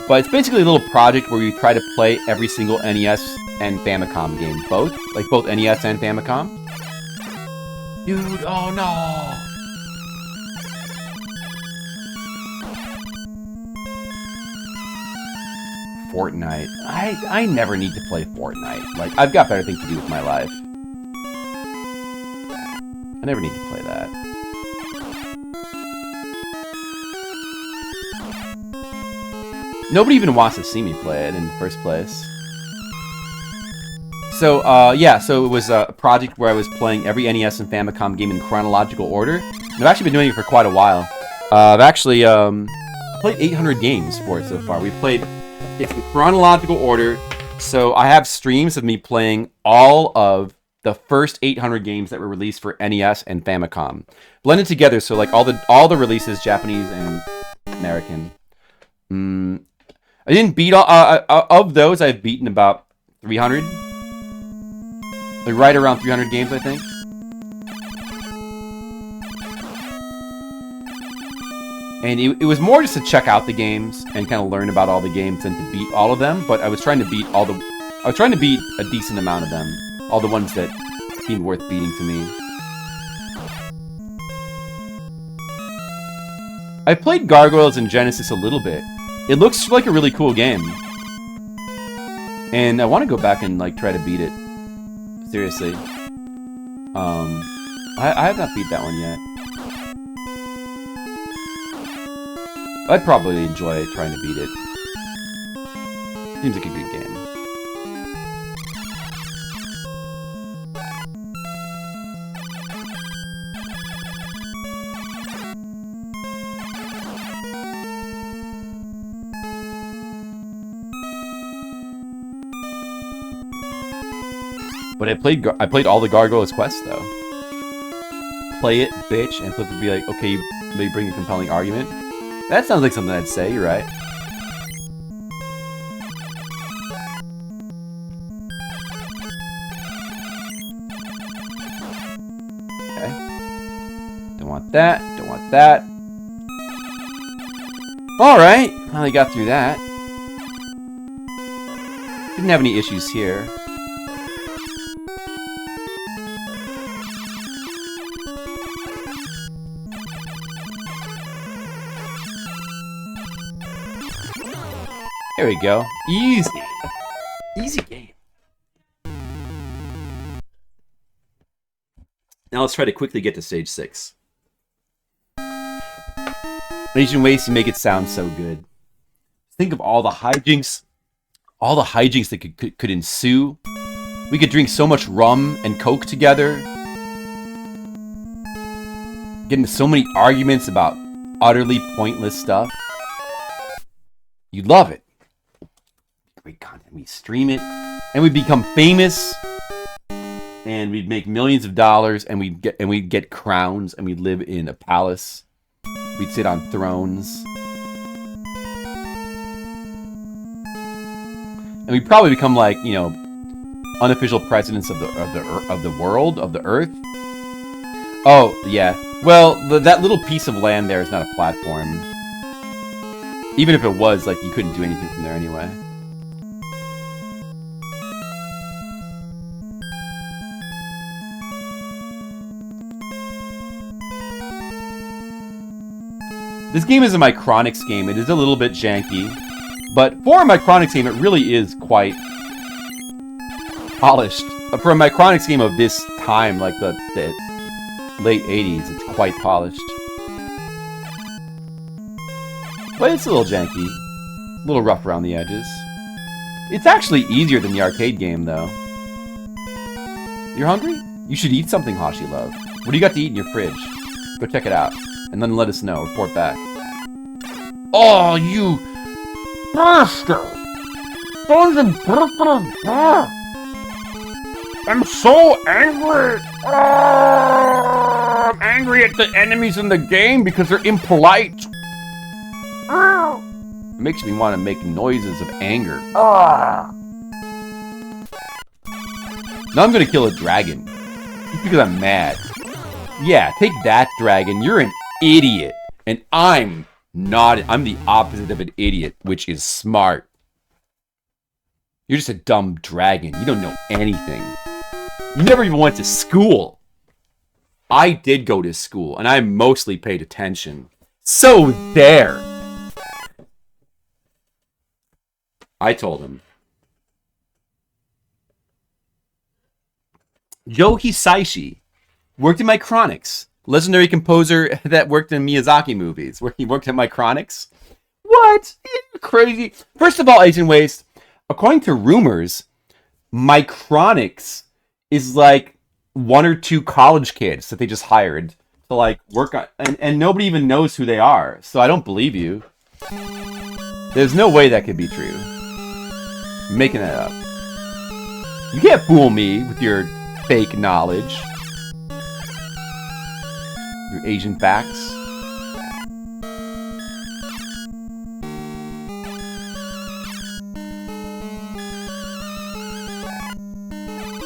But it's basically a little project where we try to play every single NES and Famicom game. Both. Like both NES and Famicom. Dude, oh no! Fortnite. I never need to play Fortnite. Like, I've got better things to do with my life. I never need to play that. Nobody even wants to see me play it in the first place. So, yeah, so it was a project where I was playing every NES and Famicom game in chronological order. And I've actually been doing it for quite a while. I've actually played 800 games for it so far. We played it in chronological order, so I have streams of me playing all of the first 800 games that were released for NES and Famicom. Blended together, so like all the releases, Japanese and American. I didn't beat all of those. I've beaten about 300. Like right around 300 games, I think. And it was more just to check out the games and kind of learn about all the games than to beat all of them. But I was trying to beat a decent amount of them. All the ones that seemed worth beating to me. I played Gargoyles in Genesis a little bit. It looks like a really cool game. And I want to go back and like try to beat it. Seriously. I have not beat that one yet. I'd probably enjoy trying to beat it. Seems like a good game. But I played all the Gargoyles quests though. Play it, bitch, and Flip would be like, okay, maybe bring a compelling argument. That sounds like something I'd say, you're right. Okay. Don't want that, don't want that. Alright, finally got through that. Didn't have any issues here. There we go. Easy. Easy game. Now let's try to quickly get to stage 6. Asian ways to make it sound so good. Think of all the hijinks. All the hijinks that could ensue. We could drink so much rum and coke together. Get into so many arguments about utterly pointless stuff. You'd love it. Great content. We stream it, and we become famous, and we'd make millions of dollars, and we'd get crowns, and we'd live in a palace. We'd sit on thrones, and we'd probably become like, you know, unofficial presidents of the world, of the earth. Oh yeah. Well, that little piece of land there is not a platform. Even if it was, like, you couldn't do anything from there anyway. This game is a Micronics game. It is a little bit janky. But for a Micronics game, it really is quite polished. For a Micronics game of this time, like the late 80s, it's quite polished. But it's a little janky. A little rough around the edges. It's actually easier than the arcade game, though. You're hungry? You should eat something, Hashi Love. What do you got to eat in your fridge? Go check it out. And then let us know. Report back. Oh, you bastard! Sons of bitches! I'm so angry! Oh, I'm angry at hit the enemies in the game because they're impolite. It makes me want to make noises of anger. Now I'm gonna kill a dragon. Just because I'm mad. Yeah, take that, dragon. You're an idiot. And I'm not. I'm the opposite of an idiot, which is smart. You're just a dumb dragon. You don't know anything. You never even went to school. I did go to school, and I mostly paid attention. So there. I told him. Joe Hisaishi worked in Micronics. Legendary composer that worked in Miyazaki movies, where he worked at Micronics. What? You're crazy. First of all, Agent Waste, according to rumors, Micronics is like one or two college kids that they just hired to like work on, and nobody even knows who they are. So I don't believe you. There's no way that could be true. I'm making that up. You can't fool me with your fake knowledge. Your Asian facts.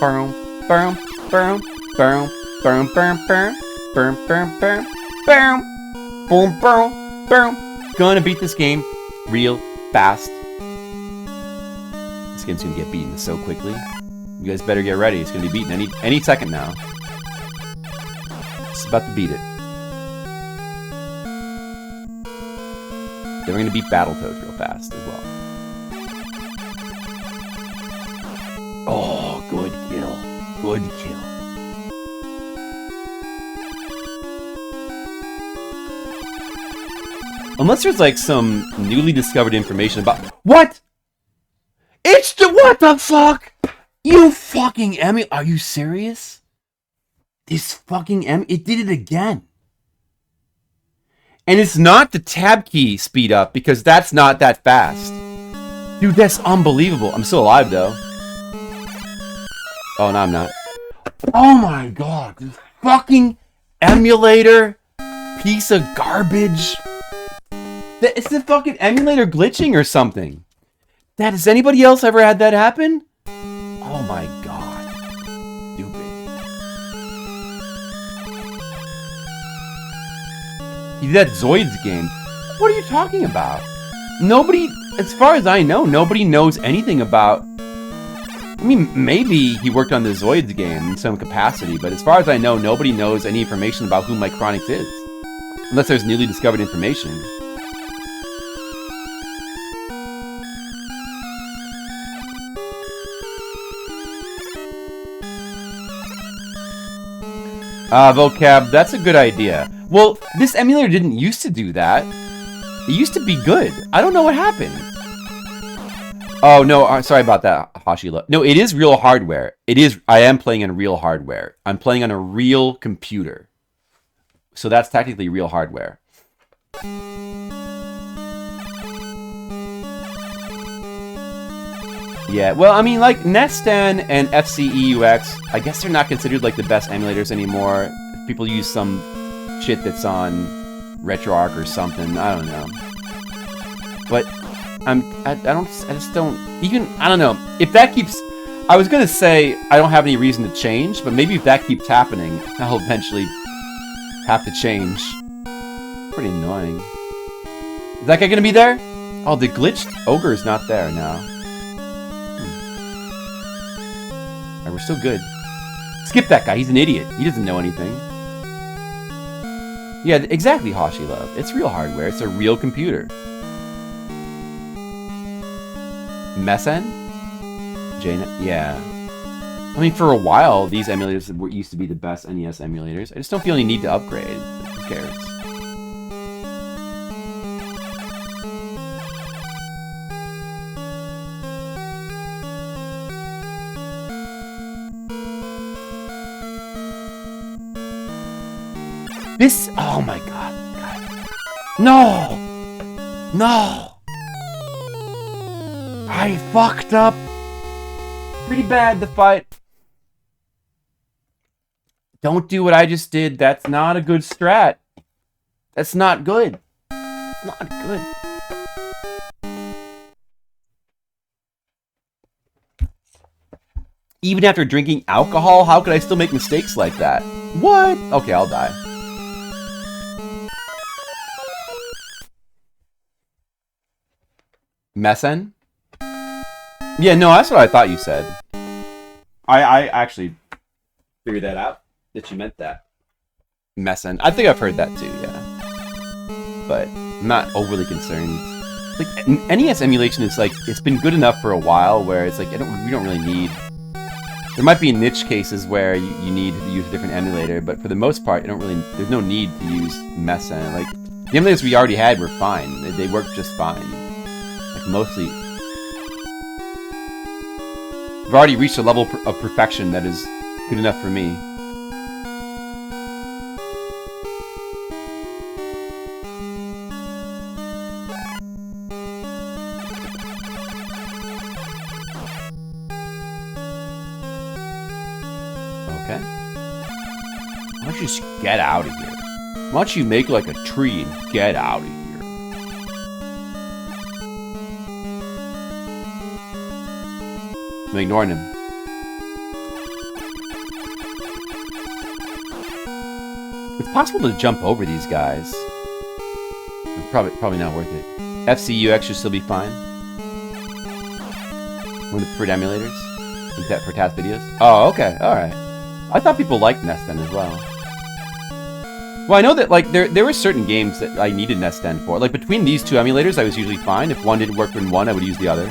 Boom, boom, boom, boom, boom, boom, boom, boom, boom, boom, boom, boom, boom, boom. Gonna beat this game real fast. This game's gonna get beaten so quickly. You guys better get ready. It's gonna be beaten any second now. It's about to beat it. Then we're gonna beat Battletoads real fast as well. Oh, good kill. Good kill. Unless there's like some newly discovered information about what? It's the what the fuck? You fucking Emmy? Are you serious? This fucking Emmy? It did it again. And it's not the tab key speed up because that's not that fast. Dude, that's unbelievable. I'm still alive though. Oh, no, I'm not. Oh my god. This fucking emulator piece of garbage. Is the fucking emulator glitching or something? Has anybody else ever had that happen? Oh my god. Stupid. He did that Zoids game. What are you talking about? Nobody, as far as I know, nobody knows anything about... I mean, maybe he worked on the Zoids game in some capacity, but as far as I know, nobody knows any information about who Micronics is. Unless there's newly discovered information. Vocab, that's a good idea. Well, this emulator didn't used to do that. It used to be good. I don't know what happened. Oh, no, sorry about that, Hashila. No, it is real hardware. It is, I am playing on real hardware. I'm playing on a real computer. So that's technically real hardware. Yeah, well, I mean, like, Nestan and FCEUX, I guess they're not considered, like, the best emulators anymore. People use some shit that's on RetroArch or something. I don't know. But... I just don't, even, I don't know, if that keeps, I was gonna say, I don't have any reason to change, but maybe if that keeps happening, I'll eventually have to change. Pretty annoying. Is that guy gonna be there? Oh, the glitched ogre is not there now. Alright, we're still good. Skip that guy, he's an idiot. He doesn't know anything. Yeah, exactly, Hoshi Love. It's real hardware, it's a real computer. Messen? Jane? Yeah. I mean, for a while, these emulators used to be the best NES emulators. I just don't feel any need to upgrade. Who cares? This... Oh my god. No! No! I fucked up pretty bad the fight. Don't do what I just did. That's not a good strat. That's not good. Not good. Even after drinking alcohol, how could I still make mistakes like that? What? Okay, I'll die. Messen? Yeah, no, that's what I thought you said. I actually figured that out, that you meant that. Messen. I think I've heard that too, yeah. But I'm not overly concerned. Like, NES emulation is like, it's been good enough for a while where it's like, we don't really need... There might be niche cases where you need to use a different emulator, but for the most part, there's no need to use Messen. Like, the emulators we already had were fine. They worked just fine. Like, mostly... I've already reached a level of perfection that is good enough for me. Okay. Why don't you just get out of here? Why don't you make like a tree and get out of here? I'm ignoring him. It's possible to jump over these guys. Probably not worth it. FCUX should still be fine. One of the preferred emulators for task videos. Oh, okay, all right. I thought people liked Nesten as well. Well, I know that like there were certain games that I needed Nesten for. Like between these two emulators, I was usually fine. If one didn't work in one, I would use the other.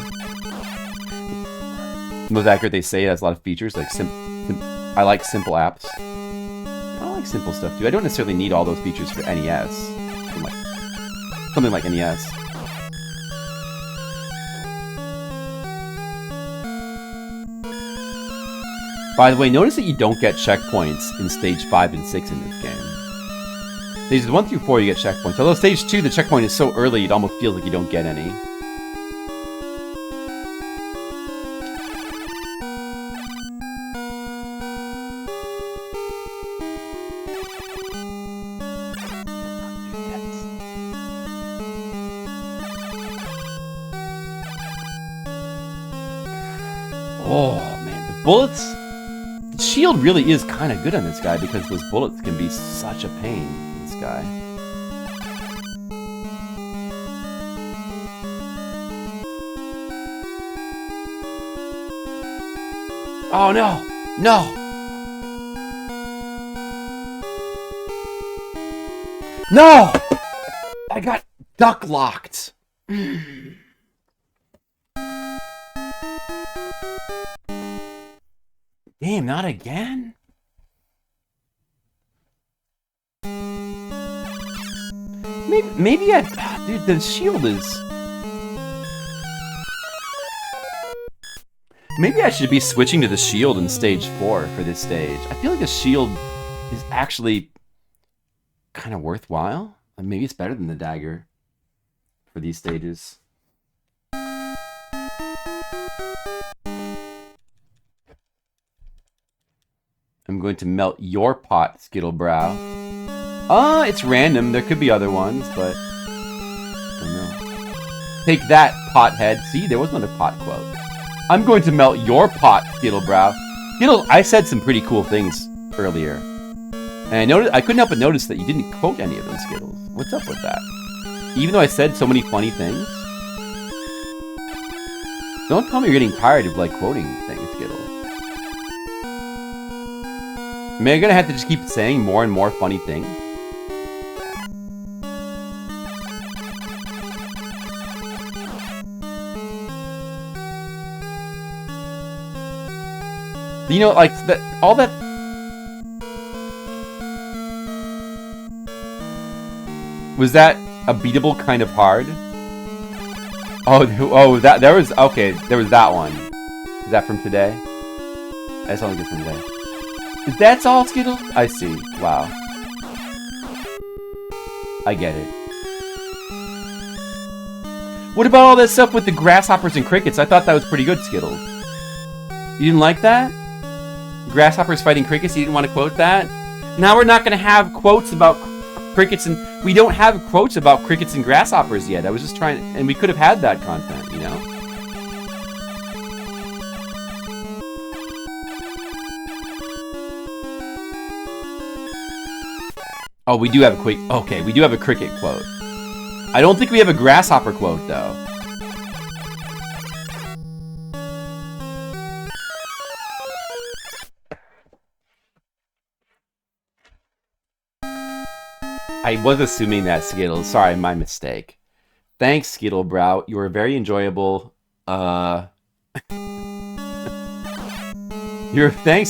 The most accurate they say it has a lot of features. Like I like simple apps. I like simple stuff too. I don't necessarily need all those features for NES. Something like NES. By the way, notice that you don't get checkpoints in Stage 5 and 6 in this game. Stages 1 through 4 you get checkpoints. Although Stage 2, the checkpoint is so early, it almost feels like you don't get any. Oh, man, the bullets... The shield really is kind of good on this guy because those bullets can be such a pain in this guy. Oh, no! No! No! I got duck locked. Damn, not again? Maybe dude, the shield is... Maybe I should be switching to the shield in Stage 4 for this stage. I feel like the shield is actually kind of worthwhile. Maybe it's better than the dagger for these stages. I'm going to melt your pot, Skittlebrow. It's random. There could be other ones, but... I don't know. Take that, pothead. See, there was another pot quote. I'm going to melt your pot, Skittlebrow. I said some pretty cool things earlier. And I couldn't help but notice that you didn't quote any of them, Skittles. What's up with that? Even though I said so many funny things? Don't tell me you're getting tired of, like, quoting things, Skittles. Am I gonna have to just keep saying more and more funny things? You know, like, all that... Was that a beatable kind of hard? There was that one. Is that from today? That's only good from today. That's all, Skittles? I see. Wow. I get it. What about all that stuff with the grasshoppers and crickets? I thought that was pretty good, Skittles. You didn't like that? Grasshoppers fighting crickets? You didn't want to quote that? Now we're not gonna have quotes about crickets, and we don't have quotes about crickets and grasshoppers yet. I was just trying, and we could have had that content, you know? Oh, we do have a quick. Okay, we do have a cricket quote. I don't think we have a grasshopper quote, though. I was assuming that, Skittle. Sorry, my mistake. Thanks, Skittlebrow. You were very enjoyable. Thanks,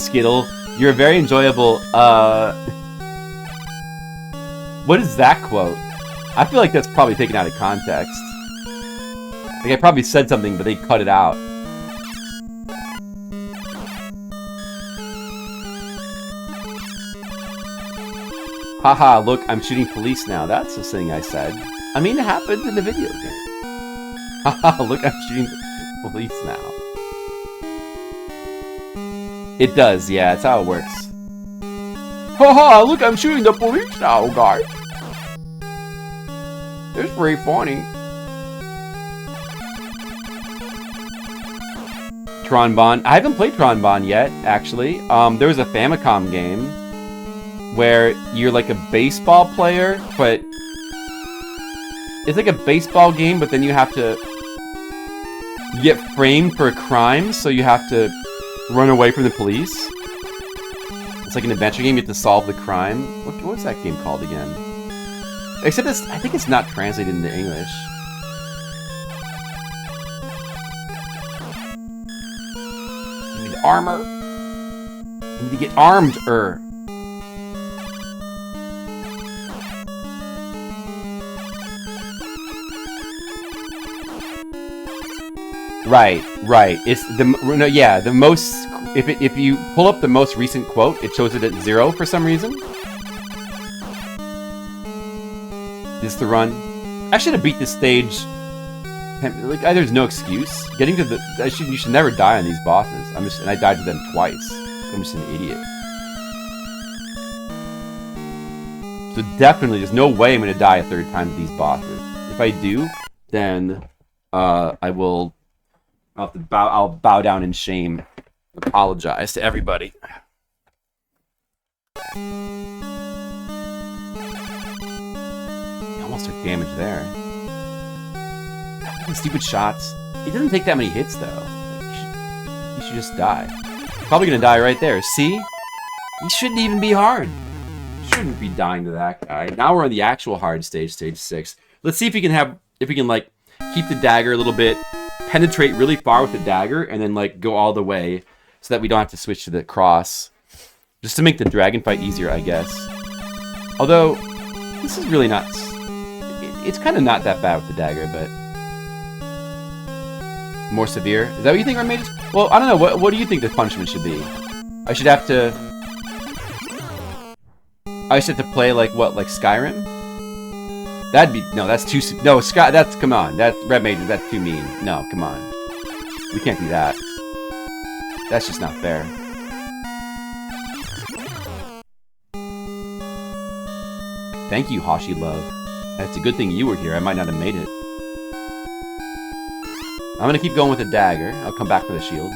Skittle. You're very enjoyable. What is that quote? I feel like that's probably taken out of context. Like, I probably said something, but they cut it out. Haha, look, I'm shooting police now. That's the thing I said. I mean, it happened in the video game. Haha, look, I'm shooting police now. It does, yeah, it's how it works. Haha, look, I'm shooting the police now, guys. It's pretty funny. Tronbon. I haven't played Tronbon yet, actually. There was a Famicom game where you're like a baseball player, but it's like a baseball game, but then you have to get framed for a crime, so you have to run away from the police. It's like an adventure game, you have to solve the crime. What's that game called again? Except I think it's not translated into English. You need armor. You need to get armed-er. Right. It's the most. If you pull up the most recent quote, it shows it at 0 for some reason. This is the run. I should have beat this stage. Like, there's no excuse. Getting to the. You should never die on these bosses. And I died to them twice. I'm just an idiot. So definitely, there's no way I'm gonna die a third time to these bosses. If I do, then I will. I'll bow down in shame. Apologize to everybody. Almost took damage there. Stupid shots. He doesn't take that many hits though. He should just die. Probably gonna die right there. See? He shouldn't even be hard. Shouldn't be dying to that guy. Now we're on the actual hard stage, stage 6. Let's see if we can like keep the dagger a little bit, penetrate really far with the dagger, and then like go all the way so that we don't have to switch to the cross. Just to make the dragon fight easier, I guess. Although, this is really not... It's kind of not that bad with the dagger, but... More severe? Is that what you think, Armages? Well, I don't know. What do you think the punishment should be? I should have to play, like, what? Like Skyrim? That'd be... No, that's too... No, that's... Come on. That's... Red Mages, that's too mean. No, come on. We can't do that. That's just not fair. Thank you, Hashi Love. It's a good thing you were here. I might not have made it. I'm gonna keep going with the dagger. I'll come back for the shield.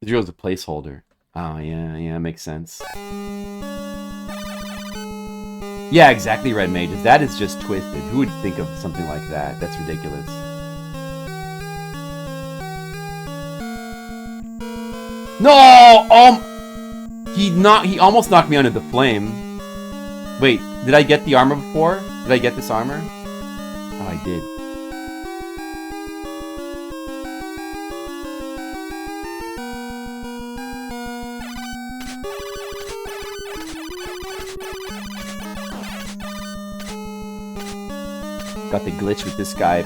The drill's a placeholder. Oh, yeah, makes sense. Yeah, exactly, Red Mages. That is just twisted. Who would think of something like that? That's ridiculous. No! He almost knocked me under the flame. Wait, did I get the armor before? Did I get this armor? Oh, I did. Got the glitch with this guy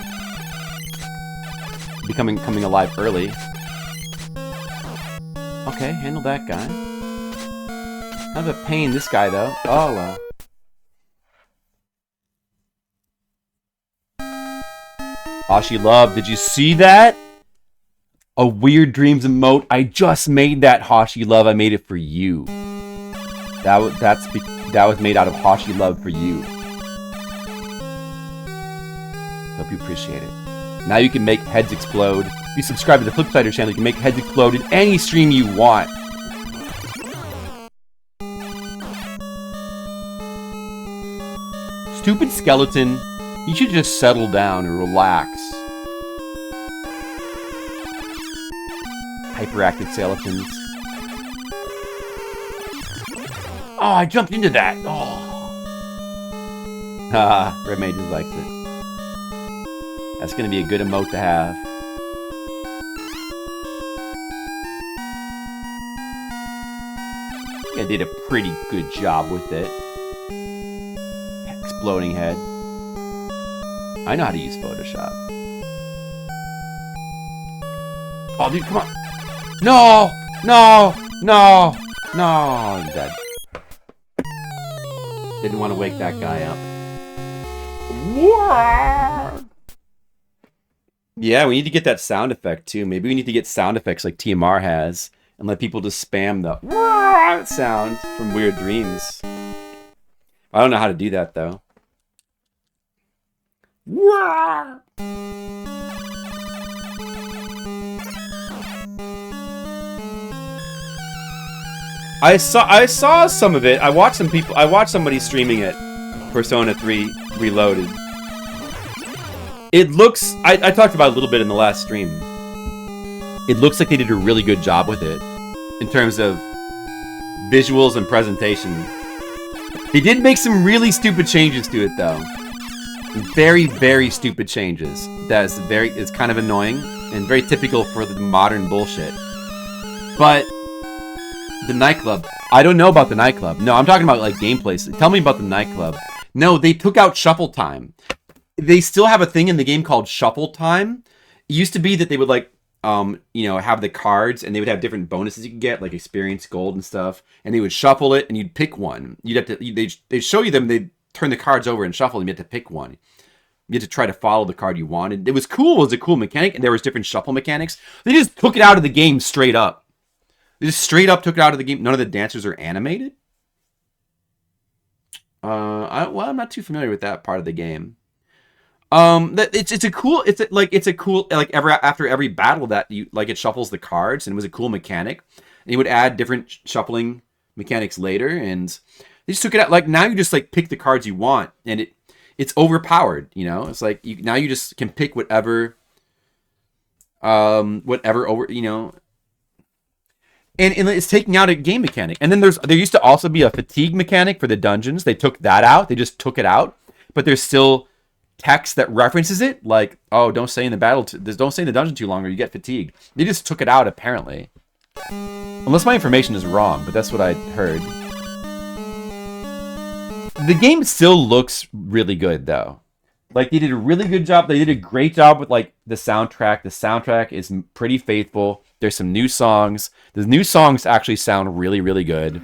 coming alive early. Okay, handle that guy. Kind of a pain, this guy, though. Oh, well. Hashi Love, did you see that? A Weird Dreams emote. I just made that, Hashi Love. I made it for you. That was made out of Hashi love for you. Hope you appreciate it. Now you can make heads explode. If you subscribe to the Flipsider channel, you can make heads explode in any stream you want. Stupid skeleton, you should just settle down and relax. Hyperactive skeletons. Oh, I jumped into that. Oh. Haha, Red Mage just likes it. That's gonna be a good emote to have. I did a pretty good job with it. Exploding head. I know how to use Photoshop. Oh, dude, come on. No! No! No! No! I'm dead. Didn't want to wake that guy up. Yeah, we need to get that sound effect too. Maybe we need to get sound effects like TMR has and let people just spam the sound from Weird Dreams. I don't know how to do that though. I saw some of it. I watched somebody streaming it. Persona 3 Reloaded. It looks, I talked about it a little bit in the last stream. It looks like they did a really good job with it in terms of visuals and presentation. They did make some really stupid changes to it though. Very, very stupid changes. It's kind of annoying and very typical for the modern bullshit. But the nightclub, I don't know about the nightclub. No, I'm talking about like gameplay. Tell me about the nightclub. No, they took out shuffle time. They still have a thing in the game called shuffle time. It used to be that they would like, have the cards and they would have different bonuses you could get, like experience, gold, and stuff. And they would shuffle it and you'd pick one. They'd show you them. They'd turn the cards over and shuffle and you had to pick one. You had to try to follow the card you wanted. It was cool. It was a cool mechanic, and there was different shuffle mechanics. They just took it out of the game straight up. They just straight up took it out of the game. None of the dancers are animated. I'm not too familiar with that part of the game. After every battle that it shuffles the cards, and it was a cool mechanic. And you would add different shuffling mechanics later, and they just took it out. Like now you just like pick the cards you want, and it's overpowered. It's like now you just can pick whatever over. And it's taking out a game mechanic. And then there used to also be a fatigue mechanic for the dungeons. They took that out. They just took it out. But there's still text that references it. Like, oh, don't stay in the don't stay in the dungeon too long or you get fatigued. They just took it out, apparently. Unless my information is wrong, but that's what I heard. The game still looks really good, though. Like, they did a really good job. They did a great job with, like, the soundtrack. The soundtrack is pretty faithful. There's some new songs. The new songs actually sound really, really good.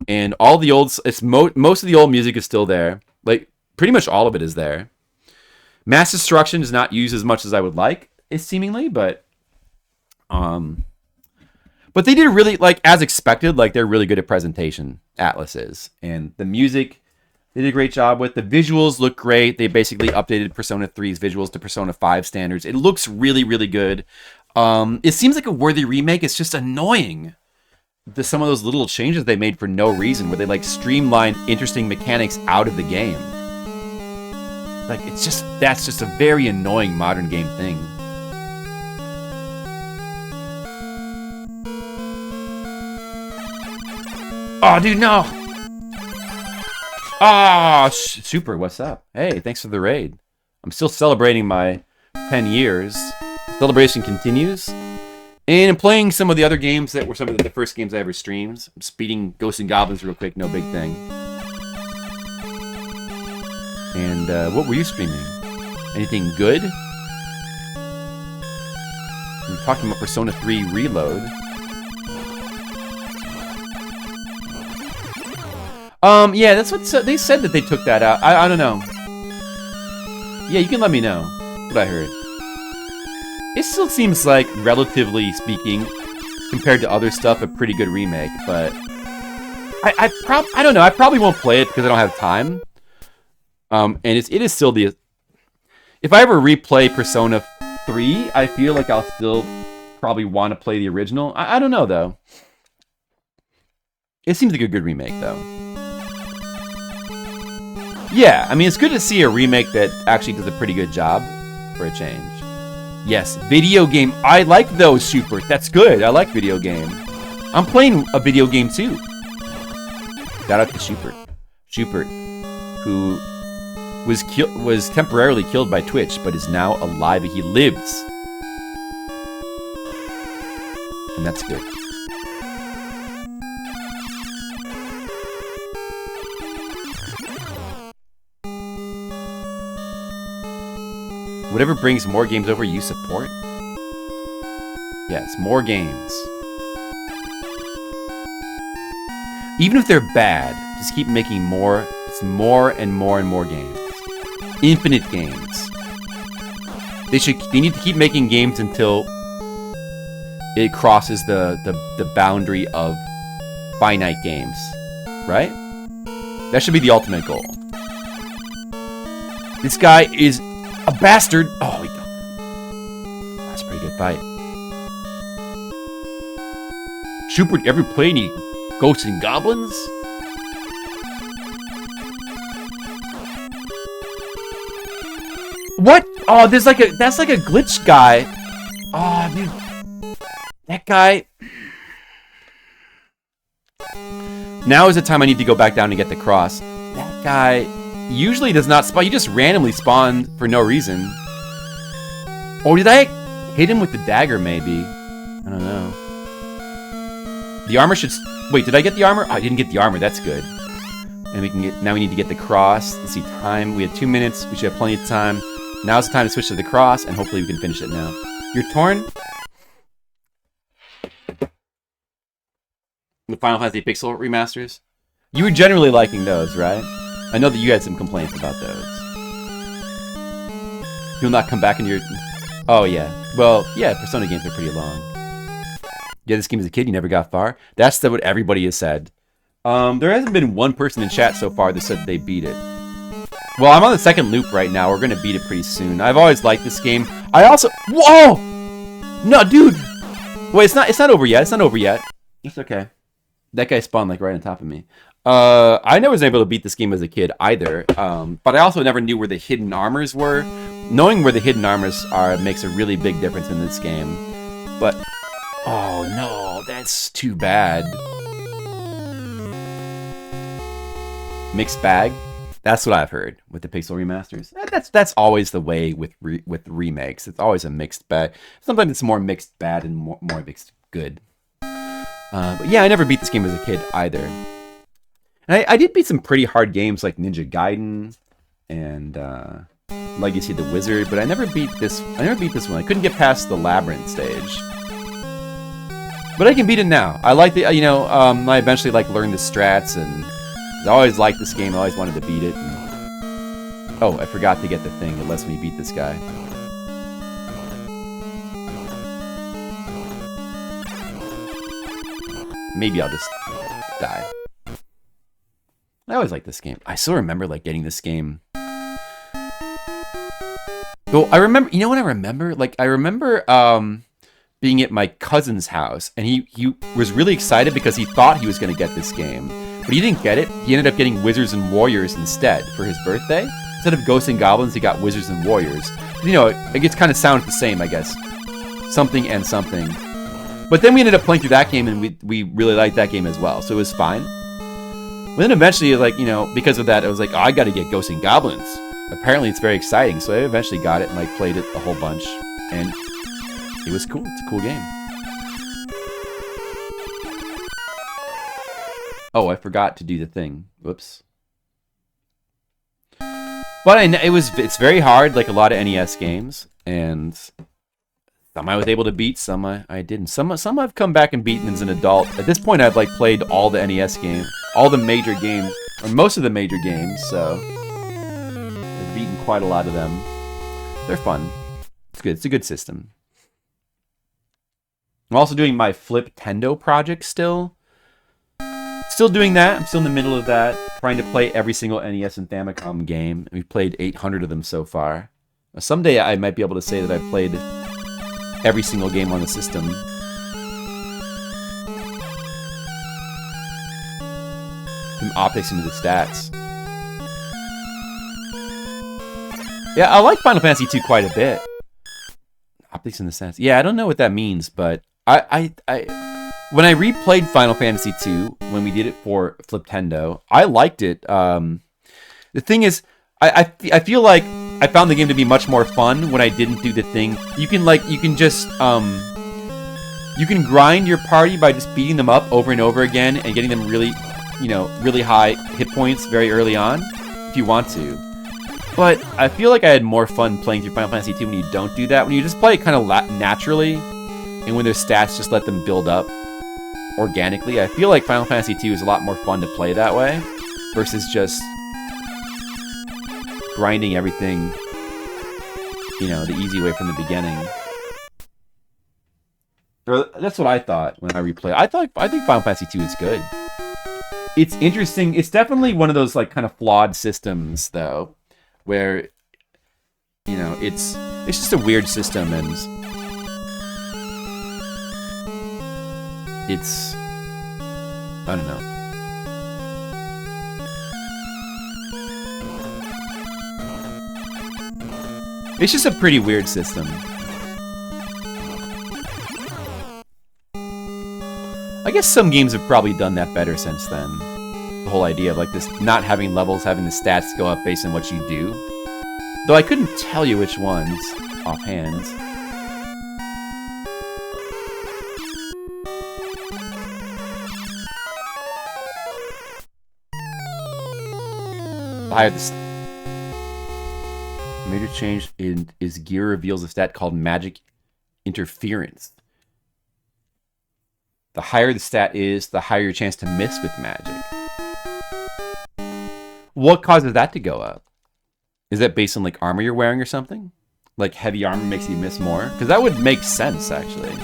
And all the old... most of the old music is still there. Like, pretty much all of it is there. Mass Destruction is not used as much as I would like, seemingly, but... But they did really, like, as expected, like, they're really good at presentation, Atlas is. And the music... they did a great job with. The visuals look great. They basically updated Persona 3's visuals to Persona 5 standards. It looks really, really good. It seems like a worthy remake. It's just annoying. Some of those little changes they made for no reason, where they like streamlined interesting mechanics out of the game. Like that's just a very annoying modern game thing. Oh, dude, no. Ah, Super, what's up? Hey, thanks for the raid. I'm still celebrating my 10 years. Celebration continues. And I'm playing some of the other games that were some of the first games I ever streamed. I'm speeding Ghosts and Goblins real quick, no big thing. And what were you streaming? Anything good? I'm talking about Persona 3 Reload. Yeah, that's what they said that they took that out. I don't know. Yeah, you can let me know what I heard. It still seems like, relatively speaking, compared to other stuff, a pretty good remake, but I don't know. I probably won't play it because I don't have time. And it is still the... If I ever replay Persona 3, I feel like I'll still probably want to play the original. I don't know, though. It seems like a good remake, though. Yeah, I mean, it's good to see a remake that actually does a pretty good job for a change. Yes, video game. I like those, Schubert. That's good. I like video game. I'm playing a video game, too. Shout out to Schubert. Schubert, who was temporarily killed by Twitch, but is now alive. He lives. And that's good. Whatever brings more games over, you support? Yes, more games. Even if they're bad, just keep making more. It's more and more and more games. Infinite games. They need to keep making games until it crosses the boundary of finite games. Right? That should be the ultimate goal. This guy is a bastard. Oh, he don't. That's a pretty good fight. Schubert, ever play any Ghosts and Goblins? What? Oh, that's like a glitch guy. Oh, dude. That guy. Now is the time I need to go back down and get the cross. That guy usually does not spawn. You just randomly spawn for no reason. Or did I hit him with the dagger, maybe? I don't know. The armor should... Wait, did I get the armor? Oh, I didn't get the armor. That's good. And we can get... Now we need to get the cross. Let's see, time. We had 2 minutes. We should have plenty of time. Now's the time to switch to the cross, and hopefully we can finish it now. You're torn? The Final Fantasy Pixel remasters? You were generally liking those, right? I know that you had some complaints about those. You'll not come back into your... Oh, yeah. Well, yeah, Persona games are pretty long. Yeah, this game as a kid, you never got far. That's what everybody has said. There hasn't been one person in chat so far that said they beat it. Well, I'm on the second loop right now. We're going to beat it pretty soon. I've always liked this game. I also... Whoa! No, dude! Wait, it's not over yet. It's not over yet. It's okay. That guy spawned, like, right on top of me. I never was able to beat this game as a kid either. But I also never knew where the hidden armors were. Knowing where the hidden armors are makes a really big difference in this game. But... Oh, no. That's too bad. Mixed bag? That's what I've heard with the Pixel remasters. That's always the way with remakes. It's always a mixed bag. Sometimes it's more mixed bad and more mixed good. But yeah, I never beat this game as a kid either. And I did beat some pretty hard games like Ninja Gaiden and Legacy of the Wizard, but I never beat this one. I couldn't get past the Labyrinth stage. But I can beat it now. I like the I eventually learned the strats, and I always liked this game. I always wanted to beat it. And... Oh, I forgot to get the thing that lets me beat this guy. Maybe I'll just die. I always liked this game. I still remember getting this game. Though I remember, you know what I remember? I remember being at my cousin's house, and he was really excited because he thought he was going to get this game. But he didn't get it. He ended up getting Wizards and Warriors instead for his birthday. Instead of Ghosts and Goblins, he got Wizards and Warriors. You know, it kind of sounds the same, I guess. Something and something. But then we ended up playing through that game, and we really liked that game as well, so it was fine. But then eventually, because of that, I was like, oh, I gotta get Ghosts and Goblins. Apparently it's very exciting, so I eventually got it and played it a whole bunch. And it was cool. It's a cool game. Oh, I forgot to do the thing. Whoops. But it's very hard, like a lot of NES games, and some I was able to beat, some I didn't. Some I've come back and beaten as an adult. At this point, I've played all the NES games, all the major games, or most of the major games. So I've beaten quite a lot of them. They're fun. It's good. It's a good system. I'm also doing my Flip Tendo project still. still doing that. I'm still in the middle of that, trying to play every single NES and Famicom game. We've played 800 of them so far. Someday I might be able to say that I've played every single game on the system. From optics into the stats. Yeah, I like Final Fantasy 2 quite a bit. Optics in the stats. Yeah, I don't know what that means, but I when I replayed Final Fantasy 2 when we did it for Fliptendo, I liked it. The thing is, I feel like I found the game to be much more fun when I didn't do the thing. You can just you can grind your party by just beating them up over and over again and getting them really, really high hit points very early on if you want to. But I feel like I had more fun playing through Final Fantasy 2 when you don't do that. When you just play it kind of naturally, and when their stats just let them build up organically. I feel like Final Fantasy 2 is a lot more fun to play that way versus just grinding everything, the easy way from the beginning. That's what I thought when I replayed. I think Final Fantasy 2 is good. It's interesting. It's definitely one of those like kind of flawed systems though, where it's just a weird system, and it's, I don't know. It's just a pretty weird system. I guess some games have probably done that better since then. The whole idea of like this not having levels, having the stats go up based on what you do. Though I couldn't tell you which ones offhand. Major change is gear reveals a stat called magic interference. The higher the stat is, the higher your chance to miss with magic. What causes that to go up? Is that based on like armor you're wearing or something? Like heavy armor makes you miss more? Because that would make sense actually.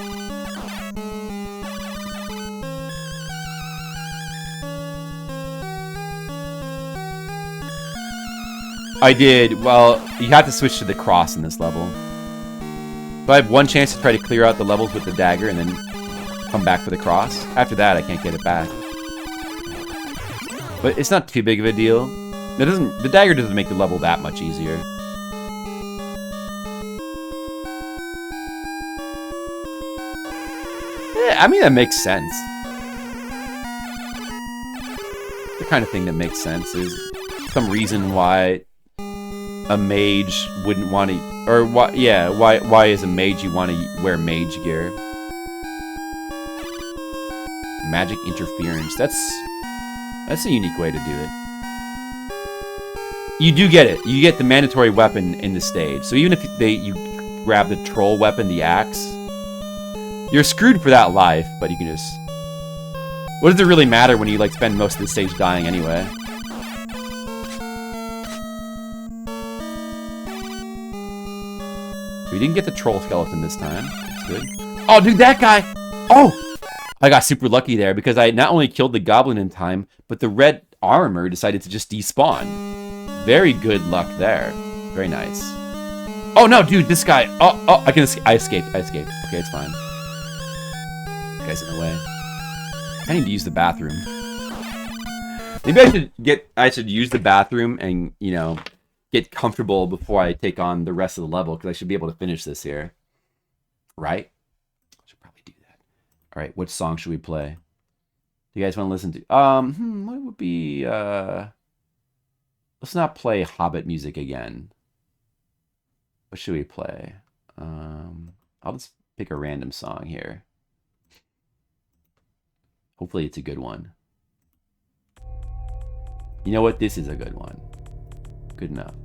I did. Well, you have to switch to the cross in this level. So I have one chance to try to clear out the levels with the dagger and then come back for the cross. After that, I can't get it back. But it's not too big of a deal. The dagger doesn't make the level that much easier. Yeah, I mean, that makes sense. The kind of thing that makes sense is some reason why a mage wouldn't want to, or why as a mage you want to wear mage gear. Magic interference. That's a unique way to do it. You do get it. You get the mandatory weapon in the stage. So even if you grab the troll weapon, the axe, you're screwed for that life, but you can just... What does it really matter when you like spend most of the stage dying anyway? We didn't get the troll skeleton this time. That's good. Oh, dude, that guy! Oh! I got super lucky there because I not only killed the goblin in time, but the Red Arremer decided to just despawn. Very good luck there. Very nice. Oh no, dude, this guy. Oh, I escaped. Okay, it's fine. This guy's in the way. I need to use the bathroom. Maybe I should use the bathroom and, get comfortable before I take on the rest of the level, because I should be able to finish this here. Right? I should probably do that. All right, what song should we play? Do you guys want to listen to? What would be? Let's not play Hobbit music again. What should we play? I'll just pick a random song here. Hopefully it's a good one. You know what? This is a good one. Good enough.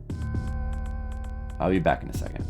I'll be back in a second.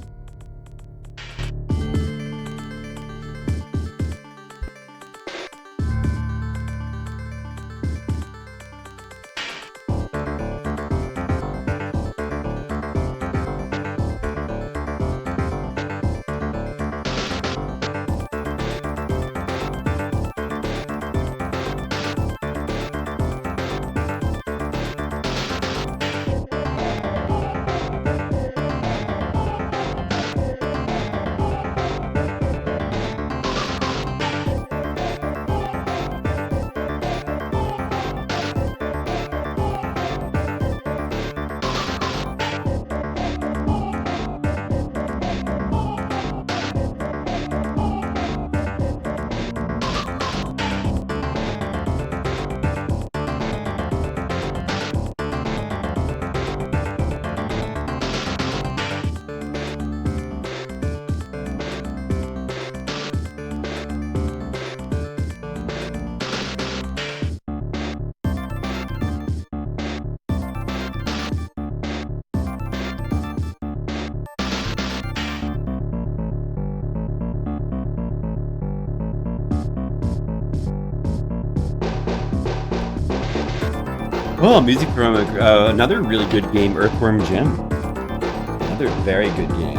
Oh, music from another really good game, Earthworm Jim. Another very good game.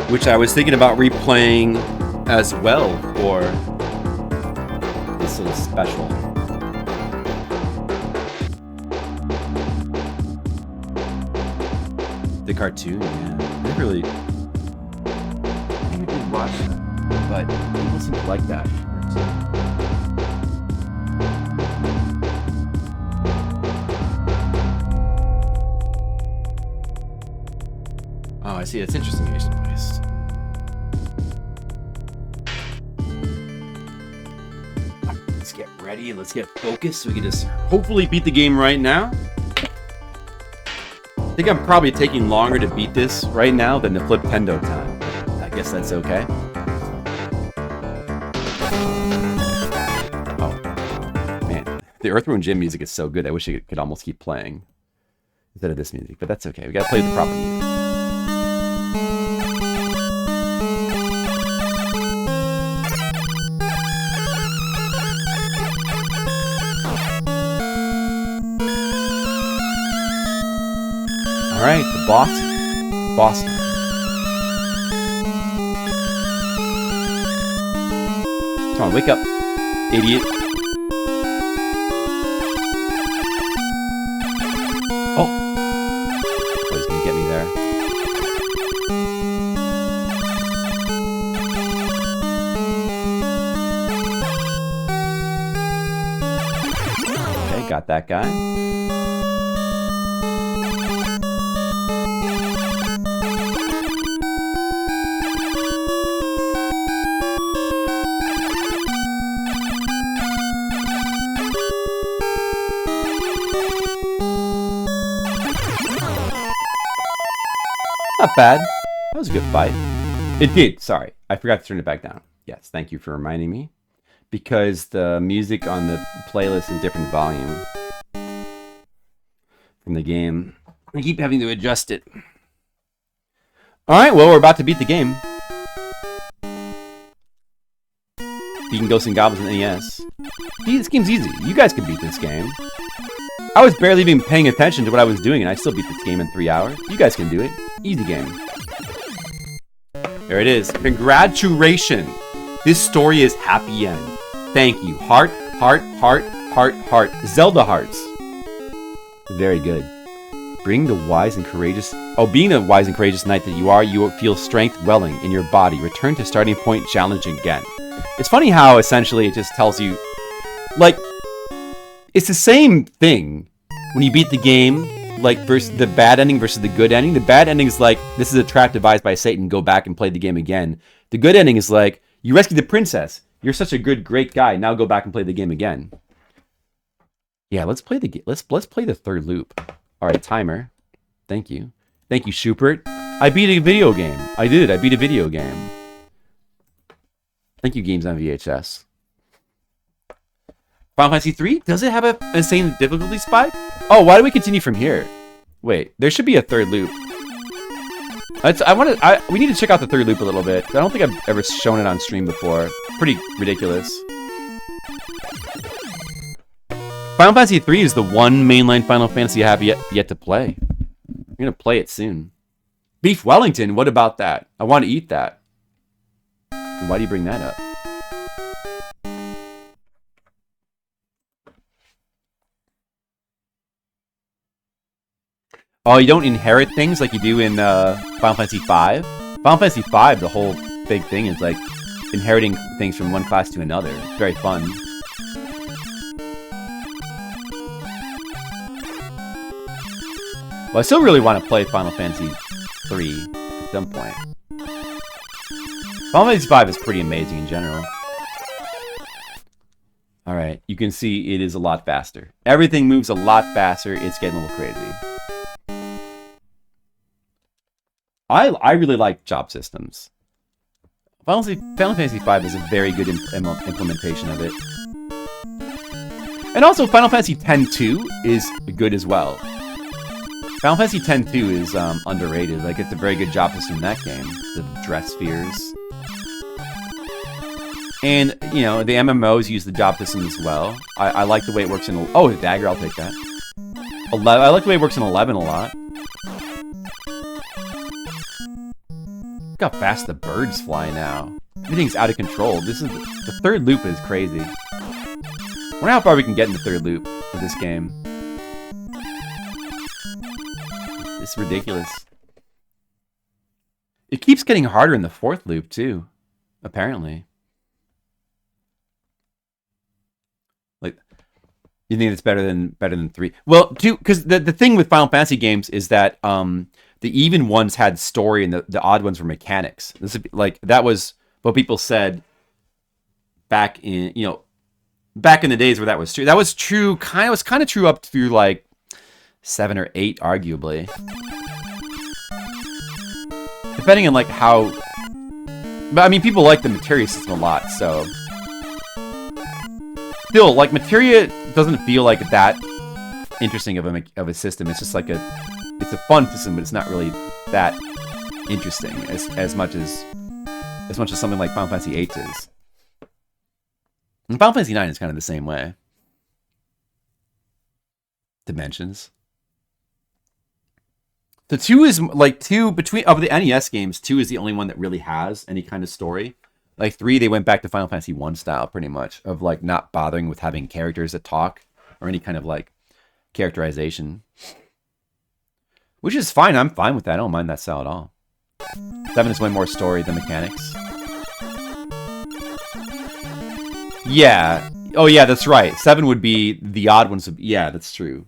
Which I was thinking about replaying as well for this little special. The cartoon, yeah. I really did watch that, but people seem to like that. Oh, I see. It's interesting. Asian voice. Let's get ready. Let's get focused. So we can just hopefully beat the game right now. I think I'm probably taking longer to beat this right now than the Flipendo time. I guess that's okay. Oh, man. The Earthworm Jim music is so good. I wish it could almost keep playing instead of this music. But that's okay. We gotta play the proper music. All right, the Boston. Come on, wake up, idiot. Oh, he's gonna get me there. Okay, got that guy. Not bad. That was a good fight. It did. Sorry. I forgot to turn it back down. Yes, thank you for reminding me. Because the music on the playlist is different volume from the game. I keep having to adjust it. Alright, well, we're about to beat the game. Beating Ghosts and Goblins and NES. This game's easy. You guys can beat this game. I was barely even paying attention to what I was doing, and I still beat this game in 3 hours. You guys can do it. Easy game. There it is. Congratulations. This story is happy end. Thank you. Heart, heart, heart, heart, heart. Zelda hearts. Very good. Being the wise and courageous knight that you are, you will feel strength welling in your body. Return to starting point, challenge again. It's funny how essentially it just tells you, like, it's the same thing when you beat the game, like versus the bad ending versus the good ending. The bad ending is like, this is a trap devised by Satan, go back and play the game again. The good ending is like, you rescued the princess. You're such a great guy. Now go back and play the game again. Yeah, let's play the let's play the third loop. All right, timer. Thank you. Thank you, Schubert. I beat a video game. I did. I beat a video game. Thank you, Games on VHS. Final Fantasy 3? Does it have an insane difficulty spike? Oh, why do we continue from here? Wait, there should be a third loop. We need to check out the third loop a little bit. I don't think I've ever shown it on stream before. Pretty ridiculous. Final Fantasy 3 is the one mainline Final Fantasy I have yet to play. I'm gonna play it soon. Beef Wellington, what about that? I want to eat that. Why do you bring that up? Oh, you don't inherit things like you do in Final Fantasy V? Final Fantasy V, the whole big thing is like inheriting things from one class to another. It's very fun. Well, I still really want to play Final Fantasy 3 at some point. Final Fantasy V is pretty amazing in general. Alright, you can see it is a lot faster. Everything moves a lot faster. It's getting a little crazy. I really like job systems. Final Fantasy V is a very good implementation of it. And also, Final Fantasy X-2 is good as well. Final Fantasy X-2 is underrated. Like, it's a very good job system in that game. The dress spheres. And, you know, the MMOs use the job system as well. I like the way it works in... Oh, the dagger, I'll take that. 11, I like the way it works in 11 a lot. Look how fast the birds fly now. Everything's out of control. This is... The third loop is crazy. I wonder how far we can get in the third loop of this game. It's ridiculous. It keeps getting harder in the fourth loop, too. Apparently. Like, you think it's better than 3? Well, 2, because the thing with Final Fantasy games is that the even ones had story and the odd ones were mechanics. This is, like, that was what people said back in, you know, back in the days where that was true. That was true, kind of true up through like 7 or 8, arguably. Depending on like how, but I mean, people like the materia system a lot, so. Still, like, materia doesn't feel like that interesting of a system. It's just like it's a fun system, but it's not really that interesting as much as something like Final Fantasy VIII is. And Final Fantasy IX is kind of the same way. Dimensions. The 2 is like between of the NES games, 2 is the only one that really has any kind of story. Like 3, they went back to Final Fantasy 1 style, pretty much, of like not bothering with having characters that talk or any kind of like characterization. Which is fine. I'm fine with that. I don't mind that style at all. 7 is way more story than mechanics. Yeah. Oh yeah, that's right. 7 would be the odd ones. Yeah, that's true.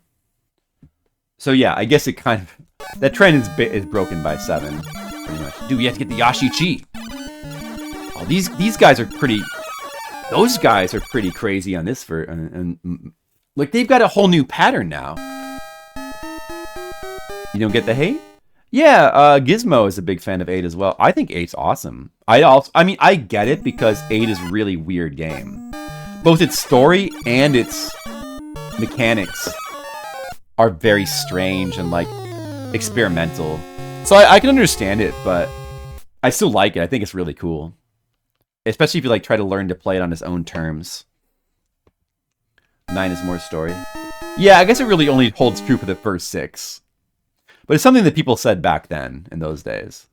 So yeah, I guess it kind of... That trend is broken by 7, pretty much. Dude, you have to get the Yashichi. Oh, these guys are pretty... Those guys are pretty crazy on this and like, they've got a whole new pattern now. You don't get the hate? Yeah, Gizmo is a big fan of 8 as well. I think 8's awesome. I mean, I get it because 8 is a really weird game. Both its story and its mechanics are very strange and like experimental. So I can understand it, but I still like it. I think it's really cool. Especially if you like try to learn to play it on its own terms. 9 is more story. Yeah, I guess it really only holds true for the first 6. But it's something that people said back then, in those days.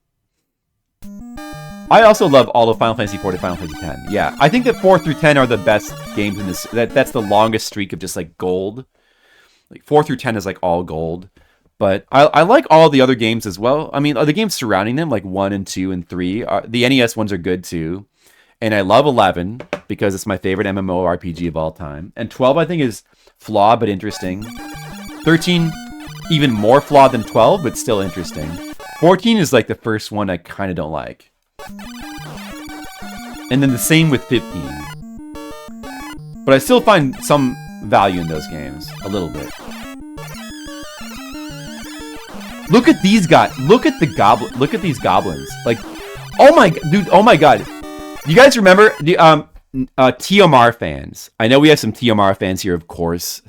I also love all of Final Fantasy 4 to Final Fantasy 10. Yeah, I think that 4 through 10 are the best games in this. That's the longest streak of just like gold. Like 4 through 10 is like all gold. But I like all the other games as well. I mean, the games surrounding them, like 1 and 2 and 3, the NES ones are good too. And I love 11 because it's my favorite MMORPG of all time. And 12 I think is flawed but interesting. 13 even more flawed than 12 but still interesting. 14 is like the first one I kind of don't like. And then the same with 15. But I still find some value in those games. A little bit. Look at these guys. Look at these goblins. Like, oh my dude, oh my god. You guys remember the TMR fans? I know we have some TMR fans here, of course.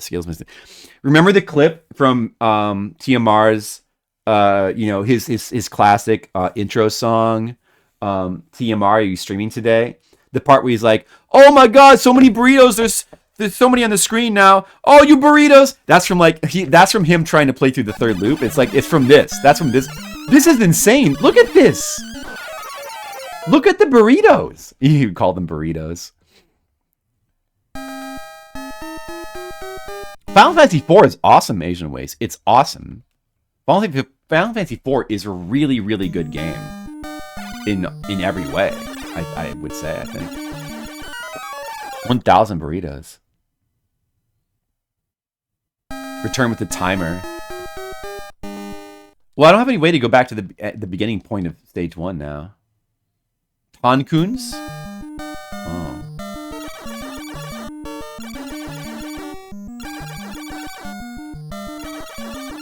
Remember the clip from TMR's you know, his classic intro song, TMR, are you streaming today? The part where he's like, oh my god, so many burritos, there's so many on the screen now. Oh, you burritos! That's from him trying to play through the third loop. It's like, it's from this. That's from this. This is insane. Look at this. Look at the burritos. You call them burritos. Final Fantasy IV is awesome, Asian Ways. It's awesome. Final Fantasy IV is a really, really good game. In every way, I would say, I think. 1,000 burritos. Return with the timer. Well, I don't have any way to go back to the beginning point of stage 1 now. Tankuns? Oh.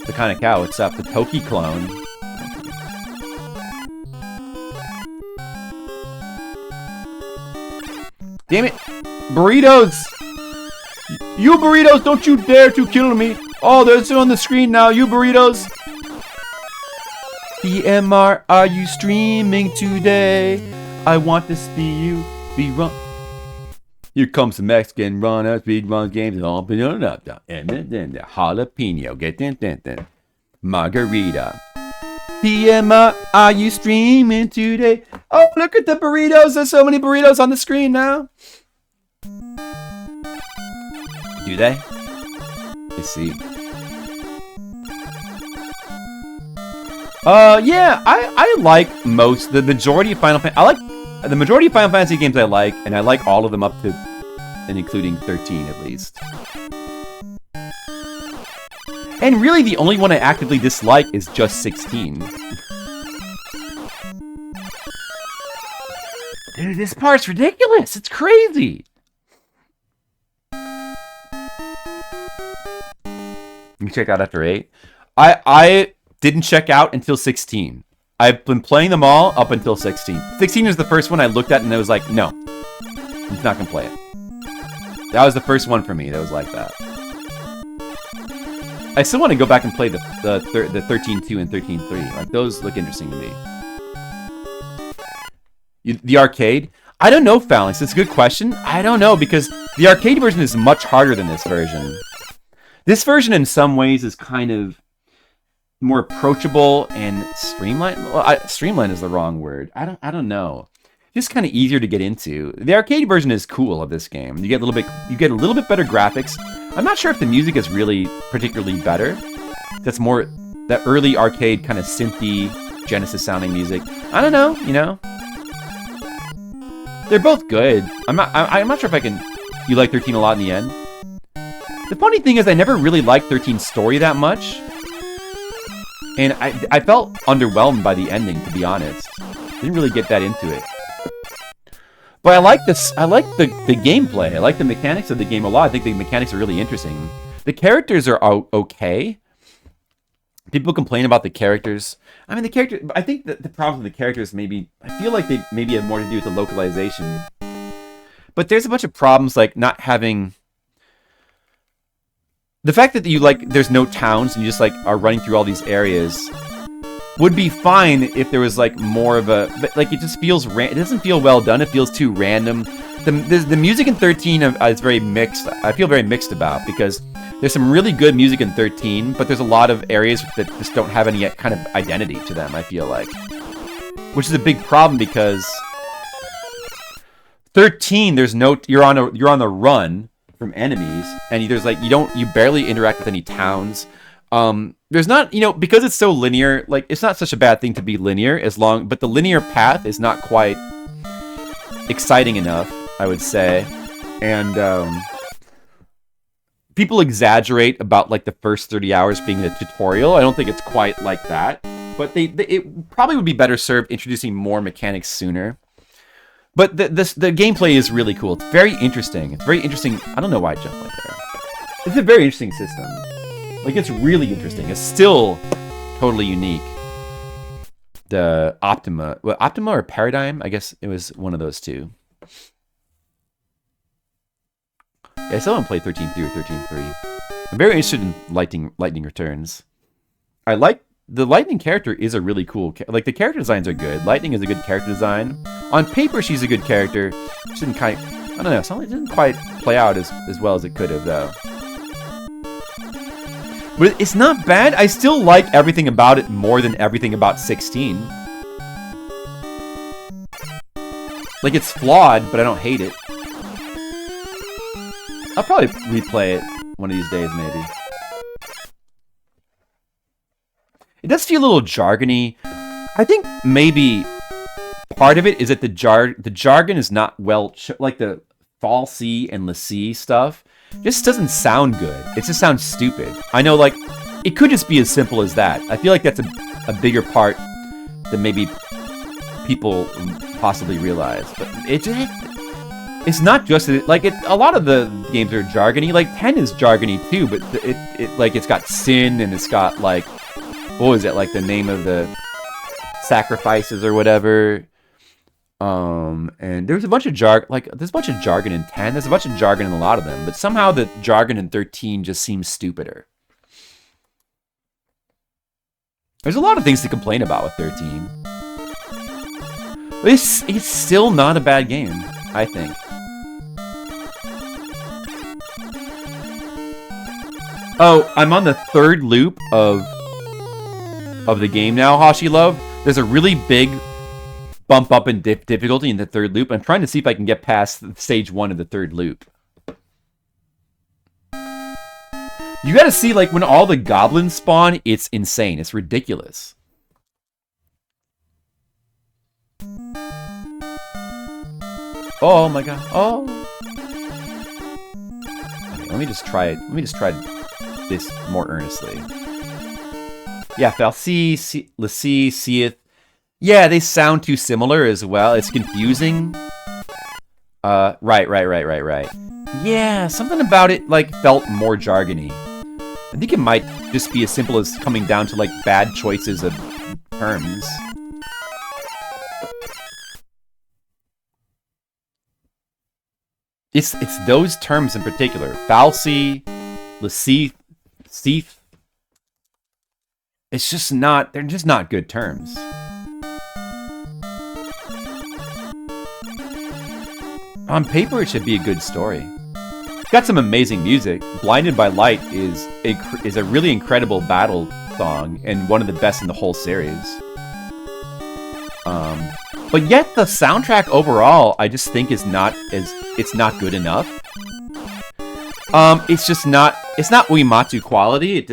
The kind of cow, what's up? The Toki clone. Damn it! Burritos! You burritos, don't you dare to kill me! Oh, they're still on the screen now, you burritos! TMR, are you streaming today? I want to see you be wrong. Here comes the Mexican runner, speed runs games, and all and then the jalapeno, get in. Margarita. TMI, are you streaming today? Oh, look at the burritos. There's so many burritos on the screen now. Do they? Let's see. Yeah, I like the majority of Final Fantasy. I like the majority of Final Fantasy games I like, and I like all of them up to and including 13 at least. And really, the only one I actively dislike is just 16. Dude, this part's ridiculous. It's crazy. You check out after 8. I didn't check out until 16. I've been playing them all up until 16. 16 is the first one I looked at and I was like, no, I'm not gonna play it. That was the first one for me that was like that. I still want to go back and play the 13.2 and 13.3. Like, those look interesting to me. The arcade? I don't know, Phalanx. It's a good question. I don't know, because the arcade version is much harder than this version. This version, in some ways, is kind of more approachable and streamlined. Well, streamlined is the wrong word. I don't know. Just kind of easier to get into. The arcade version is cool of this game. You get a little bit better graphics. I'm not sure if the music is really particularly better. That's more that early arcade kind of synthy Genesis sounding music. I don't know, you know. They're both good. I'm not sure if you like 13 a lot in the end. The funny thing is I never really liked 13's story that much. And I felt underwhelmed by the ending, to be honest. Didn't really get that into it. But I like this. I like the gameplay. I like the mechanics of the game a lot. I think the mechanics are really interesting. The characters are okay. People complain about the characters. I mean, I think that the problem with the characters I feel like they maybe have more to do with the localization. But there's a bunch of problems like not having the fact that there's no towns and you just are running through all these areas. Would be fine if there was more of a, but it just feels it doesn't feel well done. It feels too random. The music in 13 is very mixed. I feel very mixed about, because there's some really good music in 13, but there's a lot of areas that just don't have any kind of identity to them. I feel like, which is a big problem, because 13 you're on the run from enemies, and you barely interact with any towns. There's not, because it's so linear, it's not such a bad thing to be linear but the linear path is not quite exciting enough, I would say. And, people exaggerate about, the first 30 hours being a tutorial. I don't think it's quite like that, but it probably would be better served introducing more mechanics sooner. But the gameplay is really cool. It's very interesting. It's very interesting. I don't know why I jumped like there. It's a very interesting system. It's really interesting. It's still totally unique. The Optima or Paradigm? I guess it was one of those two. Yeah, I still haven't played 13.2 or 13.3. I'm very interested in Lightning Returns. I like the Lightning character is a really cool. The character designs are good. Lightning is a good character design. On paper, she's a good character. She didn't I don't know. Something didn't quite play out as well as it could have, though. But it's not bad. I still like everything about it more than everything about 16. It's flawed, but I don't hate it. I'll probably replay it one of these days, maybe. It does feel a little jargony. I think maybe part of it is that the jargon is not well... the Fall C and Lassie stuff just doesn't sound good. It just sounds stupid. I know, it could just be as simple as that. I feel like that's a bigger part than maybe people possibly realize. But it's not just a lot of the games are jargony. 10 is jargony too, but it's got sin and it's got what was it, the name of the sacrifices or whatever. And there's a bunch of there's a bunch of jargon in 10. There's a bunch of jargon in a lot of them, but somehow the jargon in 13 just seems stupider. There's a lot of things to complain about with 13. But it's still not a bad game, I think. Oh, I'm on the third loop of the game now, Hashi Love. There's a really big bump up in difficulty in the third loop. I'm trying to see if I can get past stage 1 of the third loop. You gotta see, like, when all the goblins spawn, it's insane. It's ridiculous. Oh my god. Oh. Okay, let me just try it. Let me just try this more earnestly. Yeah, Falsi, Lassie, Seeth. Yeah, they sound too similar as well. It's confusing. Right. Yeah, something about it, like, felt more jargony. I think it might just be as simple as coming down to, like, bad choices of terms. It's those terms in particular. Falsi, Lassie, Seeth. It's just not, they're just not good terms. On paper, it should be a good story. It's got some amazing music. Blinded by Light is a really incredible battle song and one of the best in the whole series. But yet the soundtrack overall, I just think it's not good enough. It's not Uematsu quality. It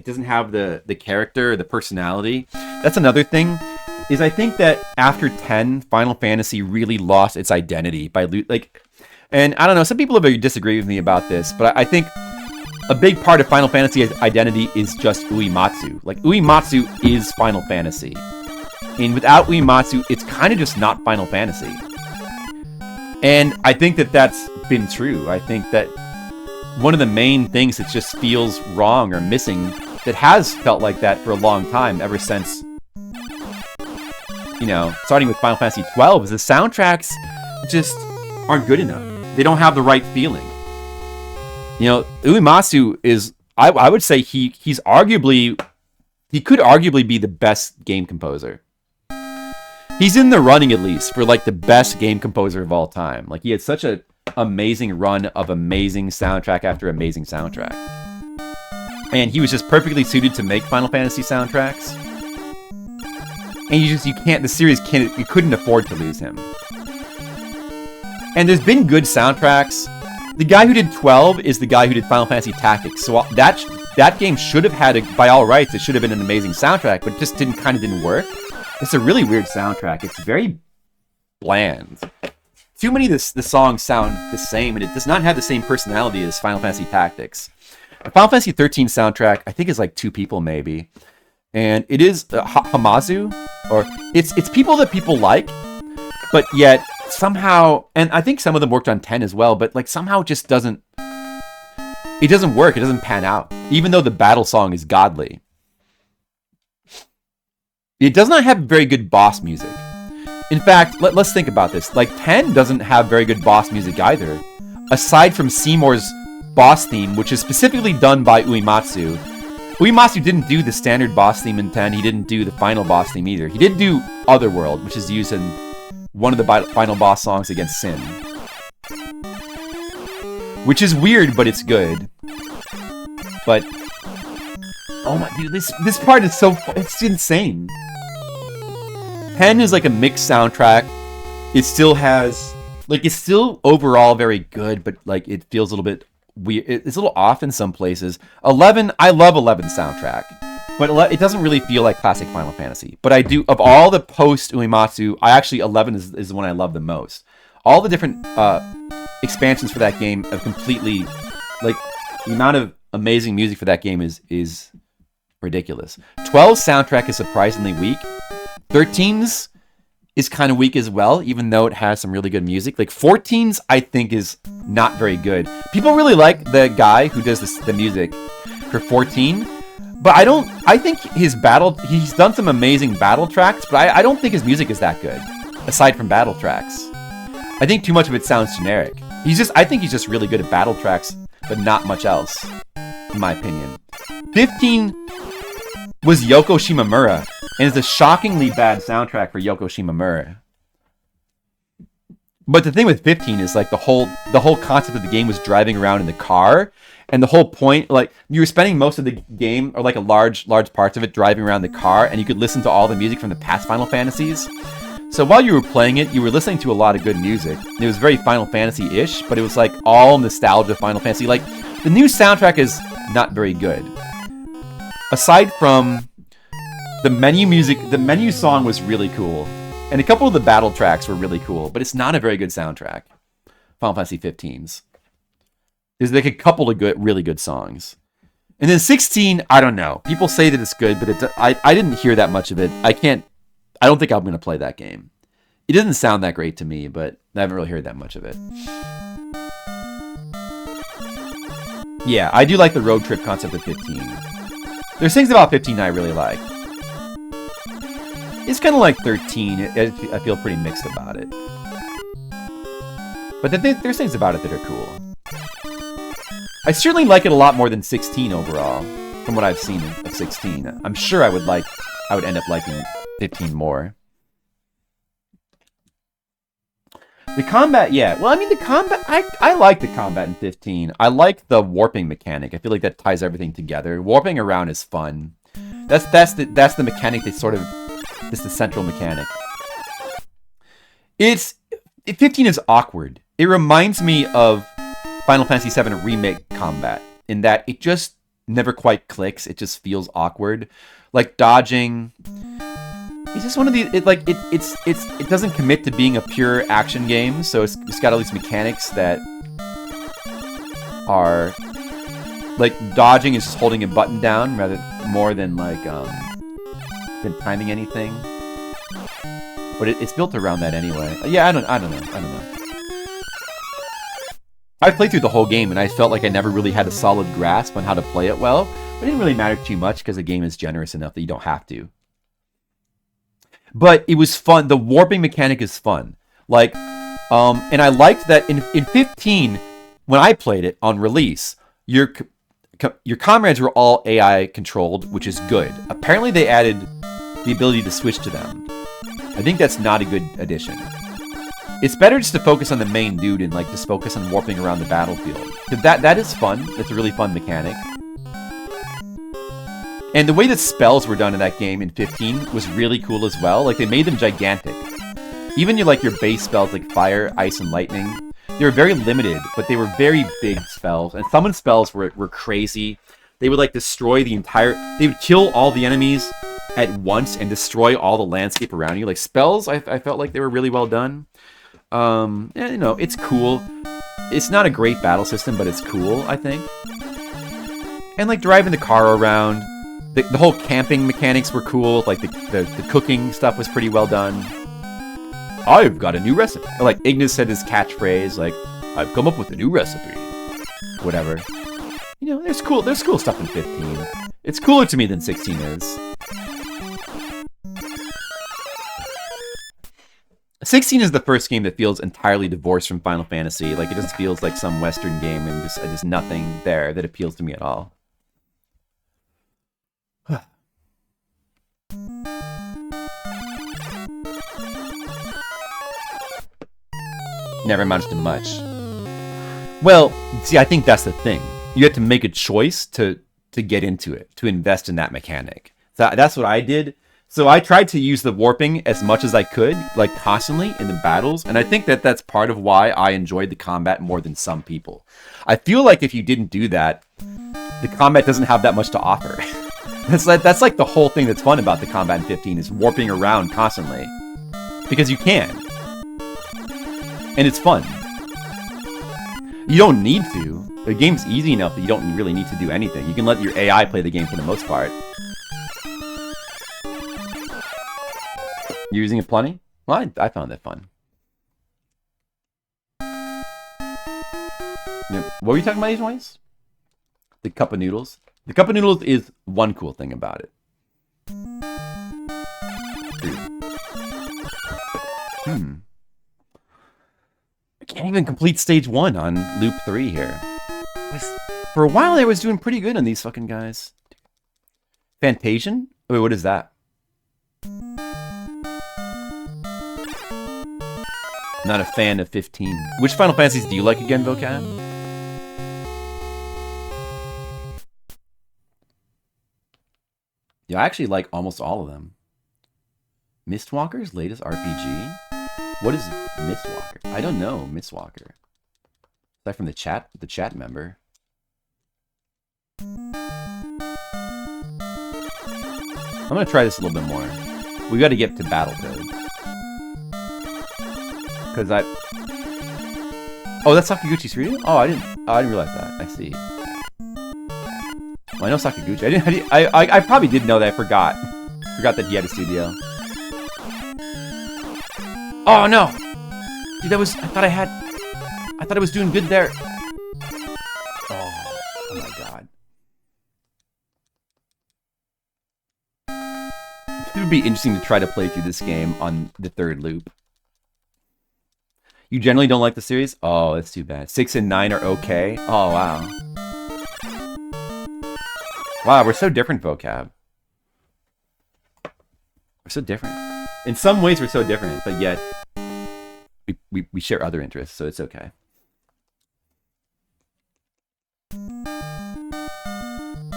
doesn't have the character, the personality. That's another thing. Is I think that after 10, Final Fantasy really lost its identity by and I don't know, some people have disagreed with me about this, but I think a big part of Final Fantasy's identity is just Uematsu. Like, Uematsu is Final Fantasy. And without Uematsu, it's kind of just not Final Fantasy. And I think that that's been true. I think that one of the main things that just feels wrong or missing, that has felt like that for a long time, ever since, you know, starting with Final Fantasy XII, is the soundtracks just aren't good enough. They don't have the right feeling. You know, Uematsu is, I would say he could arguably be the best game composer. He's in the running, at least, for, like, the best game composer of all time. Like, he had such an amazing run of amazing soundtrack after amazing soundtrack. And he was just perfectly suited to make Final Fantasy soundtracks. And you couldn't afford to lose him. And there's been good soundtracks. The guy who did 12 is the guy who did Final Fantasy Tactics. So that game should have had, by all rights, it should have been an amazing soundtrack, but it just didn't work. It's a really weird soundtrack. It's very bland. Too many of the songs sound the same, and it does not have the same personality as Final Fantasy Tactics. The Final Fantasy 13 soundtrack, I think, is like 2 people, maybe. And it is Hamazu, or it's people that people like, but yet somehow, and I think some of them worked on 10 as well, but like somehow it just doesn't work. It doesn't pan out, even though the battle song is godly. It does not have very good boss music. In fact, let's think about this. Like, 10 doesn't have very good boss music either, aside from Seymour's boss theme, which is specifically done by Uematsu. Uematsu didn't do the standard boss theme in 10. He didn't do the final boss theme either. He did do Otherworld, which is used in one of the final boss songs against Sin. Which is weird, but it's good. But, oh my dude, this part is it's insane. 10 is like a mixed soundtrack. It still has, like, it's still overall very good, but like it feels a little bit weird. It's a little off in some places. 11, I love 11's soundtrack, but it doesn't really feel like classic Final Fantasy. But I do, of all the post Uematsu, 11 is the one I love the most. All the different expansions for that game have completely, like, the amount of amazing music for that game is ridiculous. 12's soundtrack is surprisingly weak. 13's is kind of weak as well, even though it has some really good music. Like, 14's, I think, is not very good. People really like the guy who does the music for 14, but I think he's done some amazing battle tracks, but I don't think his music is that good, aside from battle tracks. I think too much of it sounds generic. I think he's just really good at battle tracks, but not much else, in my opinion. 15 was Yoko Shimomura, and it's a shockingly bad soundtrack for Yoko Shimomura. But the thing with 15 is, like, the whole concept of the game was driving around in the car, And the whole point, like, you were spending most of the game, or like a large parts of it, driving around the car, and you could listen to all the music from the past Final Fantasies. So while you were playing it, you were listening to a lot of good music. It was very Final Fantasy-ish, but it was like all nostalgia Final Fantasy. Like, the new soundtrack is not very good. Aside from the menu music, the menu song was really cool. And a couple of the battle tracks were really cool, but it's not a very good soundtrack. Final Fantasy 15's. There's like a couple of really good songs. And then 16, I don't know. People say that it's good, but I didn't hear that much of it. I don't think I'm going to play that game. It doesn't sound that great to me, but I haven't really heard that much of it. Yeah, I do like the road trip concept of 15. There's things about 15 I really like. It's kind of like 13. I feel pretty mixed about it. But there's things about it that are cool. I certainly like it a lot more than 16 overall, from what I've seen of 16. I'm sure I would end up liking 15 more. The combat, yeah. Well, I mean, the combat, I like the combat in 15. I like the warping mechanic. I feel like that ties everything together. Warping around is fun. That's the mechanic that's sort of, it's the central mechanic. 15 is awkward. It reminds me of Final Fantasy VII Remake combat, in that it just never quite clicks. It just feels awkward. Like dodging. It's just one of these. It doesn't commit to being a pure action game, so it's got all these mechanics that are like dodging is just holding a button down more than like than timing anything. But it's built around that anyway. Yeah, I don't know. I played through the whole game, and I felt like I never really had a solid grasp on how to play it well. But it didn't really matter too much, because the game is generous enough that you don't have to. But it was fun. The warping mechanic is fun. Like, and I liked that in 15, when I played it on release, your comrades were all AI controlled, which is good. Apparently they added the ability to switch to them. I think that's not a good addition. It's better just to focus on the main dude and like just focus on warping around the battlefield. That is fun. That's a really fun mechanic. And the way that spells were done in that game in 15 was really cool as well. Like, they made them gigantic. Even your base spells like fire, ice, and lightning, they were very limited, but they were very big spells. And summon spells were crazy. They would like destroy the entire... They would kill all the enemies at once and destroy all the landscape around you. Like, spells, I felt like they were really well done. And, you know, it's cool. It's not a great battle system, but it's cool, I think. And like driving the car around, the whole camping mechanics were cool. Like the cooking stuff was pretty well done. I've got a new recipe. Or like Ignis said his catchphrase, like, I've come up with a new recipe. Whatever. You know, there's cool stuff in 15. It's cooler to me than 16 is. 16 is the first game that feels entirely divorced from Final Fantasy. Like, it just feels like some Western game and just nothing there that appeals to me at all. Never amounts to much. Well, see, I think that's the thing. You have to make a choice to get into it, to invest in that mechanic. So that's what I did. So I tried to use the warping as much as I could, like constantly in the battles, and I think that that's part of why I enjoyed the combat more than some people. I feel like if you didn't do that, the combat doesn't have that much to offer. That's like the whole thing that's fun about the combat in 15 is warping around constantly. Because you can. And it's fun. You don't need to. The game's easy enough that you don't really need to do anything. You can let your AI play the game for the most part. You're using it plenty? Well, I found that fun. Yeah. What were you talking about, these ones? The cup of noodles? The cup of noodles is one cool thing about it. I can't even complete stage 1 on loop 3 here. For a while I was doing pretty good on these fucking guys. Fantasian? Wait, what is that? Not a fan of 15. Which Final Fantasies do you like again, Vocab? Yeah, I actually like almost all of them. Mistwalker's latest RPG? What is Mistwalker? I don't know Mistwalker. Is that from the chat member? I'm gonna try this a little bit more. We gotta get to Battletoad. Cause I... Oh, that's Sakaguchi's studio? Oh, I didn't realize that. I see. Well, I know Sakaguchi. I probably did know that. I forgot that he had a studio. Oh no! Dude, I thought I was doing good there. Oh my god. It would be interesting to try to play through this game on the third loop. You generally don't like the series? Oh, that's too bad. 6 and 9 are okay? Oh, wow. Wow, we're so different, Vocab. We're so different. In some ways, we're so different, but yet we share other interests, so it's okay.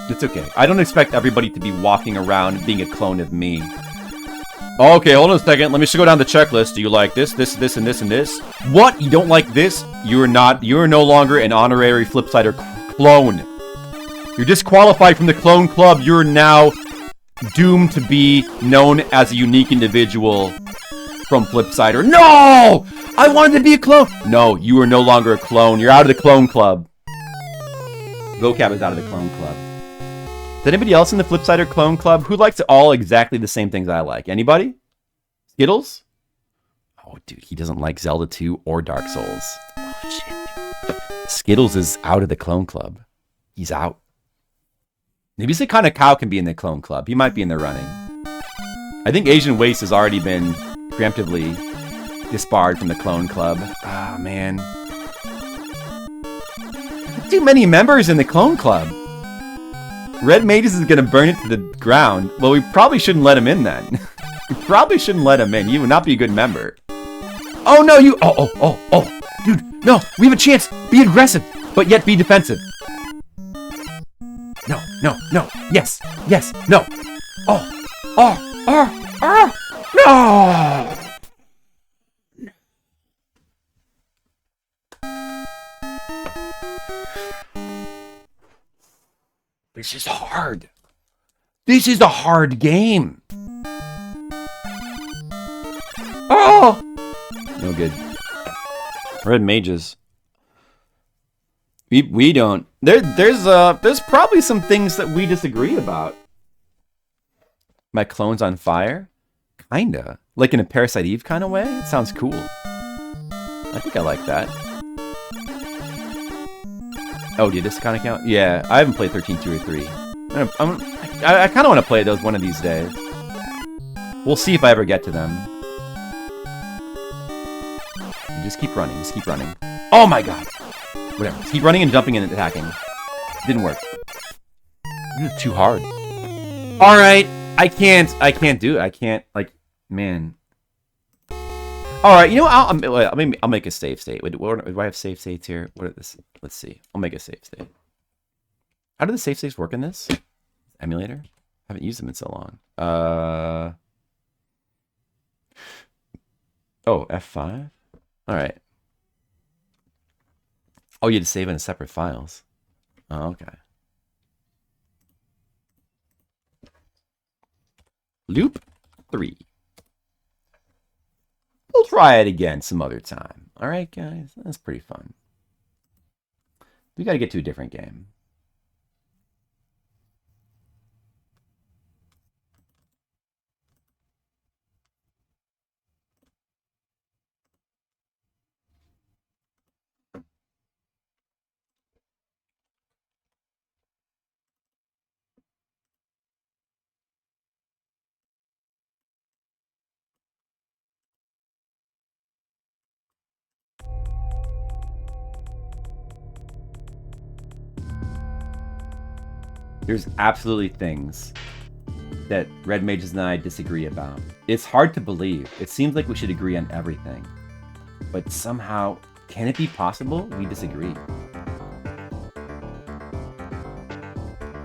It's okay. I don't expect everybody to be walking around being a clone of me. Okay, hold on a second. Let me just go down the checklist. Do you like this, this, this, and this, and this? What? You don't like this? You are no longer an honorary Flipsider clone. You're disqualified from the clone club. You're now doomed to be known as a unique individual from Flipsider. No! I wanted to be a clone. No, you are no longer a clone. You're out of the clone club. Vocab is out of the clone club. Is anybody else in the Flipsider clone club who likes all exactly the same things I like? Anybody? Skittles? Oh, dude, he doesn't like Zelda 2 or Dark Souls. Oh, shit. Skittles is out of the clone club. He's out. Maybe the kind of cow can be in the clone club. He might be in the running. I think Asian Waste has already been preemptively disbarred from the clone club. Ah, man. Too many members in the clone club. Red Mages is going to burn it to the ground. Well, we probably shouldn't let him in then. We probably shouldn't let him in. He would not be a good member. Oh, no, you... Oh. Dude, no, we have a chance. Be aggressive, but yet be defensive. No. Yes, no. No! This is hard. This is a hard game. Oh! No good. Red Mages. We don't. There's probably some things that we disagree about. My clone's on fire? Kinda. Like in a Parasite Eve kind of way? It sounds cool. I think I like that. Oh, did this kind of count? Yeah, I haven't played 13.2 or 3. I kind of want to play those one of these days. We'll see if I ever get to them. Just keep running. Oh my god! Whatever. Just keep running and jumping and attacking. Didn't work. This is too hard. Alright! I can't do it. I can't, like, man. Alright, you know what? I'll make a save state. Do I have save states here? What is this? Let's see. I'll make a save state. How do the save states work in this? Emulator? I haven't used them in so long. Oh, F5? Alright. Oh, you had to save in separate files. Oh, okay. Loop 3. We'll try it again some other time. Alright, guys? That's pretty fun. We gotta get to a different game. There's absolutely things that Red Mages and I disagree about. It's hard to believe. It seems like we should agree on everything. But somehow, can it be possible we disagree?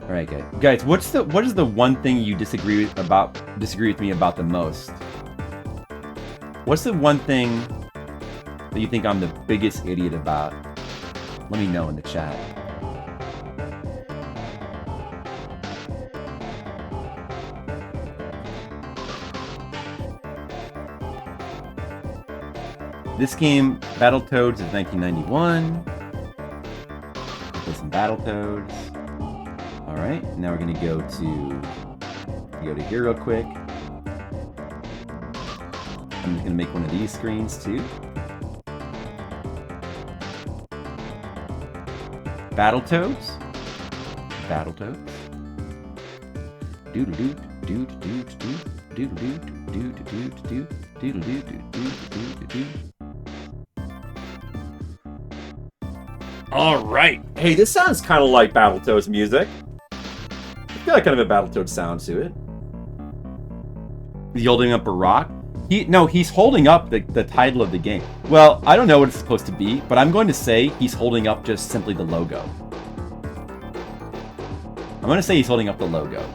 All right, guys. What is the one thing you disagree with me about the most? What's the one thing that you think I'm the biggest idiot about? Let me know in the chat. This game, Battletoads, is 1991. Play some Battletoads. All right, now we're gonna go to here real quick. I'm just gonna make one of these screens too. Battletoads. Doodle doo doo doo doo doodle doo doo doo doo doodle doo doo doo doo. All right. Hey, this sounds kind of like Battletoads music. It's got kind of a Battletoads sound to it. He's holding up a rock. He's holding up the title of the game. Well, I don't know what it's supposed to be, but I'm going to say he's holding up just simply the logo. I'm going to say he's holding up the logo.